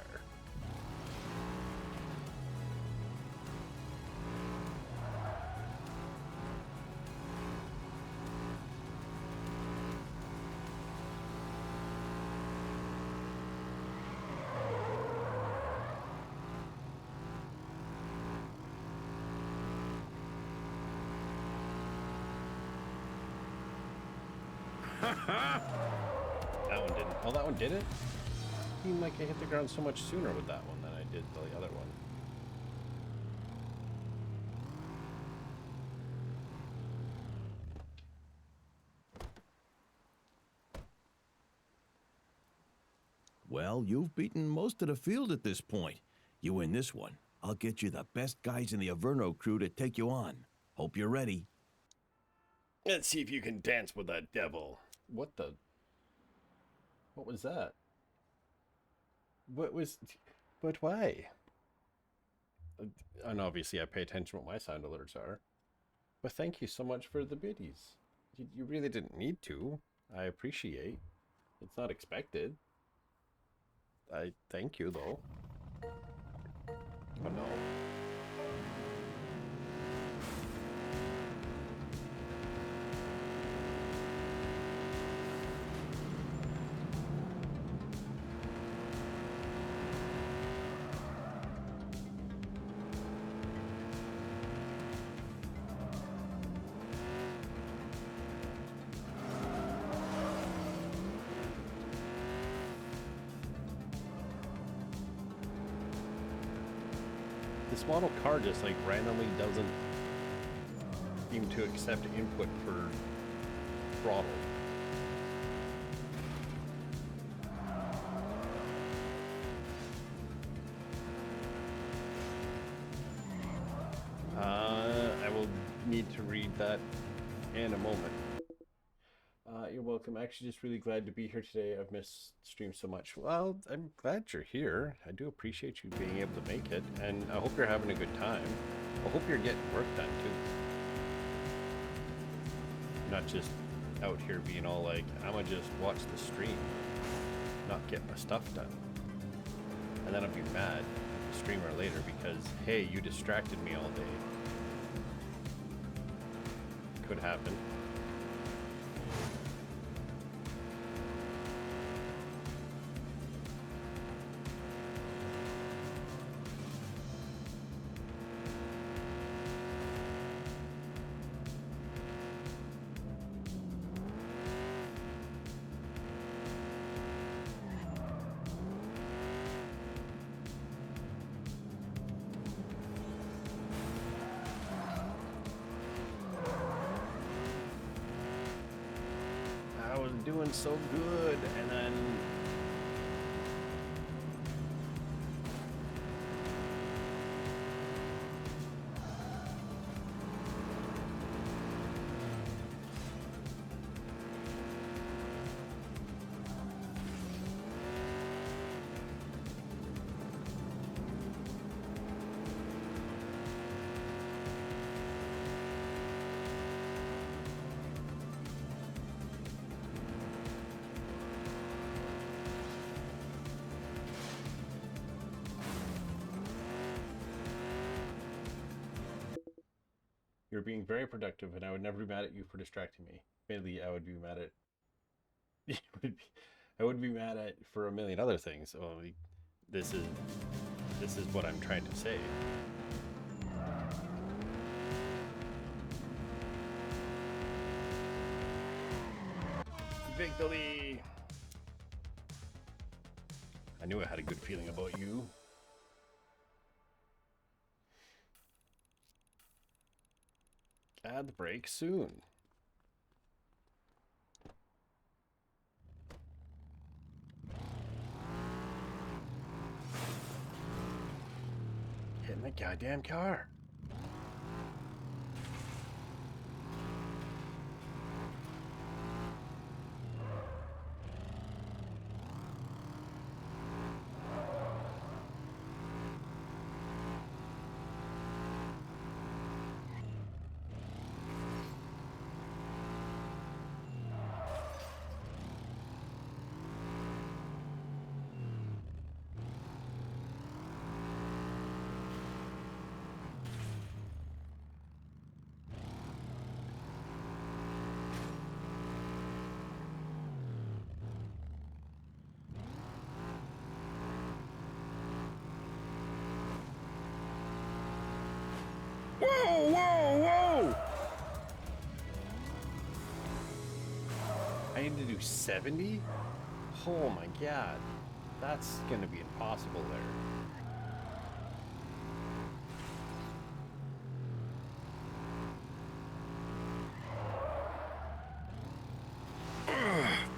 That one didn't. Oh, that one did it? Seemed like I hit the ground so much sooner with that one than I did the other one. Well, you've beaten most of the field at this point. You win this one, I'll get you the best guys in the Averno crew to take you on. Hope you're ready. Let's see if you can dance with that devil. What the? What was that? What was? But why? And obviously I pay attention to what my sound alerts are. But thank you so much for the biddies. You really didn't need to. I appreciate. It's not expected. I thank you though. Oh no. This model car just like randomly doesn't seem to accept input for throttle. I will need to read that in a moment. You're welcome. Actually, just really glad to be here today. I've missed streams so much. Well, I'm glad you're here. I do appreciate you being able to make it, and I hope you're having a good time. I hope you're getting work done too. Not just out here being all like, I'm gonna just watch the stream, not get my stuff done. And then I'll be mad at the streamer later because, hey, you distracted me all day. Could happen. Doing so good, and then you're being very productive, and I would never be mad at you for distracting me. Mainly, I would be mad at. I would be mad at for a million other things. Oh, this is what I'm trying to say. Victory! I knew I had a good feeling about you. Ad break soon. Hitting the goddamn car. Whoa, whoa, whoa! I need to do 70? Oh my god. That's gonna be impossible there.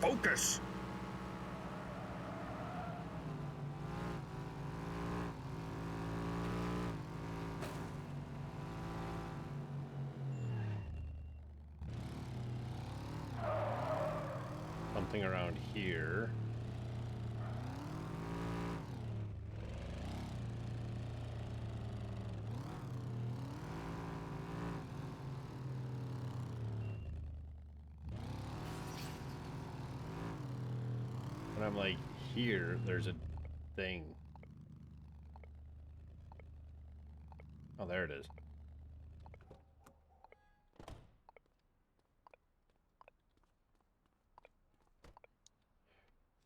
Focus! Something around here. When I'm like here, there's a thing. Oh, there it is.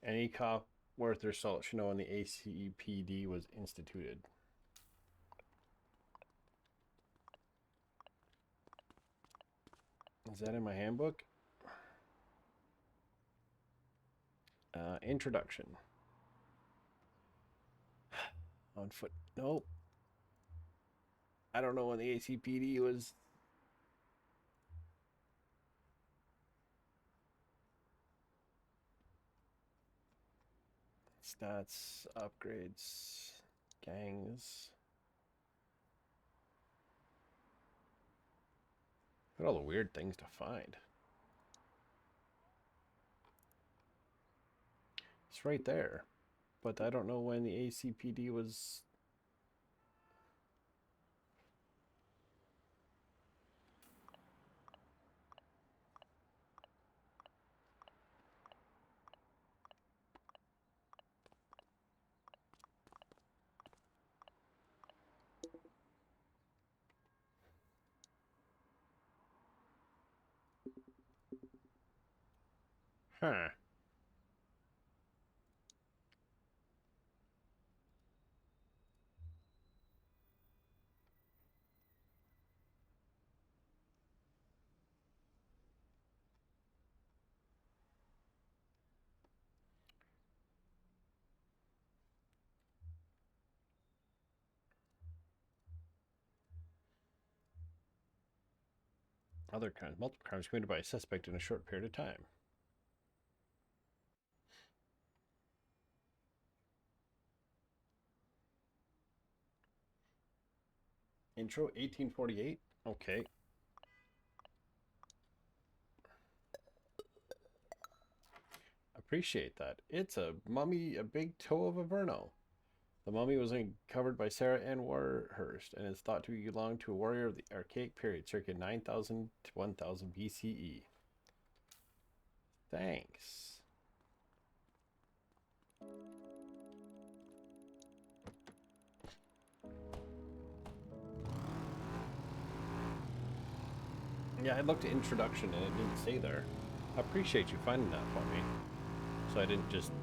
Any cop worth their salt should know when the ACPD was instituted. Is that in my handbook? Introduction. On foot. Nope. I don't know when the ACPD was. Stats, upgrades, gangs. Look at all the weird things to find. It's right there. But I don't know when the ACPD was. Huh. Other crimes. Multiple crimes committed by a suspect in a short period of time. Intro 1848. Okay. Appreciate that. It's a mummy, a big toe of Averno. The mummy was uncovered by Sarah Ann Warhurst and is thought to belong to a warrior of the Archaic period, circa 9000 to 1000 BCE. Thanks. Yeah, I looked at introduction and it didn't say there. I appreciate you finding that for me. So I didn't just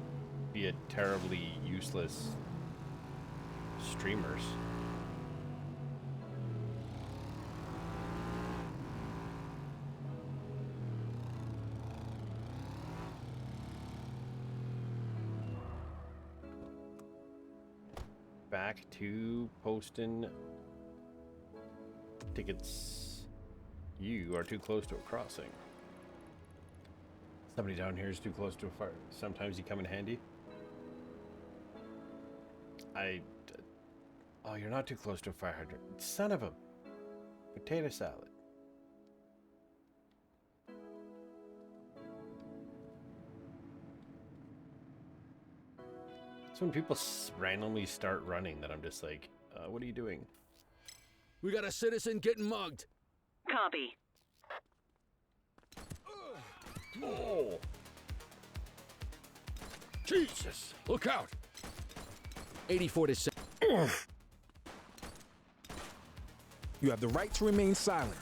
be a terribly useless streamers. Back to posting tickets. You are too close to a crossing. Somebody down here is too close to a fire. Sometimes you come in handy. Oh, you're not too close to a fire hydrant. Son of a potato salad. It's when people randomly start running that I'm just like, what are you doing? We got a citizen getting mugged. Copy. Oh! Jesus! Look out! 84 to 7. You have the right to remain silent.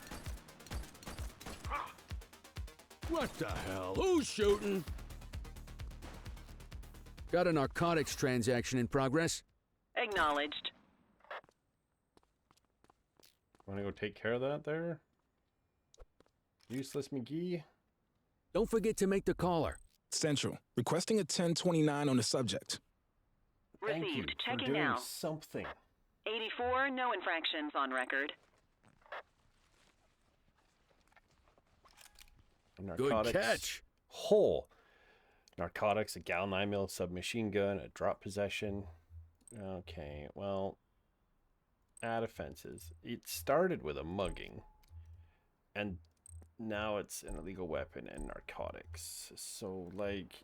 What the hell? Who's shooting? Got a narcotics transaction in progress. Acknowledged. Want to go take care of that there? Useless McGee? Don't forget to make the caller. Central, requesting a 1029 on the subject. Thank you Received. for Checking doing now. something. 84, no infractions on record. Narcotics. Good catch. Whole. Narcotics, a Gal 9mm submachine gun, a drop possession. Okay, well, add offenses. It started with a mugging, and now it's an illegal weapon and narcotics. So, like,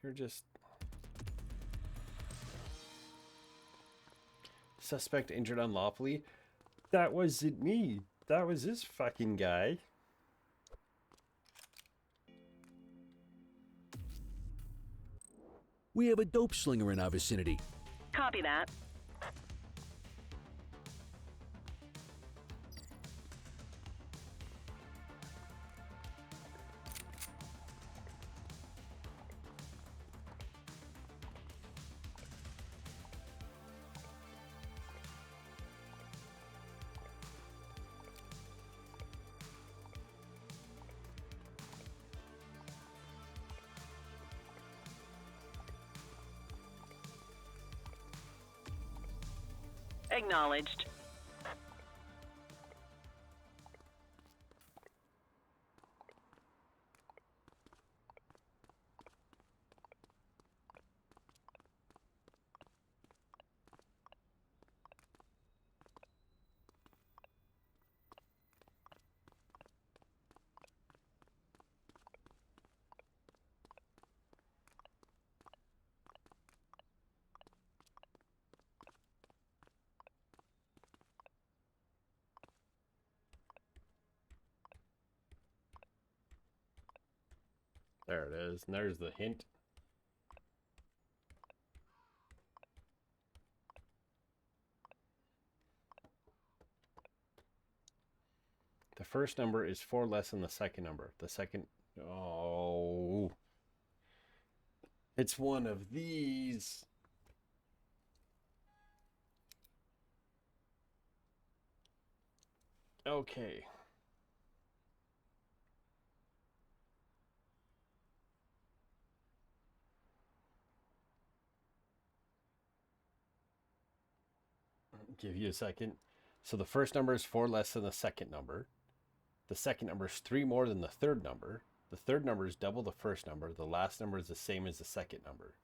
you're just... Suspect injured unlawfully? That wasn't me. That was this fucking guy. We have a dope slinger in our vicinity. Copy that. Acknowledged. There it is. And there's the hint. The first number is 4 less than the second number. The second... Oh... It's one of these. Okay. Give you a second. So the first number is 4 less than the second number. The second number is 3 more than the third number. The third number is double the first number. The last number is the same as the second number.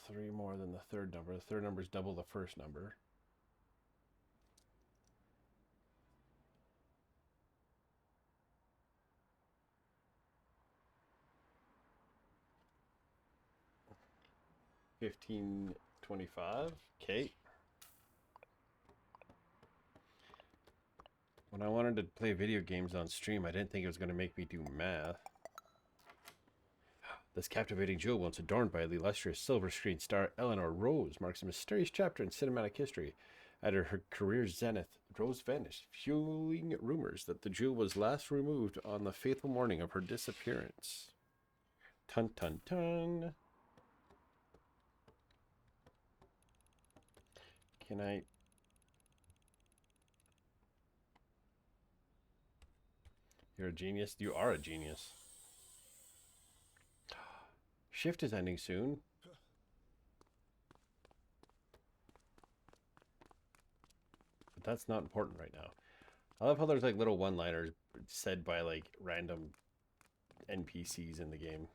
Three more than the third number. The third number is double the first number. $15.25. Okay. When I wanted to play video games on stream, I didn't think it was going to make me do math. This captivating jewel, once adorned by the illustrious silver screen star Eleanor Rose, marks a mysterious chapter in cinematic history. At her career's zenith, Rose vanished, fueling rumors that the jewel was last removed on the fateful morning of her disappearance. Tun tun tun. Can I... You're a genius? You are a genius. Shift is ending soon. But that's not important right now. I love how there's like little one-liners said by like random NPCs in the game.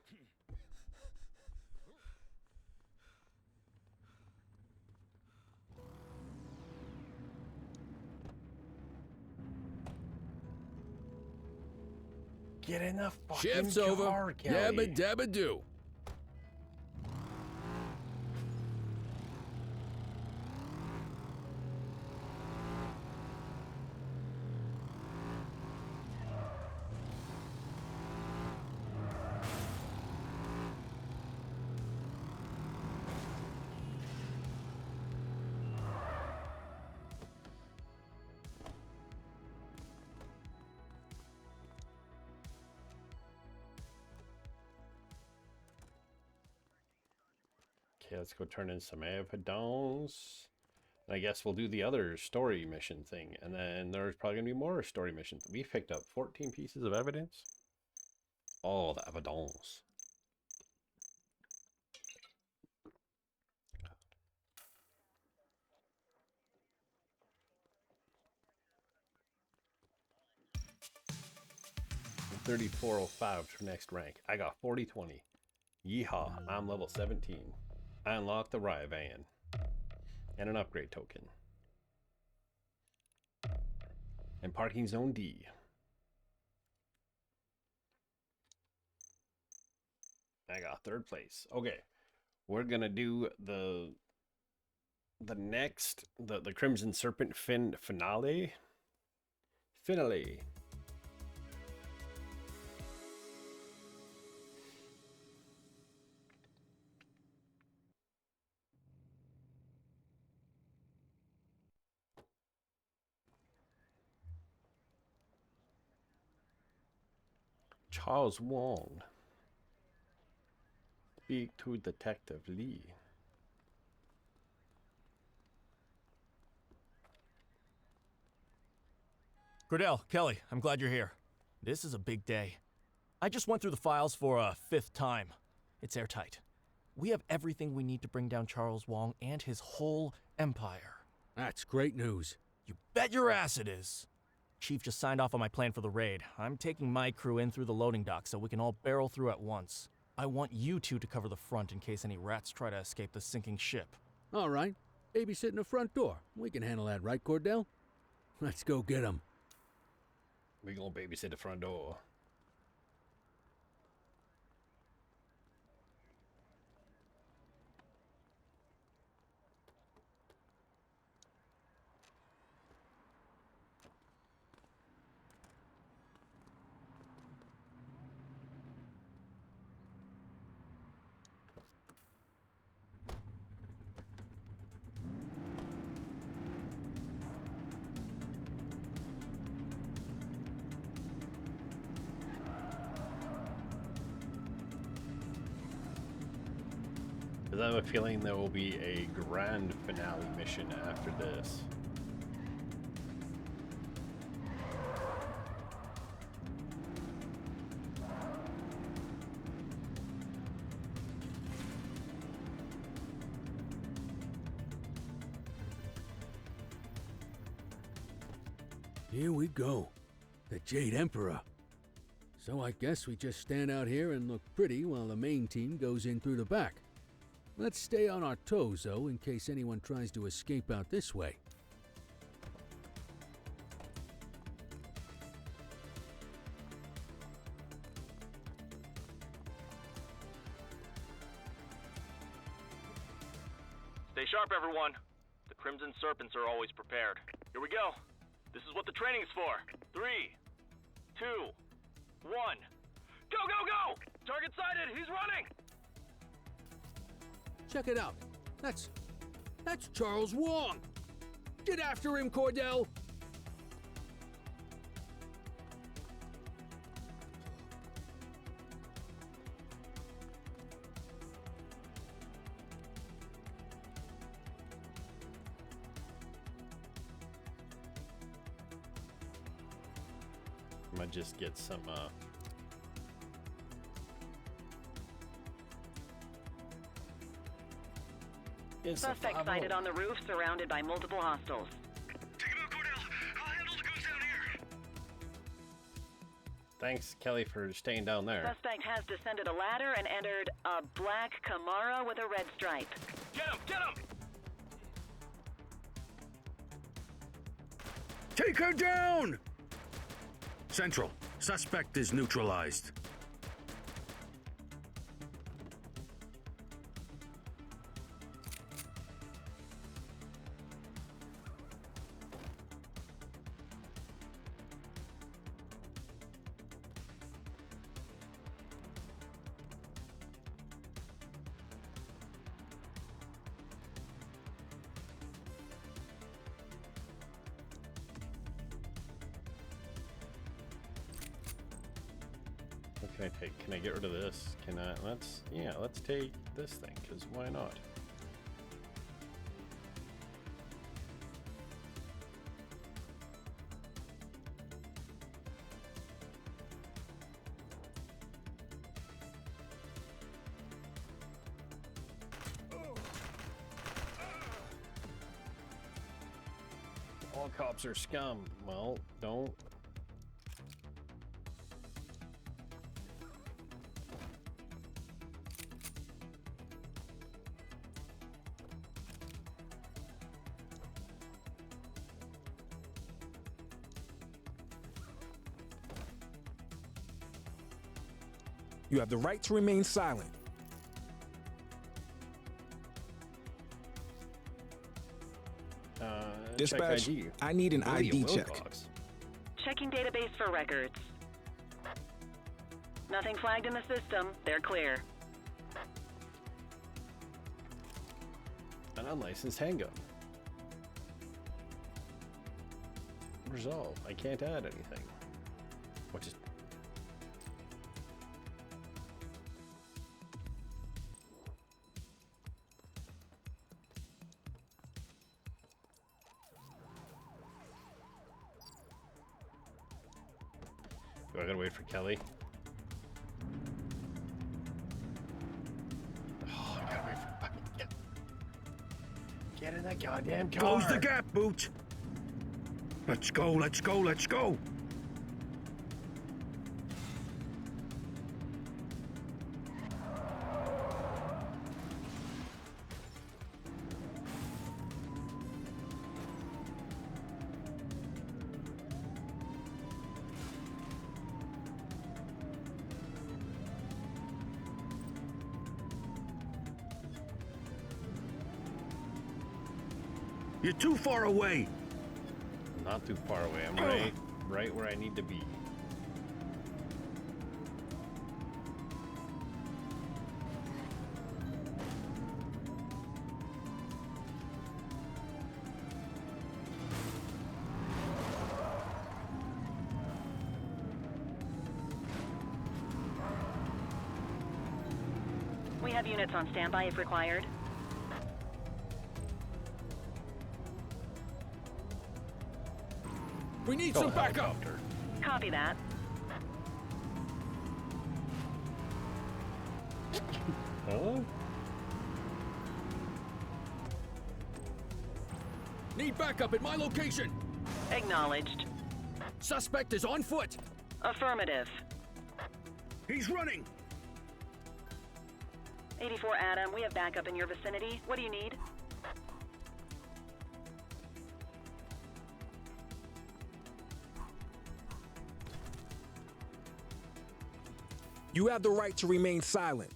Get in the fucking Shift's car, over. Kelly. Yabba dabba do. Okay, let's go turn in some evidence. And I guess we'll do the other story mission thing. And then there's probably going to be more story missions. We picked up 14 pieces of evidence. All the evidence. $34.05 for next rank. I got 40-20. Yeehaw, I'm level 17. I unlocked the riot van. And an upgrade token. And parking zone D. I got third place. Okay. We're gonna do the next the Crimson Serpent finale. Charles Wong. Speak to Detective Lee. Cordell, Kelly, I'm glad you're here. This is a big day. I just went through the files for a 5th time. It's airtight. We have everything we need to bring down Charles Wong and his whole empire. That's great news. You bet your ass it is. Chief just signed off on my plan for the raid. I'm taking my crew in through the loading dock so we can all barrel through at once. I want you two to cover the front in case any rats try to escape the sinking ship. All right. Babysitting the front door. We can handle that, right, Cordell? Let's go get him. We gonna babysit the front door. Because I have a feeling there will be a grand finale mission after this. Here we go. The Jade Emperor. So I guess we just stand out here and look pretty while the main team goes in through the back. Let's stay on our toes, though, in case anyone tries to escape out this way. Stay sharp, everyone. The Crimson Serpents are always prepared. Here we go. This is what the training's for. 3, 2, 1. Go, go, go! Target sighted! He's running! Check it out. That's Charles Wong. Get after him, Cordell. I might just get some Suspect sighted on the roof, surrounded by multiple hostiles. Take him out, Cordell. I'll handle the goons down here. Thanks, Kelly, for staying down there. Suspect has descended a ladder and entered a black Camaro with a red stripe. Get him! Get him! Take her down! Central, suspect is neutralized. What can I take? Can I get rid of this? Can I? Let's take this thing, because why not? All cops are scum. Well, don't. You have the right to remain silent. Dispatch, check ID. I need an ID check. Checking database for records. Nothing flagged in the system. They're clear. An unlicensed handgun. Resolve. I can't add anything. Which is... Do I gotta wait for Kelly? Oh, I gotta wait for fucking Kelly. Get in that goddamn car! Close the gap, Boot! Let's go, let's go, let's go! You're too far away. Not too far away. I'm right where I need to be. We have units on standby if required. We need some backup. Copy that. Huh? Need backup at my location. Acknowledged. Suspect is on foot. Affirmative. He's running. 84 Adam, we have backup in your vicinity. What do you need? You have the right to remain silent.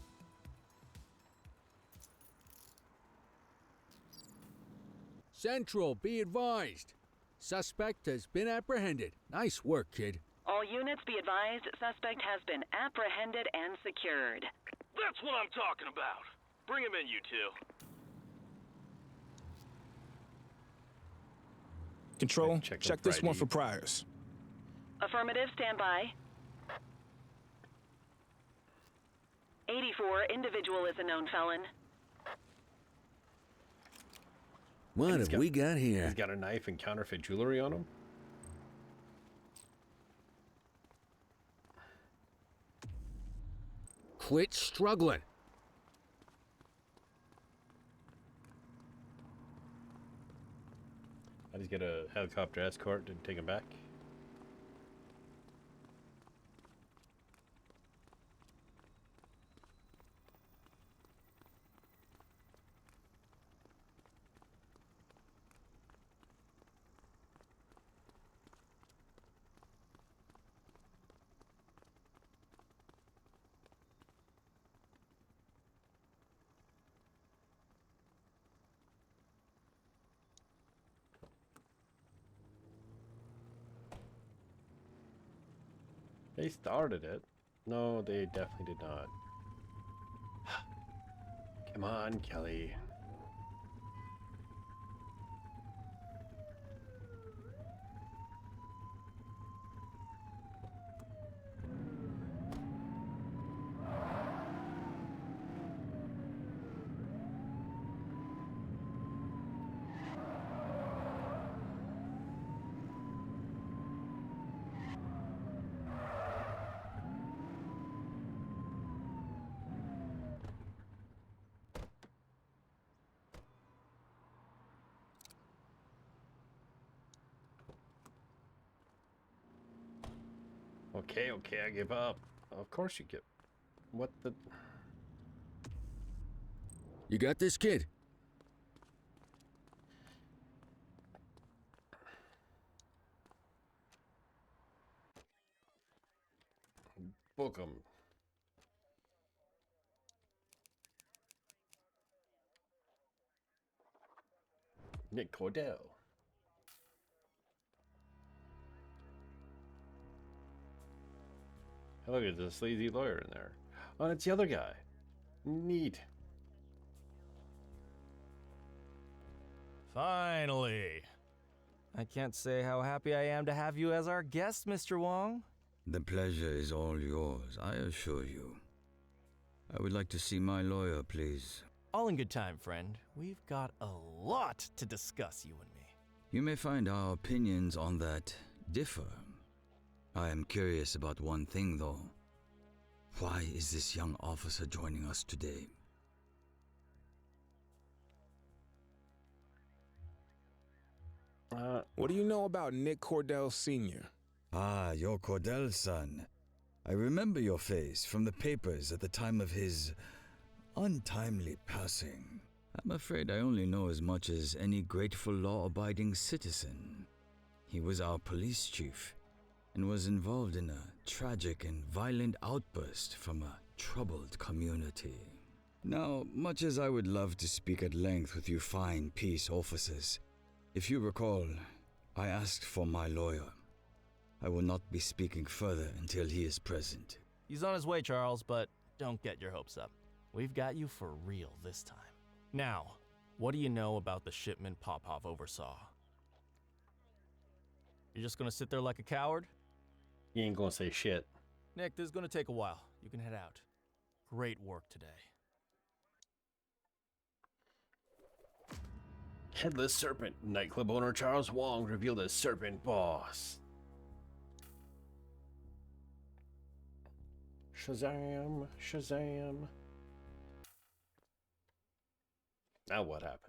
Central, be advised. Suspect has been apprehended. Nice work, kid. All units be advised, suspect has been apprehended and secured. That's what I'm talking about. Bring him in, you two. Control, check this one for priors. Affirmative, stand by. 84, individual is a known felon. What have we got here? He's got a knife and counterfeit jewelry on him. Quit struggling. I just get a helicopter escort and take him back. They started it. No, they definitely did not. Come on, Kelly. Okay, okay, I give up. Of course you give. What the? You got this, kid? Book 'em. Nick Cordell. Oh, look, there's a sleazy lawyer in there. Oh, and it's the other guy. Neat. Finally. I can't say how happy I am to have you as our guest, Mr. Wong. The pleasure is all yours, I assure you. I would like to see my lawyer, please. All in good time, friend. We've got a lot to discuss, you and me. You may find our opinions on that differ. I am curious about one thing, though. Why is this young officer joining us today? What do you know about Nick Cordell Sr.? Ah, your Cordell son. I remember your face from the papers at the time of his untimely passing. I'm afraid I only know as much as any grateful law-abiding citizen. He was our police chief and was involved in a tragic and violent outburst from a troubled community. Now, much as I would love to speak at length with you fine peace officers, if you recall, I asked for my lawyer. I will not be speaking further until he is present. He's on his way, Charles, but don't get your hopes up. We've got you for real this time. Now, what do you know about the shipment Popov oversaw? You're just gonna sit there like a coward? He ain't gonna say shit. Nick, this is gonna take a while. You can head out. Great work today. Headless Serpent. Nightclub owner Charles Wong revealed as Serpent Boss. Shazam, Shazam. Now what happens?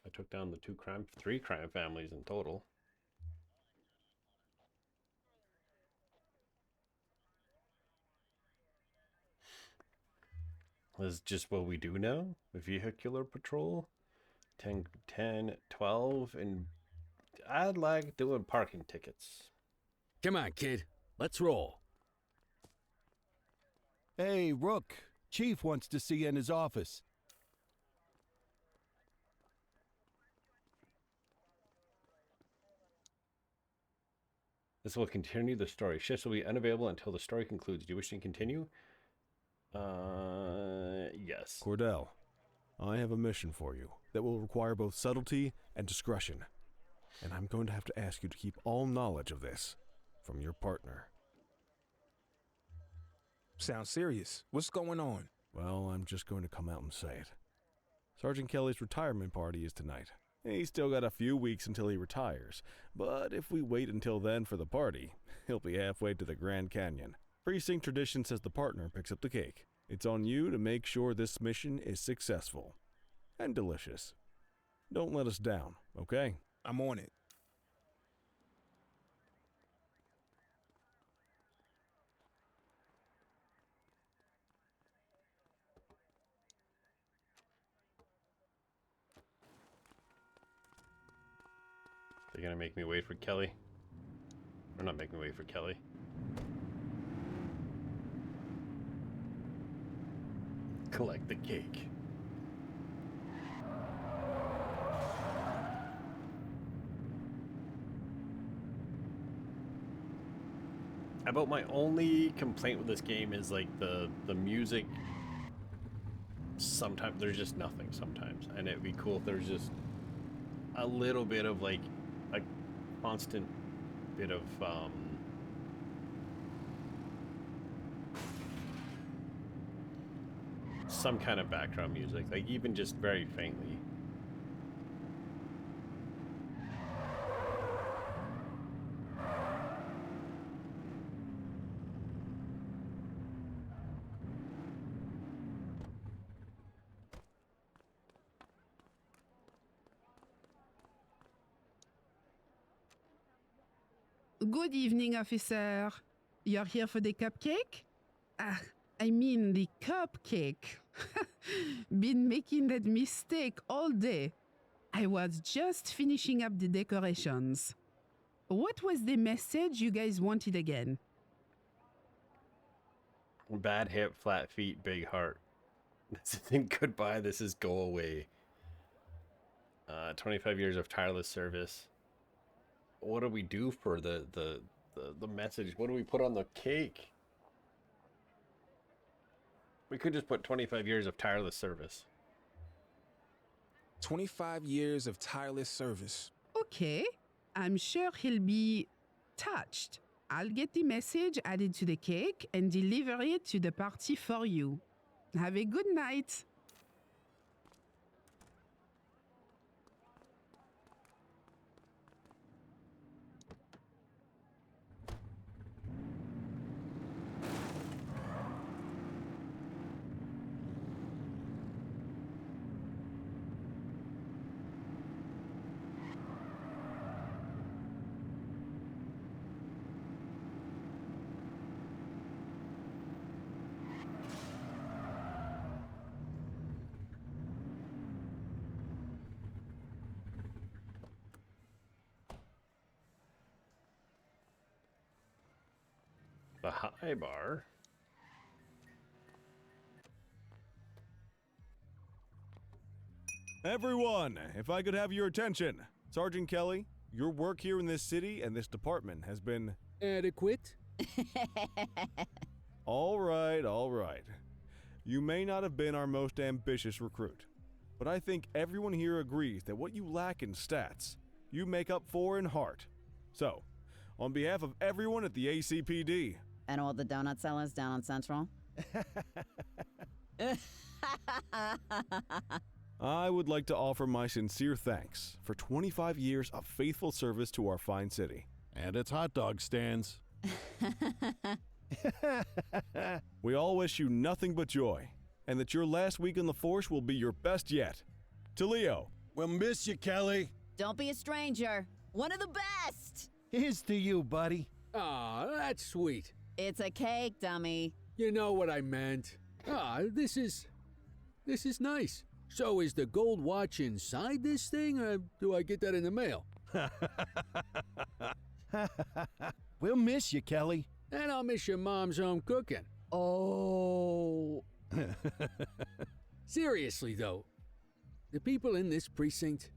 I took down the three crime families in total. This is just what we do now. Vehicular patrol. 10, 12, and I'd like doing parking tickets. Come on, kid. Let's roll. Hey, Rook. Chief wants to see you in his office. This will continue the story. Shifts will be unavailable until the story concludes. Do you wish to continue? Yes. Cordell, I have a mission for you that will require both subtlety and discretion. And I'm going to have to ask you to keep all knowledge of this from your partner. Sounds serious. What's going on? Well, I'm just going to come out and say it. Sergeant Kelly's retirement party is tonight. He's still got a few weeks until he retires, but if we wait until then for the party, he'll be halfway to the Grand Canyon. Precinct tradition says the partner picks up the cake. It's on you to make sure this mission is successful and delicious. Don't let us down, okay? I'm on it. They're gonna make me wait for Kelly. Or not make me wait for Kelly. Collect the cake. About my only complaint with this game is like the music. Sometimes there's just nothing sometimes, and it'd be cool if there's just a little bit of like a constant bit of some kind of background music, like even just very faintly. Good evening, officer. You're here for the cupcake? Ah, I mean the cupcake. Been making that mistake all day. I was just finishing up the decorations. What was the message you guys wanted again? Bad hip, flat feet, big heart. This isn't goodbye, this is go away. 25 years of tireless service. What do we do for the message? What do we put on the cake? We could just put 25 years of tireless service. 25 years of tireless service. Okay, I'm sure he'll be touched. I'll get the message added to the cake and deliver it to the party for you. Have a good night. The high bar. Everyone, if I could have your attention. Sergeant Kelly, your work here in this city and this department has been... adequate? All right, all right. You may not have been our most ambitious recruit, but I think everyone here agrees that what you lack in stats, you make up for in heart. So, On behalf of everyone at the ACPD. And all the donut sellers down on Central? I would like to offer my sincere thanks for 25 years of faithful service to our fine city. And its hot dog stands. We all wish you nothing but joy, and that your last week on the force will be your best yet. To Leo. We'll miss you, Kelly. Don't be a stranger. One of the best. Here's to you, buddy. Aw, that's sweet. It's a cake, dummy. You know what I meant. This is nice. So is the gold watch inside this thing, or do I get that in the mail? We'll miss you, Kelly. And I'll miss your mom's home cooking. Oh. Seriously, though, the people in this precinct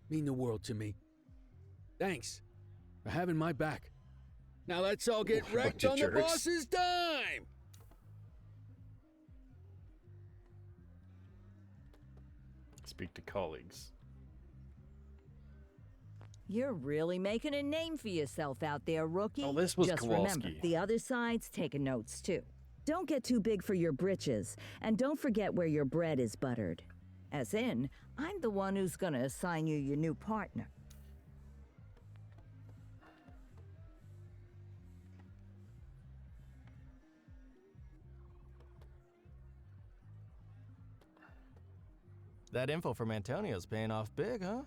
mean the world to me. Thanks for having my back. Now let's all get wrecked on the boss's dime! Speak to colleagues. You're really making a name for yourself out there, rookie. Oh, this was Just Kowalski. remember, the other side's taking notes, too. Don't get too big for your britches, and don't forget where your bread is buttered. As in, I'm the one who's gonna assign you your new partner. That info from Antonio's paying off big, huh?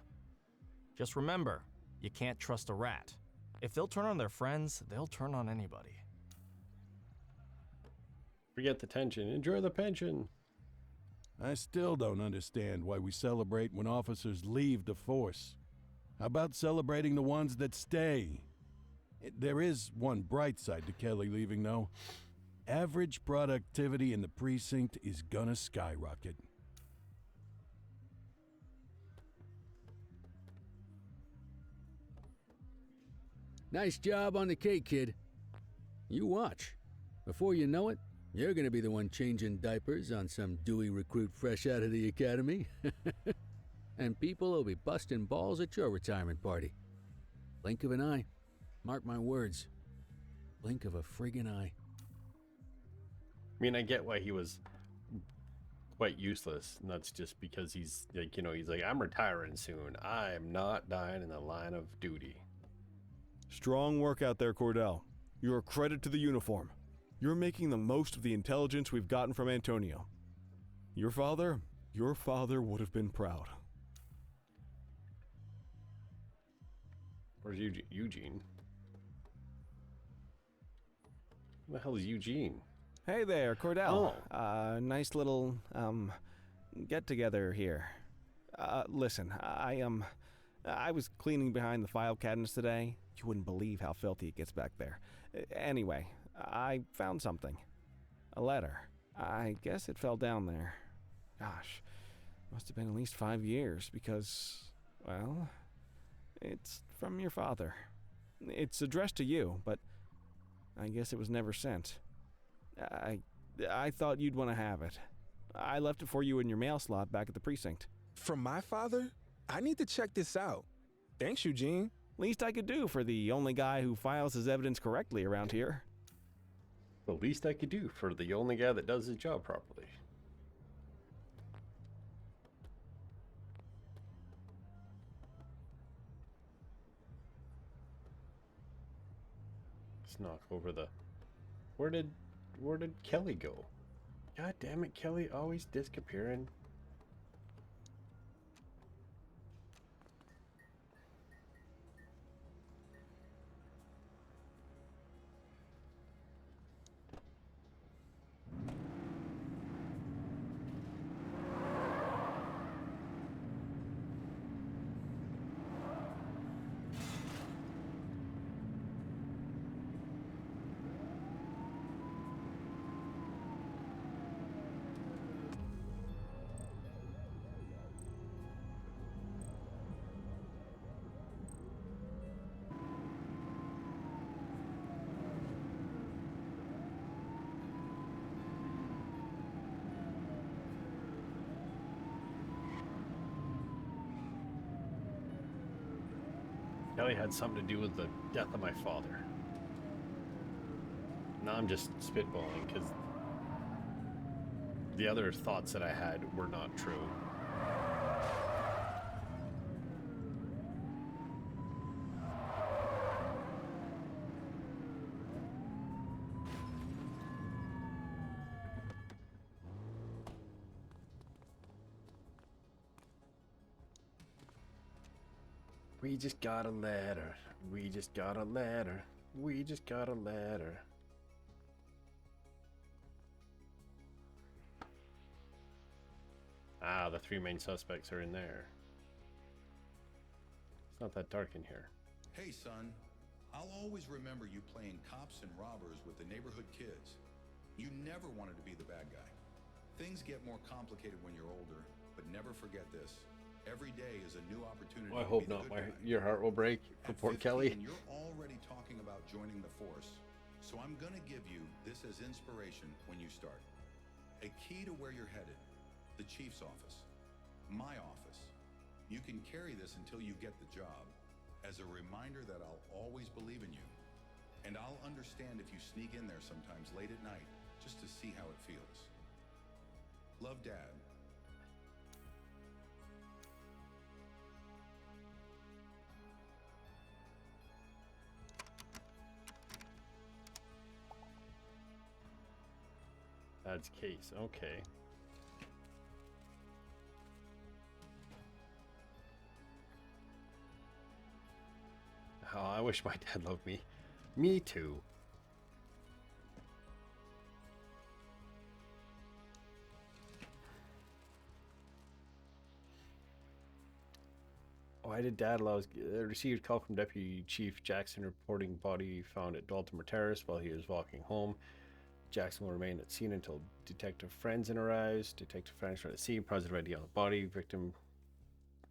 Just remember, you can't trust a rat. If they'll turn on their friends, they'll turn on anybody. Forget the tension. Enjoy the pension. I still don't understand why we celebrate when officers leave the force. How about celebrating the ones that stay? There is one bright side to Kelly leaving, though. Average productivity in the precinct is gonna skyrocket. Nice job on the cake, kid. You watch. Before you know it, you're gonna be the one changing diapers on some dewy recruit fresh out of the academy. And people will be busting balls at your retirement party. Blink of an eye. Mark my words. Blink of a friggin' eye. I mean, I get why he was quite useless, and that's just because he's like, he's like, I'm retiring soon. I'm not dying in the line of duty. Strong work out there, Cordell. You're a credit to the uniform. You're making the most of the intelligence we've gotten from Antonio. Your father would have been proud. Where's Eugene? Who the hell is Eugene? Hey there, Cordell. Nice little, get-together here. Listen, I was cleaning behind the file cabinets today. You wouldn't believe how filthy it gets back there. Anyway, I found something. A letter. I guess it fell down there. Gosh, must have been at least 5 years because, well, it's from your father. It's addressed to you, but I guess it was never sent. I thought you'd want to have it. I left it for you in your mail slot back at the precinct. From my father? I need to check this out. Thanks, Eugene. Least I could do for the only guy who files his evidence correctly around here. The least I could do for the only guy that does his job properly. Let's knock over the... Where did Kelly go? God damn it, Kelly always disappearing. Kelly had something to do with the death of my father. Now I'm just spitballing because the other thoughts that I had were not true. We just got a letter. We just got a letter. We just got a letter. Ah, the three main suspects are in there. It's not that dark in here. Hey, son. I'll always remember you playing cops and robbers with the neighborhood kids. You never wanted to be the bad guy. Things get more complicated when you're older, but never forget this. Every day is a new opportunity. Well, I hope not. Your heart will break for poor Kelly. You're already talking about joining the force, so I'm gonna give you this as inspiration when you start. A key to where you're headed. The chief's office. My office. You can carry this until you get the job, as a reminder that I'll always believe in you. And I'll understand if you sneak in there sometimes late at night, just to see how it feels. Love, Dad. Dad's case, okay. Oh, I wish my dad loved me. Me too. Why did Dad allow received call from Deputy Chief Jackson reporting body found at Dalton Terrace while he was walking home. Jackson will remain at scene until Detective Franzen arrives. Detective Franzen at scene, positive ID on the body. Victim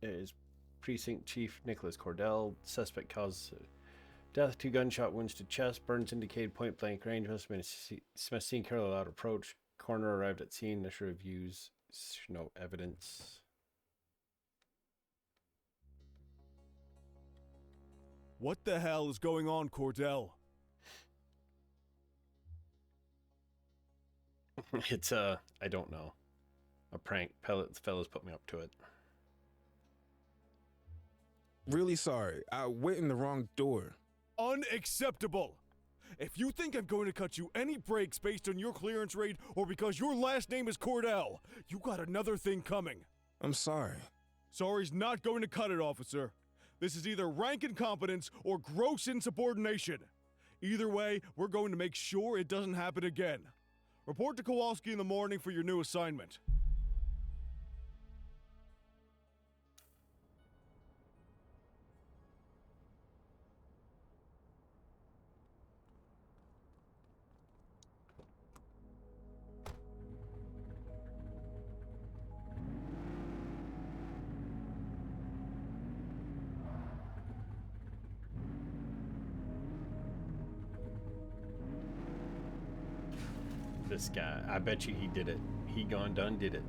is Precinct Chief Nicholas Cordell. Suspect caused death, 2 gunshot wounds to chest. Burns indicated point blank range. Must have seen Carol loud approach. Coroner arrived at scene. Initial reviews. No evidence. What the hell is going on, Cordell? It's I don't know. A prank. Fellas put me up to it. Really sorry. I went in the wrong door. Unacceptable! If you think I'm going to cut you any breaks based on your clearance rate or because your last name is Cordell, you got another thing coming. I'm sorry. Sorry's not going to cut it, officer. This is either rank incompetence or gross insubordination. Either way, we're going to make sure it doesn't happen again. Report to Kowalski in the morning for your new assignment. This guy, I bet you he did it. He gone done did it.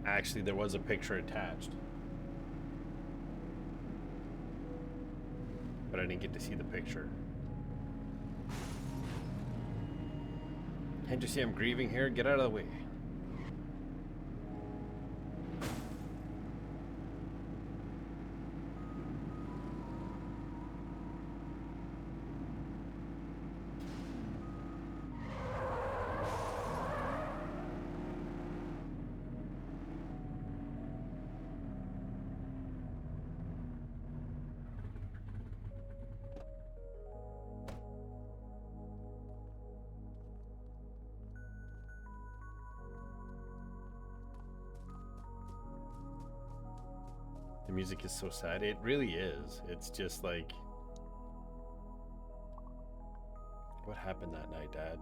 Actually, there was a picture attached, but I didn't get to see the picture. Can't you see I'm grieving here? Get out of the way. The music is so sad. It really is. It's just like, what happened that night, Dad?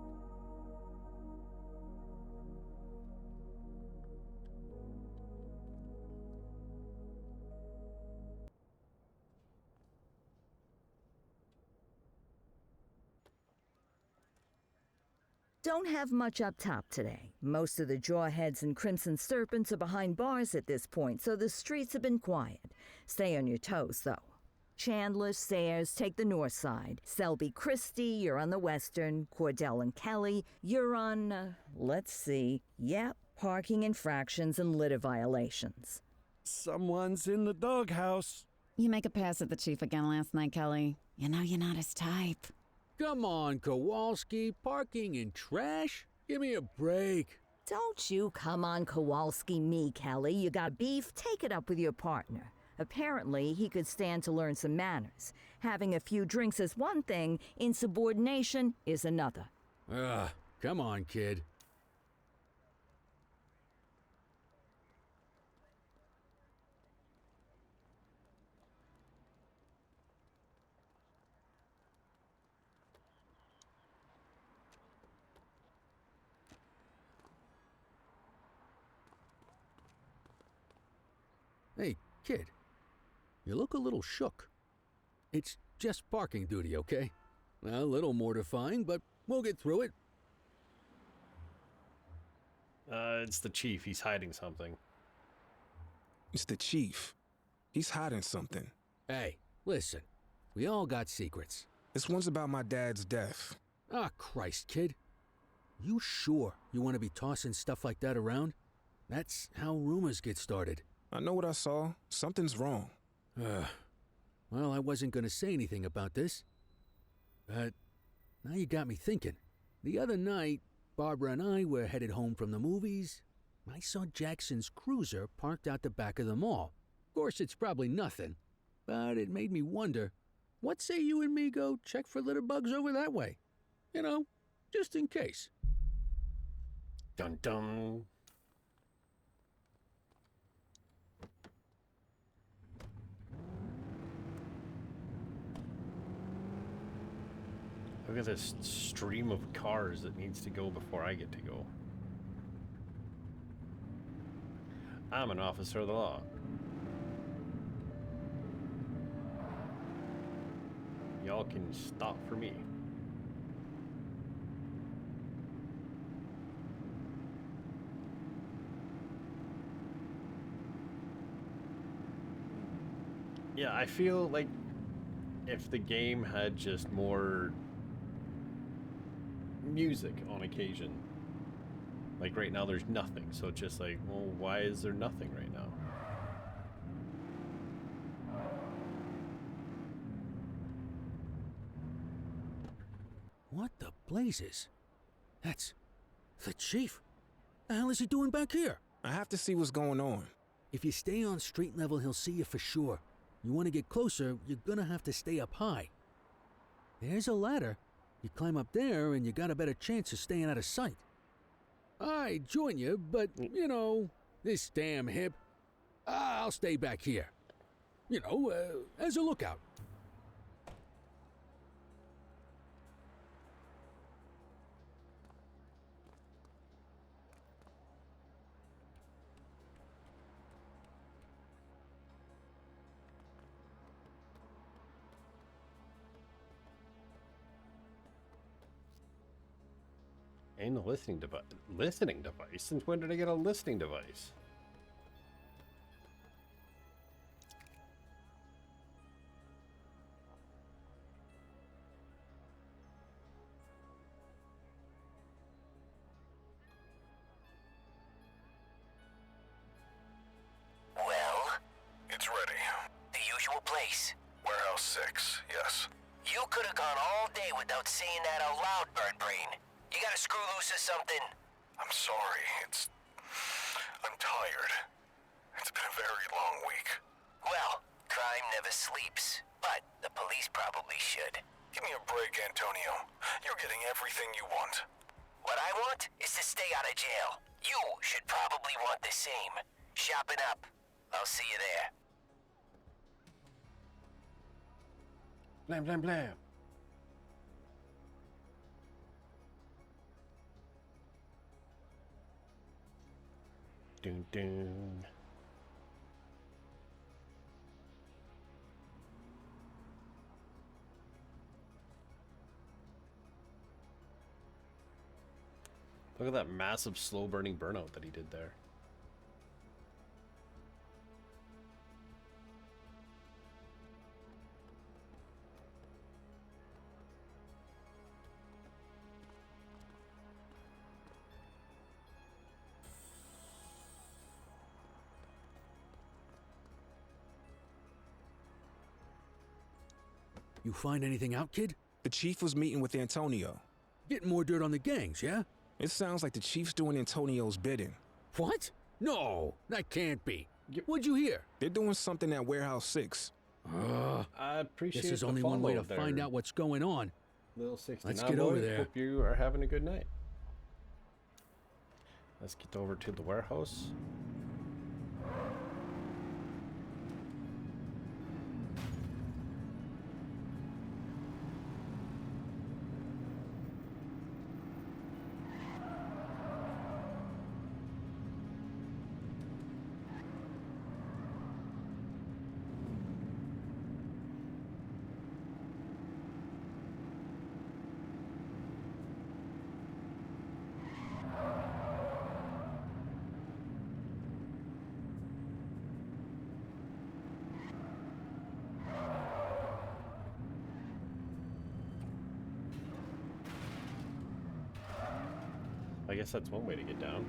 Don't have much up top today. Most of the Jawheads and Crimson Serpents are behind bars at this point, so the streets have been quiet. Stay on your toes, though. Chandler, Sayers take the north side. Selby, Christie, you're on the western. Cordell and Kelly, you're on, let's see. Yep, parking infractions and litter violations. Someone's in the doghouse. You make a pass at the chief again last night, Kelly. You know you're not his type. Come on, Kowalski. Parking and trash? Give me a break. Don't you come on Kowalski me, Kelly. You got beef? Take it up with your partner. Apparently, he could stand to learn some manners. Having a few drinks is one thing, insubordination is another. Come on, kid. Hey, kid. You look a little shook. It's just parking duty, okay? A little mortifying, but we'll get through it. It's the chief. He's hiding something. It's the chief. He's hiding something. Hey, listen. We all got secrets. This one's about my dad's death. Ah, Christ, kid. You sure you want to be tossing stuff like that around? That's how rumors get started. I know what I saw. Something's wrong. Well, I wasn't going to say anything about this. But now you got me thinking. The other night, Barbara and I were headed home from the movies. I saw Jackson's cruiser parked out the back of the mall. Of course, it's probably nothing. But it made me wonder, what say you and me go check for litter bugs over that way? You know, just in case. Dun dun. Look at this stream of cars that needs to go before I get to go. I'm an officer of the law. Y'all can stop for me. Yeah, I feel like if the game had just more music on occasion. Like right now there's nothing, so it's just like, well, why is there nothing right now? What the blazes? That's the chief. The hell is he doing back here? I have to see what's going on. If you stay on street level, he'll see you for sure. You want to get closer, you're gonna have to stay up high. There's a ladder. You climb up there and you got a better chance of staying out of sight. I'd join you, but, you know, this damn hip. I'll stay back here. You know, as a lookout. And the listening device. Listening device? Since when did I get a listening device? Well? It's ready. The usual place. Warehouse 6, yes. You could have gone all day without saying that out loud, Bird Brain. You got a screw loose or something? I'm sorry, I'm tired. It's been a very long week. Well, crime never sleeps, but the police probably should. Give me a break, Antonio. You're getting everything you want. What I want is to stay out of jail. You should probably want the same. Shopping up. I'll see you there. Blam, blam, blam. Dun, dun. Look at that massive slow burning burnout that he did there. You find anything out, kid? The chief was meeting with Antonio. Getting more dirt on the gangs, yeah? It sounds like the chief's doing Antonio's bidding. What? No, that can't be. What'd you hear? They're doing something at Warehouse 6. I appreciate This is the only one way to follow find there. out what's going on. Little 69 Let's get over boy. there. Hope you are having a good night. Let's get over to the warehouse. I guess that's one way to get down.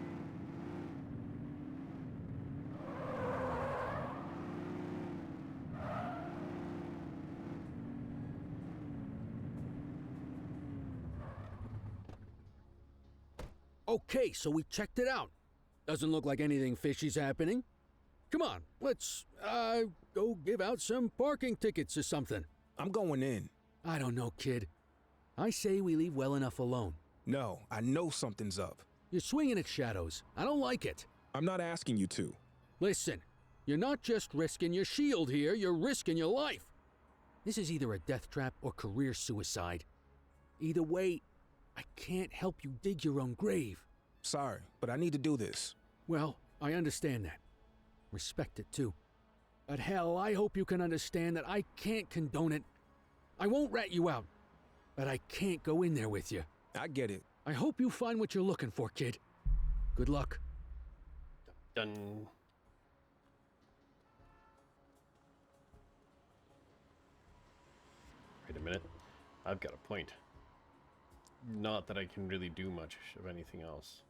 Okay, so we checked it out. Doesn't look like anything fishy's happening. Come on, let's, go give out some parking tickets or something. I'm going in. I don't know, kid. I say we leave well enough alone. No, I know something's up. You're swinging at shadows. I don't like it. I'm not asking you to. Listen, you're not just risking your shield here, you're risking your life. This is either a death trap or career suicide. Either way, I can't help you dig your own grave. Sorry, but I need to do this. Well, I understand that. Respect it too. But hell, I hope you can understand that I can't condone it. I won't rat you out, but I can't go in there with you. I get it. I hope you find what you're looking for, kid. Good luck. Done. Wait a minute. I've got a point. Not that I can really do much of anything else.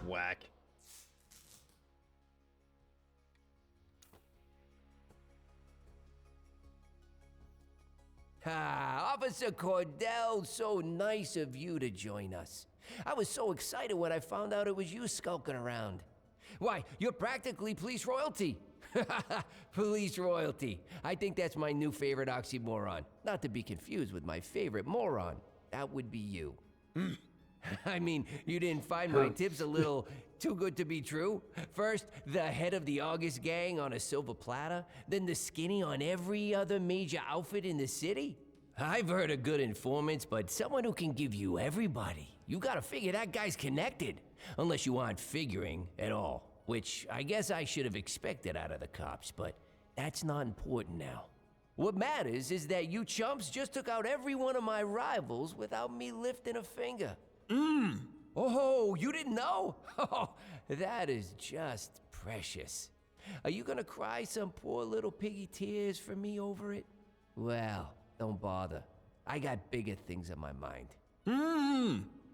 Whack. Ah, Officer Cordell, so nice of you to join us. I was so excited when I found out it was you skulking around. Why, you're practically police royalty. Police royalty. I think that's my new favorite oxymoron. Not to be confused with my favorite moron. That would be you. I mean, you didn't find my tips a little too good to be true? First, the head of the August gang on a silver platter, then the skinny on every other major outfit in the city? I've heard of good informants, but someone who can give you everybody. You gotta figure that guy's connected. Unless you aren't figuring at all. Which I guess I should have expected out of the cops, but that's not important now. What matters is that you chumps just took out every one of my rivals without me lifting a finger. Oh, you didn't know? Oh, that is just precious. Are you gonna cry some poor little piggy tears for me over it? Well, don't bother. I got bigger things on my mind.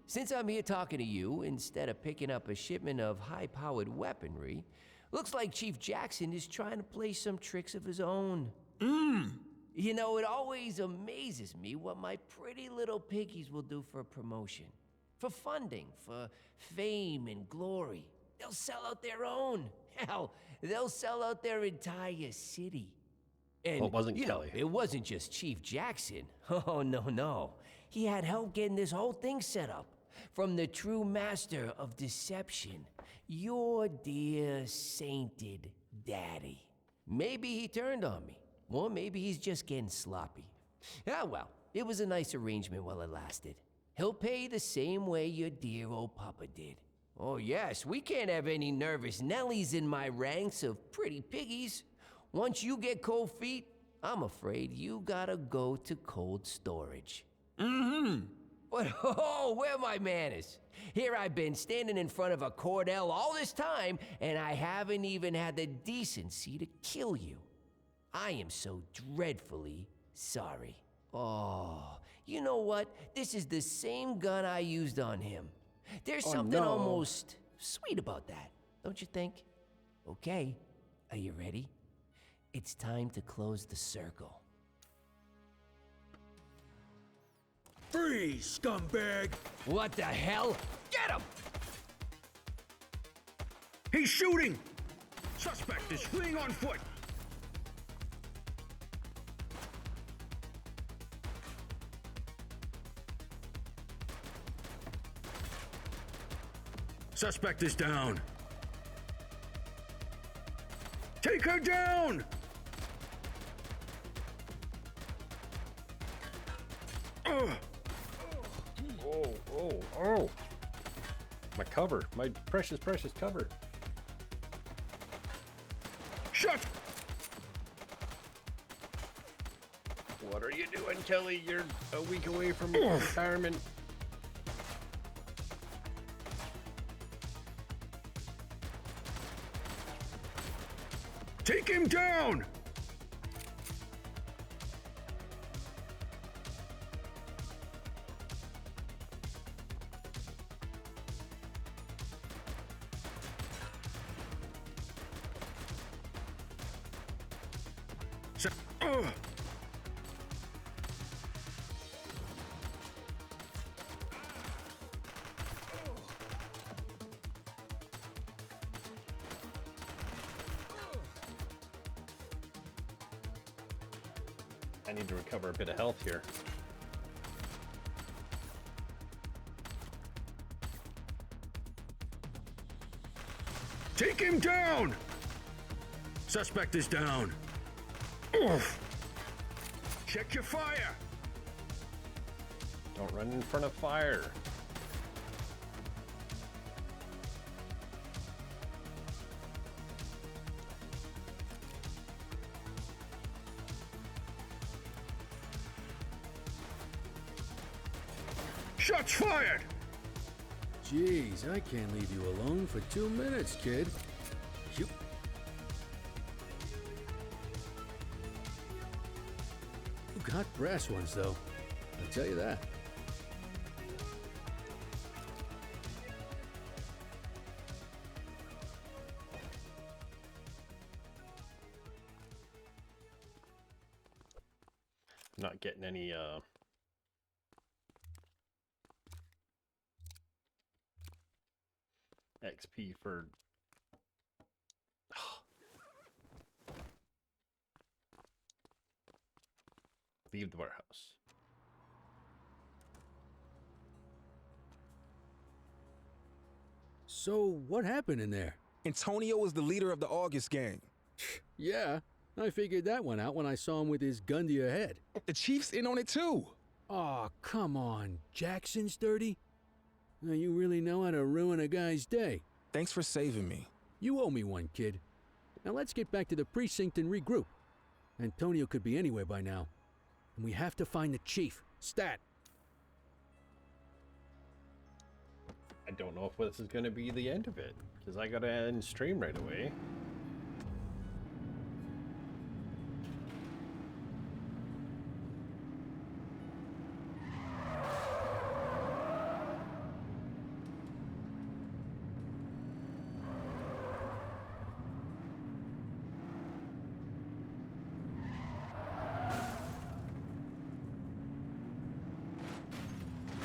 Since I'm here talking to you, instead of picking up a shipment of high-powered weaponry, looks like Chief Jackson is trying to play some tricks of his own. You know, it always amazes me what my pretty little piggies will do for a promotion. For funding, for fame and glory. They'll sell out their own. Hell, they'll sell out their entire city. And Well, it wasn't you know, Kelly. it wasn't just Chief Jackson. Oh, no. He had help getting this whole thing set up. From the true master of deception, your dear sainted daddy. Maybe he turned on me, or maybe he's just getting sloppy. Ah, well, it was a nice arrangement while it lasted. He'll pay the same way your dear old papa did. Oh yes, we can't have any nervous Nellies in my ranks of pretty piggies. Once you get cold feet, I'm afraid you gotta go to cold storage. Mm-hmm. But oh, where are my manners? Here I've been standing in front of a Cordell all this time, and I haven't even had the decency to kill you. I am so dreadfully sorry. Oh, you know what? This is the same gun I used on him. There's something almost sweet about that, don't you think? Okay, are you ready? It's time to close the circle. Freeze, scumbag! What the hell? Get him! He's shooting! Suspect is fleeing on foot! Suspect is down. Take her down! Oh. My cover. My precious cover. Shut! What are you doing, Kelly? You're a week away from retirement. Take him down! I need to recover a bit of health here. Take him down! Suspect is down. Oof. Check your fire! Don't run in front of fire. Shots fired! Jeez, I can't leave you alone for 2 minutes, kid. You... You got brass ones, though. I'll tell you that. Not getting any XP for leave the warehouse. So, what happened in there? Antonio was the leader of the August gang. Yeah, I figured that one out when I saw him with his gun to your head. The chief's in on it too. Aw, come on. Jackson's dirty? Now you really know how to ruin a guy's day. Thanks for saving me. You owe me one, kid. Now let's get back to the precinct and regroup. Antonio could be anywhere by now. And we have to find the chief. Stat. I don't know if this is going to be the end of it, because I got to end stream right away.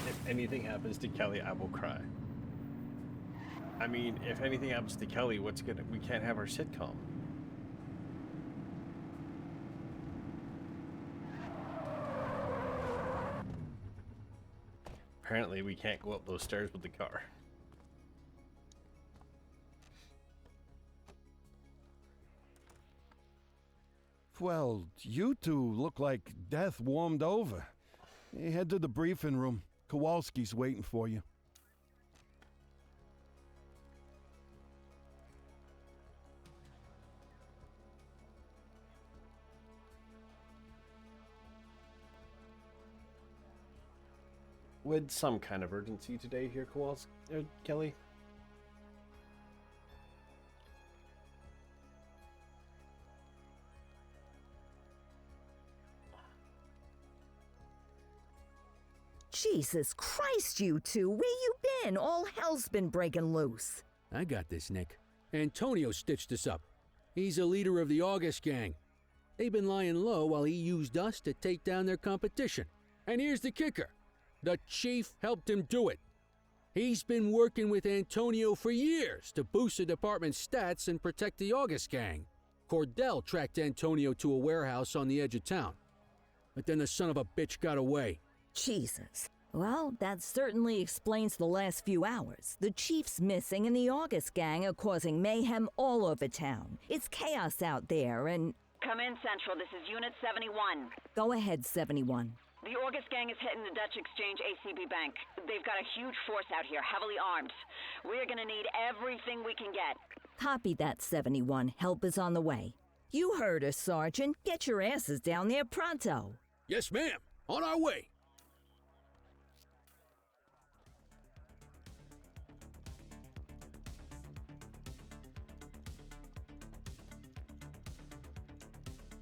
If anything happens to Kelly, I will cry. I mean, if anything happens to Kelly, we can't have our sitcom. Apparently, we can't go up those stairs with the car. Well, you two look like death warmed over. Head to the briefing room. Kowalski's waiting for you. With some kind of urgency today here, Kowalski, Kelly. Jesus Christ, you two, where you been? All hell's been breaking loose. I got this, Nick. Antonio stitched us up. He's a leader of the August gang. They've been lying low while he used us to take down their competition. And here's the kicker. The chief helped him do it. He's been working with Antonio for years to boost the department's stats and protect the August gang. Cordell tracked Antonio to a warehouse on the edge of town. But then the son of a bitch got away. Jesus. Well, that certainly explains the last few hours. The chief's missing and the August gang are causing mayhem all over town. It's chaos out there and... Come in, Central. This is Unit 71. Go ahead, 71. The August gang is hitting the Dutch Exchange ACB Bank. They've got a huge force out here, heavily armed. We're gonna need everything we can get. Copy that, 71. Help is on the way. You heard us, Sergeant. Get your asses down there pronto. Yes, ma'am. On our way.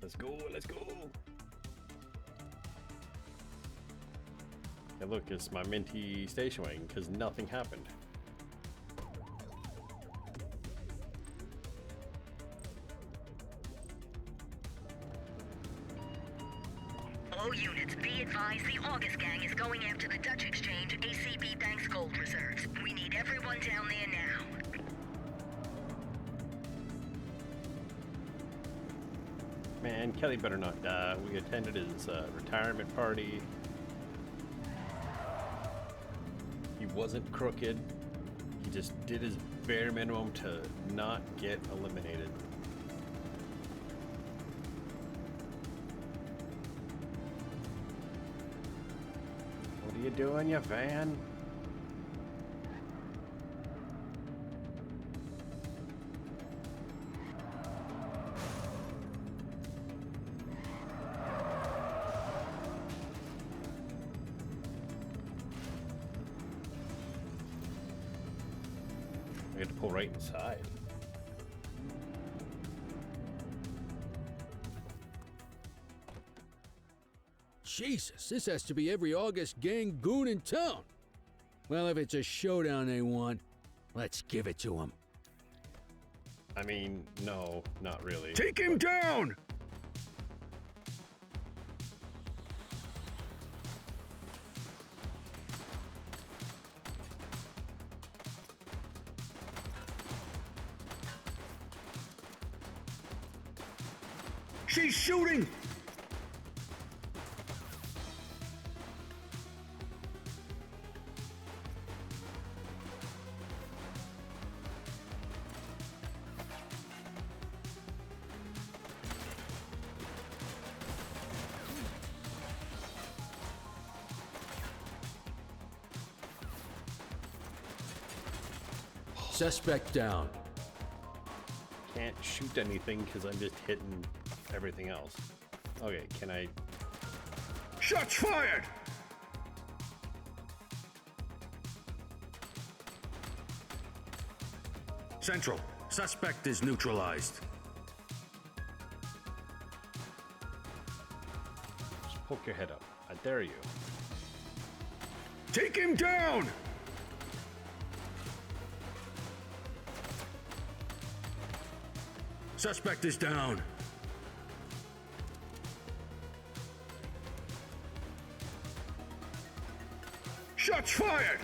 Let's go, let's go. Hey, look, it's my minty station wagon because nothing happened. All units, be advised the August gang is going after the Dutch Exchange ACB Bank's gold reserves. We need everyone down there now. Man, Kelly better not die. We attended his retirement party. He wasn't crooked. He just did his bare minimum to not get eliminated. What are you doing, you van? I get to pull right inside. Jesus, this has to be every August gang goon in town. Well, if it's a showdown they want, let's give it to them. I mean, no, not really. Take him down! She's shooting! Suspect down. Can't shoot anything because I'm just hitting everything else. Okay, can I... Shots fired! Central, suspect is neutralized. Just poke your head up. I dare you. Take him down! Suspect is down. Shots fired!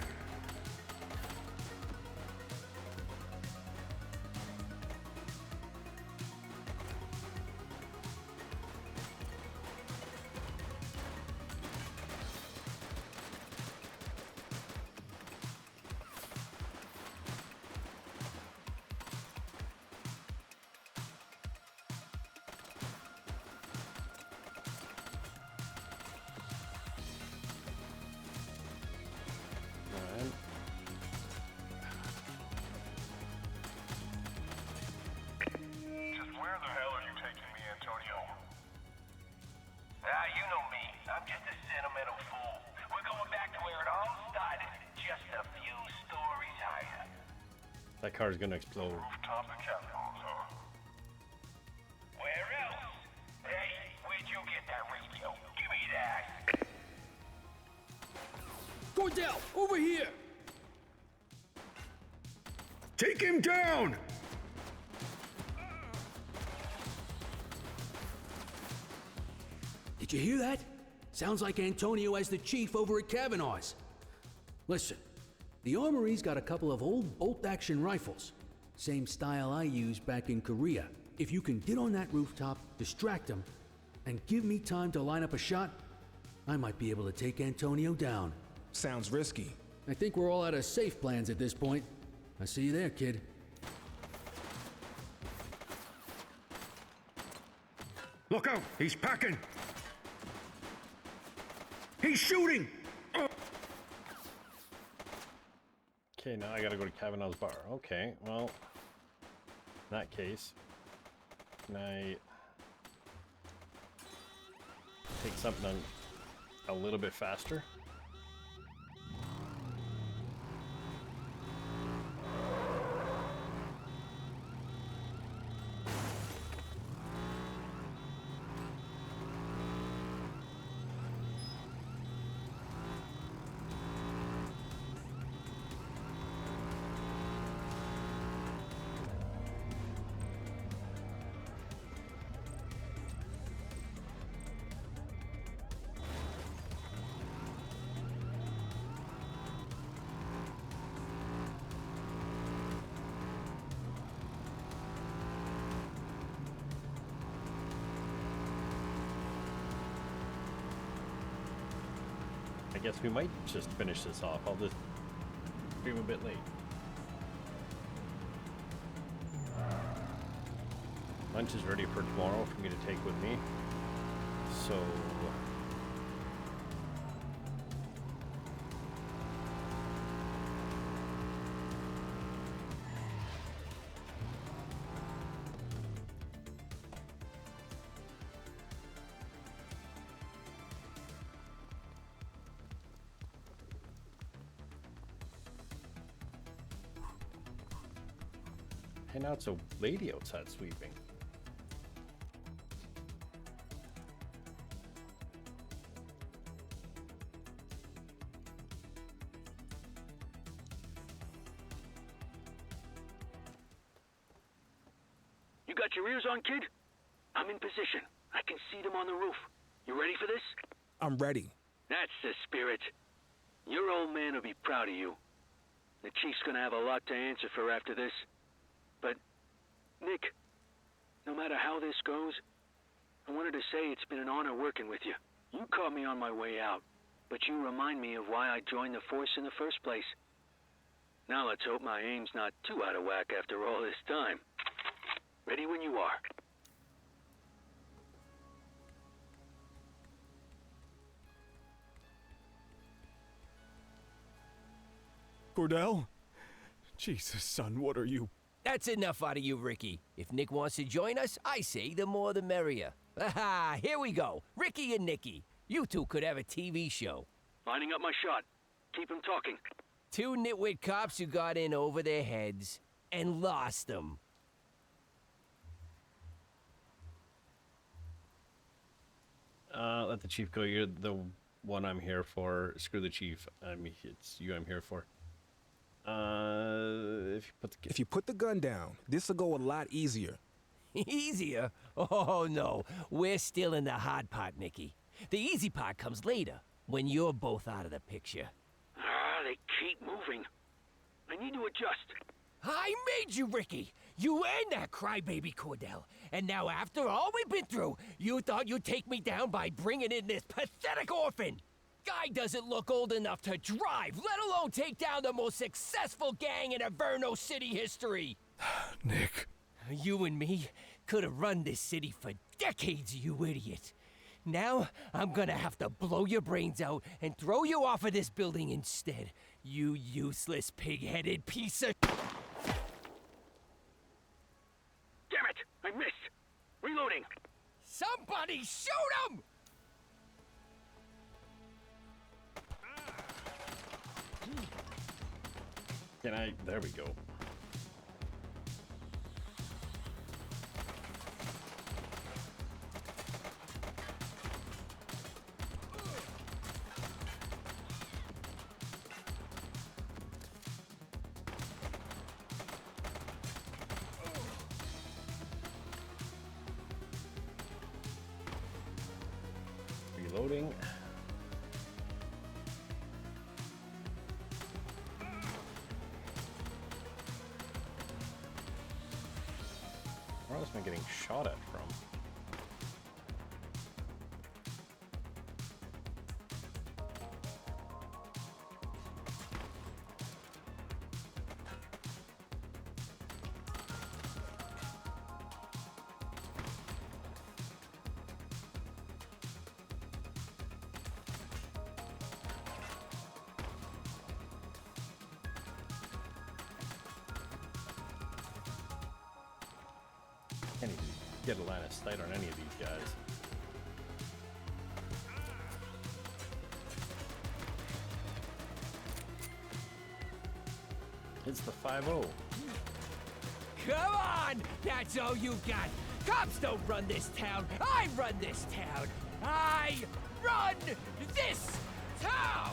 That car's gonna explode. Rooftop Averno, sir. Where else? Hey, where'd you get that radio? Give me that. Cordell, over here! Take him down! Did you hear that? Sounds like Antonio as the chief over at Kavanaugh's. Listen, the armory's got a couple of old bolt-action rifles. Same style I used back in Korea. If you can get on that rooftop, distract him, and give me time to line up a shot, I might be able to take Antonio down. Sounds risky. I think we're all out of safe plans at this point. I see you there, kid. Look out! He's packing! He's shooting! Okay, now I gotta go to Kavanaugh's bar. Okay, well, in that case, can I take something a little bit faster? I guess we might just finish this off. I'll just stream a bit late. Lunch is ready for tomorrow for me to take with me. So and now it's a lady outside sweeping. You got your ears on, kid? I'm in position. I can see them on the roof. You ready for this? I'm ready. That's the spirit. Your old man will be proud of you. The chief's gonna have a lot to answer for after this. But, Nick, no matter how this goes, I wanted to say it's been an honor working with you. You caught me on my way out, but you remind me of why I joined the force in the first place. Now let's hope my aim's not too out of whack after all this time. Ready when you are. Cordell? Jesus, son, what are you? That's enough out of you, Ricky. If Nick wants to join us, I say the more the merrier. Aha, here we go. Ricky and Nicky. You two could have a TV show. Lining up my shot. Keep him talking. Two nitwit cops who got in over their heads and lost them. Let the chief go. You're the one I'm here for. Screw the chief. It's you I'm here for. If you put the gun down, this'll go a lot easier. Easier? Oh, no. We're still in the hard part, Nicky. The easy part comes later, when you're both out of the picture. They keep moving. I need to adjust. I made you, Ricky. You and that crybaby Cordell. And now after all we've been through, you thought you'd take me down by bringing in this pathetic orphan. Guy doesn't look old enough to drive, let alone take down the most successful gang in Averno City history. Nick. You and me could have run this city for decades, you idiot. Now, I'm gonna have to blow your brains out and throw you off of this building instead. You useless, pig-headed piece of... Damn it! I missed! Reloading! Somebody shoot him! Can I? There we go. loading. Where else am I getting shot at from? Can't even get a line of sight on any of these guys. It's the 5-0. Come on! That's all you got! Cops don't run this town! I run this town! I run this town!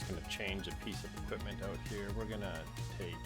Going to change a piece of equipment out here. We're going to take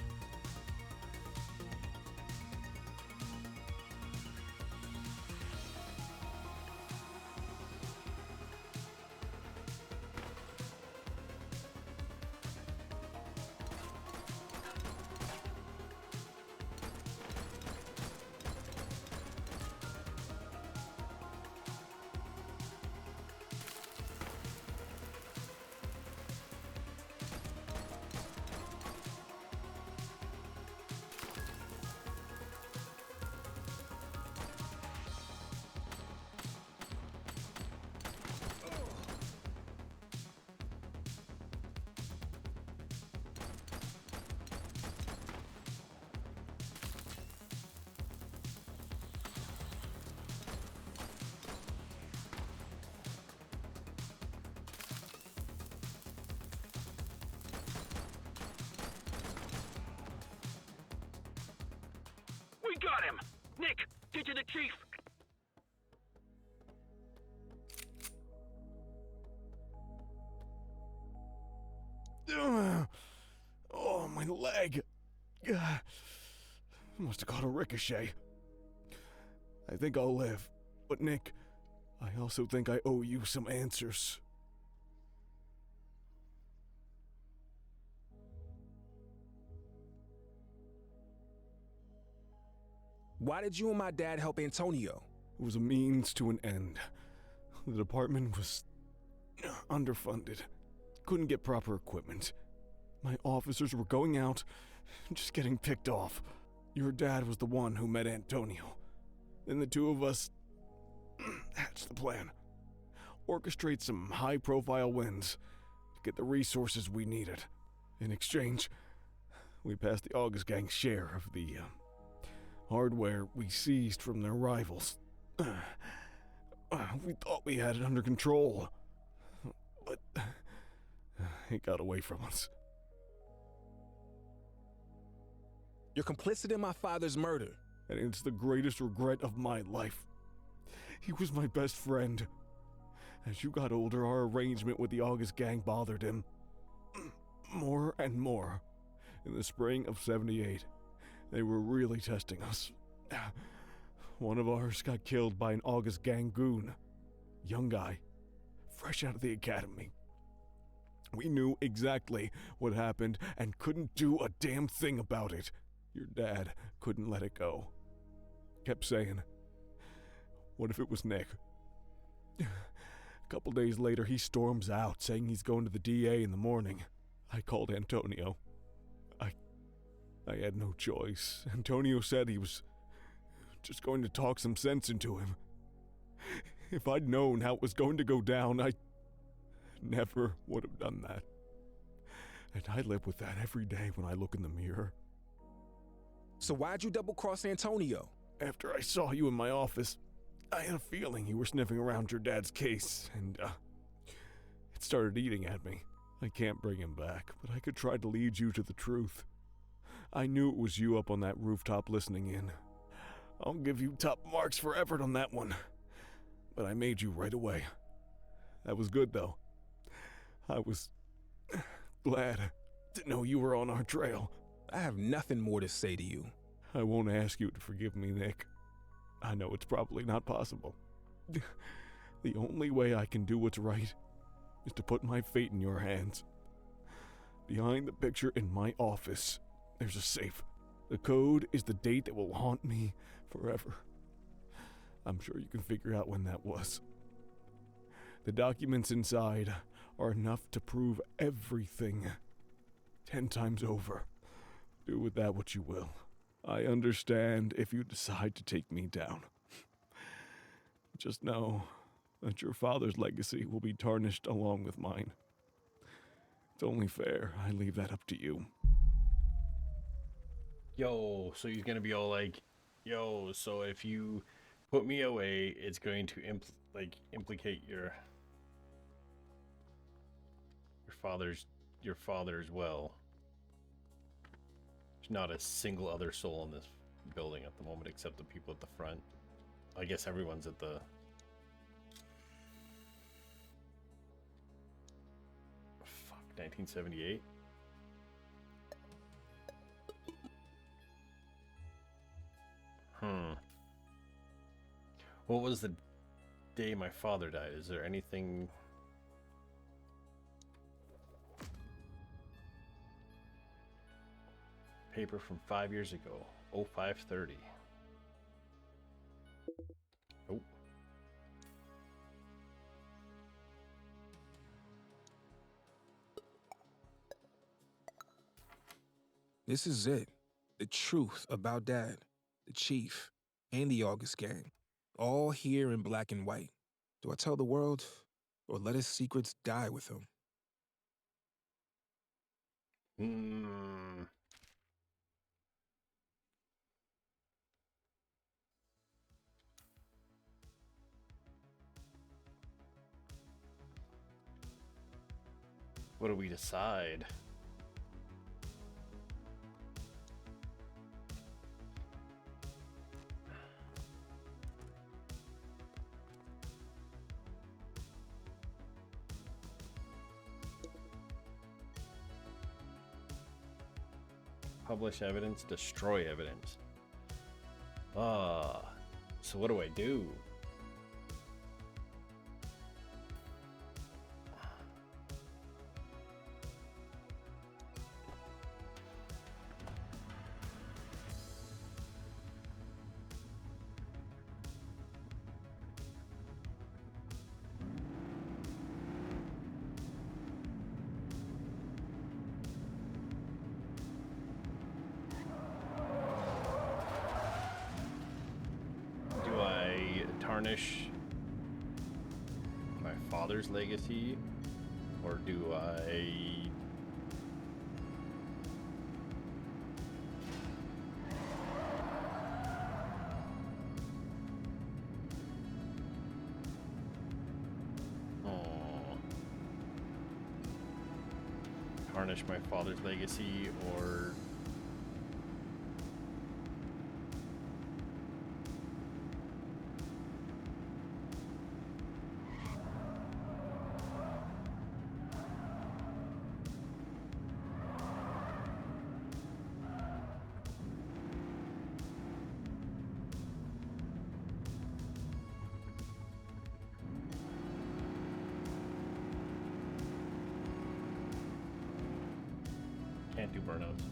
We got him! Nick, get to the chief! Oh, my leg. Must have caught a ricochet. I think I'll live. But Nick, I also think I owe you some answers. Why did you and my dad help Antonio? It was a means to an end. The department was underfunded. Couldn't get proper equipment. My officers were going out, just getting picked off. Your dad was the one who met Antonio. Then the two of us hatched the plan. Orchestrate some high-profile wins to get the resources we needed. In exchange, we passed the August Gang's share of the hardware we seized from their rivals. We thought we had it under control, but it got away from us. You're complicit in my father's murder. And it's the greatest regret of my life. He was my best friend. As you got older, our arrangement with the August Gang bothered him. More and more. In the spring of '78, they were really testing us. One of ours got killed by an August Gang goon. Young guy, fresh out of the academy. We knew exactly what happened and couldn't do a damn thing about it. Your dad couldn't let it go. Kept saying, what if it was Nick? A couple days later, he storms out, saying he's going to the DA in the morning. I called Antonio. I had no choice. Antonio said he was just going to talk some sense into him. If I'd known how it was going to go down, I never would have done that. And I live with that every day when I look in the mirror. So why'd you double-cross Antonio? After I saw you in my office, I had a feeling you were sniffing around your dad's case, and, it started eating at me. I can't bring him back, but I could try to lead you to the truth. I knew it was you up on that rooftop listening in. I'll give you top marks for effort on that one. But I made you right away. That was good, though. I was glad to know you were on our trail. I have nothing more to say to you. I won't ask you to forgive me, Nick. I know it's probably not possible. The only way I can do what's right is to put my fate in your hands. Behind the picture in my office, there's a safe. The code is the date that will haunt me forever. I'm sure you can figure out when that was. The documents inside are enough to prove everything 10 times over. Do with that what you will. I understand if you decide to take me down. Just know that your father's legacy will be tarnished along with mine. It's only fair I leave that up to you. Yo, so he's gonna be all like, yo, so if you put me away, it's going to implicate your father as well. There's not a single other soul in this building at the moment except the people at the front. I guess everyone's at the... Fuck, 1978? What was the day my father died? Is there anything... Paper from 5 years ago. 0530. Nope. This is it. The truth about Dad, the Chief, and the August Gang. All here in black and white. Do I tell the world, or let his secrets die with him? What do we decide? Publish evidence, destroy evidence. So what do I do? Tarnish my father's legacy, or do I tarnish my father's legacy, or can't do burnouts.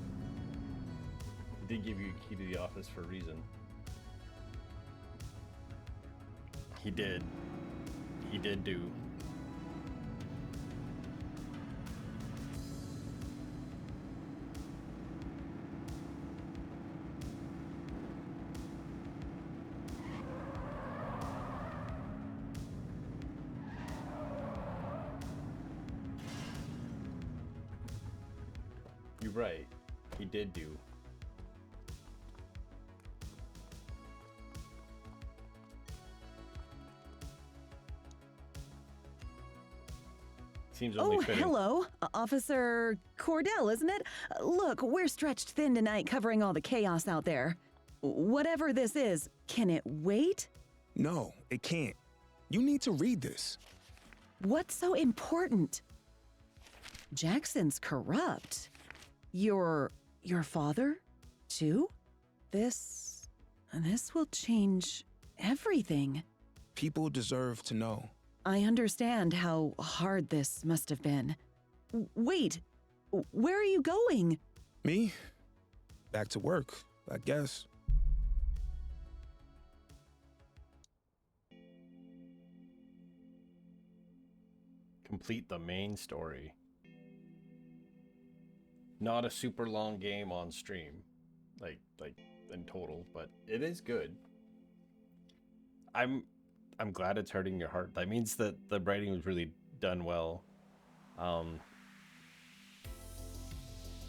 He did give you a key to the office for a reason. He did. He did do. Right. He did do. Seems only fitting. Hello. Officer Cordell, isn't it? Look, we're stretched thin tonight covering all the chaos out there. Whatever this is, can it wait? No, it can't. You need to read this. What's so important? Jackson's corrupt. Your father, too? This will change everything. People deserve to know. I understand how hard this must have been. Wait, where are you going? Me? Back to work, I guess. Complete the main story. Not a super long game on stream, like in total, but it is good. I'm glad it's hurting your heart. That means that the writing was really done well. I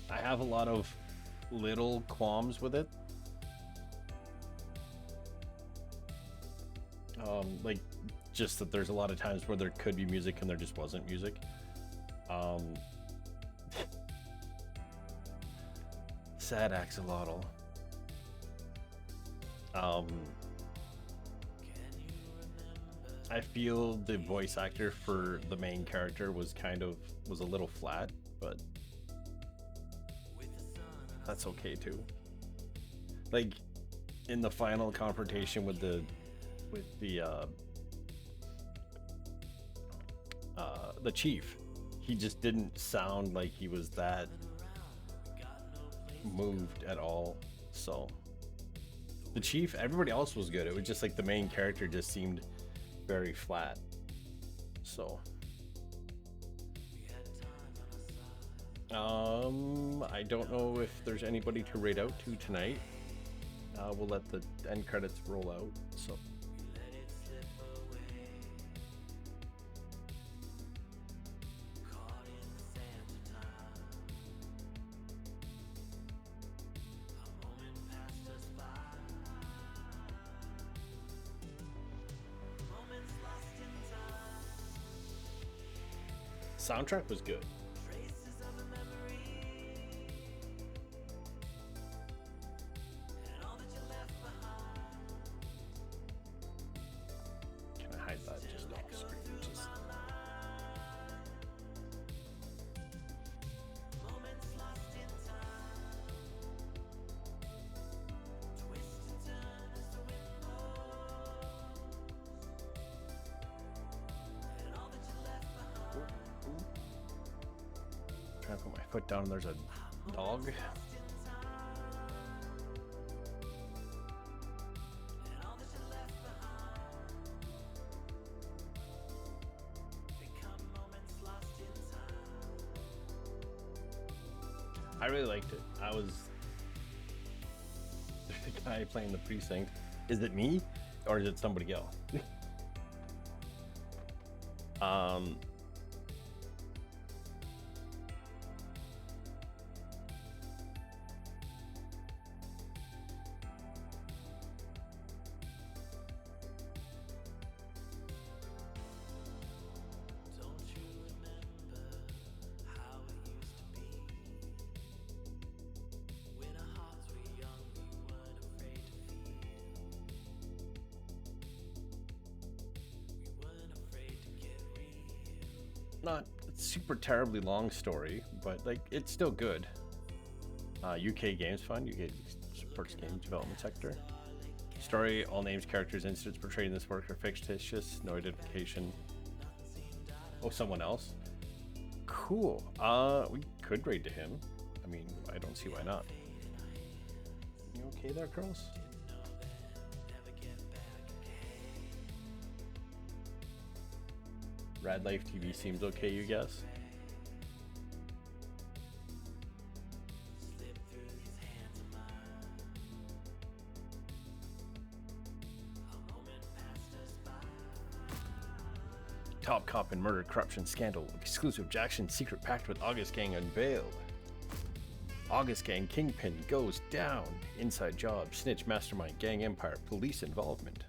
have a lot of little qualms with it. Like just that there's a lot of times where there could be music and there just wasn't music. Sad axolotl. I feel the voice actor for the main character was a little flat, but that's okay too. Like in the final confrontation with the chief, he just didn't sound like he was that moved at all. So the chief, everybody else was good. It was just like the main character just seemed very flat. So I don't know if there's anybody to raid out to tonight. We'll let the end credits roll out. So soundtrack was good. Can I hide that just off screen? Just... Trying to put my foot down and there's a dog. I really liked it. I was the guy playing the precinct. Is it me or is it somebody else? Not a super terribly long story, but like it's still good. UK Games Fund, UK supports game development sector. Story: all names, characters, incidents portrayed in this work are fictitious. No identification. Oh, someone else. Cool. We could raid to him. I mean, I don't see why not. You okay there, girls? Rad Life TV seems okay, you guess? Top Cop and Murder Corruption Scandal. Exclusive Jackson Secret Pact with August Gang unveiled. August Gang Kingpin goes down. Inside job, snitch mastermind, gang empire, police involvement.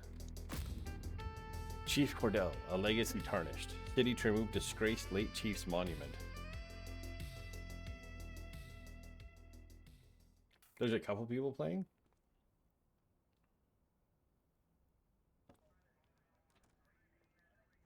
Chief Cordell, a legacy tarnished. City to remove disgraced late chief's monument. There's a couple people playing?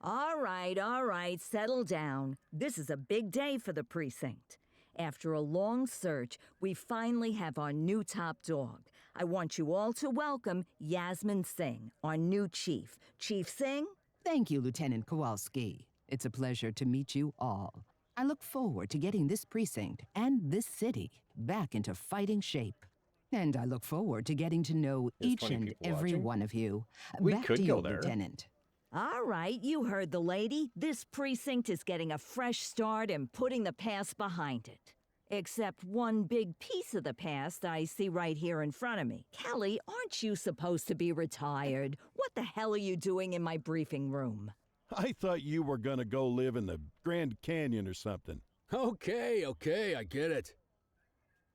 All right, settle down. This is a big day for the precinct. After a long search, we finally have our new top dog. I want you all to welcome Yasmin Singh, our new chief. Chief Singh? Thank you, Lieutenant Kowalski. It's a pleasure to meet you all. I look forward to getting this precinct and this city back into fighting shape. And I look forward to getting to know each and every one of you. Back to you, Lieutenant. All right, you heard the lady. This precinct is getting a fresh start and putting the past behind it. Except one big piece of the past I see right here in front of me. Kelly, aren't you supposed to be retired? What the hell are you doing in my briefing room? I thought you were gonna go live in the Grand Canyon or something. Okay, I get it.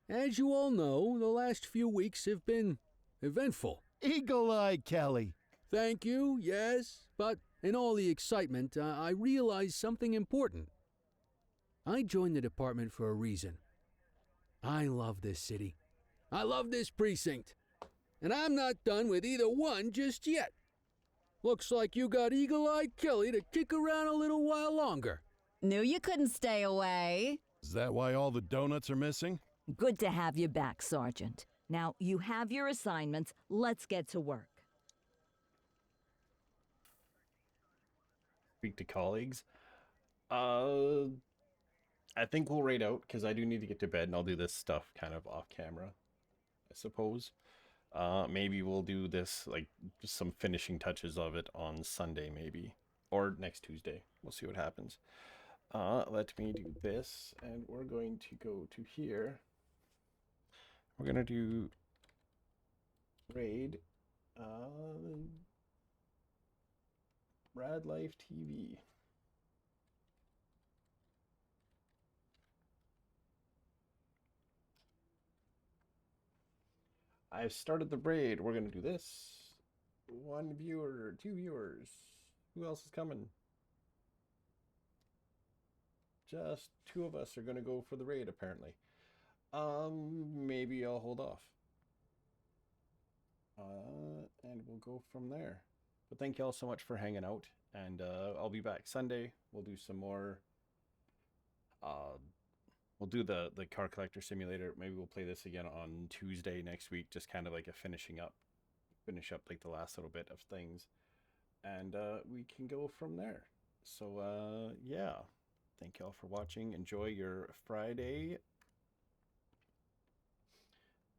As you all know, the last few weeks have been eventful. Eagle-Eye Kelly. Thank you, yes, but in all the excitement, I realized something important. I joined the department for a reason. I love this city. I love this precinct. And I'm not done with either one just yet. Looks like you got Eagle-Eye Kelly to kick around a little while longer. Knew you couldn't stay away. Is that why all the donuts are missing? Good to have you back, Sergeant. Now, you have your assignments. Let's get to work. Speak to colleagues. I think we'll raid out because I do need to get to bed and I'll do this stuff kind of off camera, I suppose. Maybe we'll do this, like, just some finishing touches of it on Sunday, maybe. Or next Tuesday. We'll see what happens. Let me do this, and we're going to go to here. We're going to do raid Rad Life TV. I've started the raid. We're going to do this. 1 viewer, 2 viewers. Who else is coming? Just 2 of us are going to go for the raid, apparently. Maybe I'll hold off. And we'll go from there. But thank you all so much for hanging out. And I'll be back Sunday. We'll do some more. We'll do the car collector simulator. Maybe we'll play this again on Tuesday next week. Just kind of like a finish up like the last little bit of things. And we can go from there. So yeah. Thank you all for watching. Enjoy your Friday.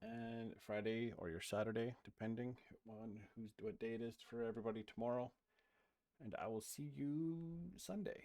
And Friday or your Saturday, depending on what day it is for everybody tomorrow. And I will see you Sunday.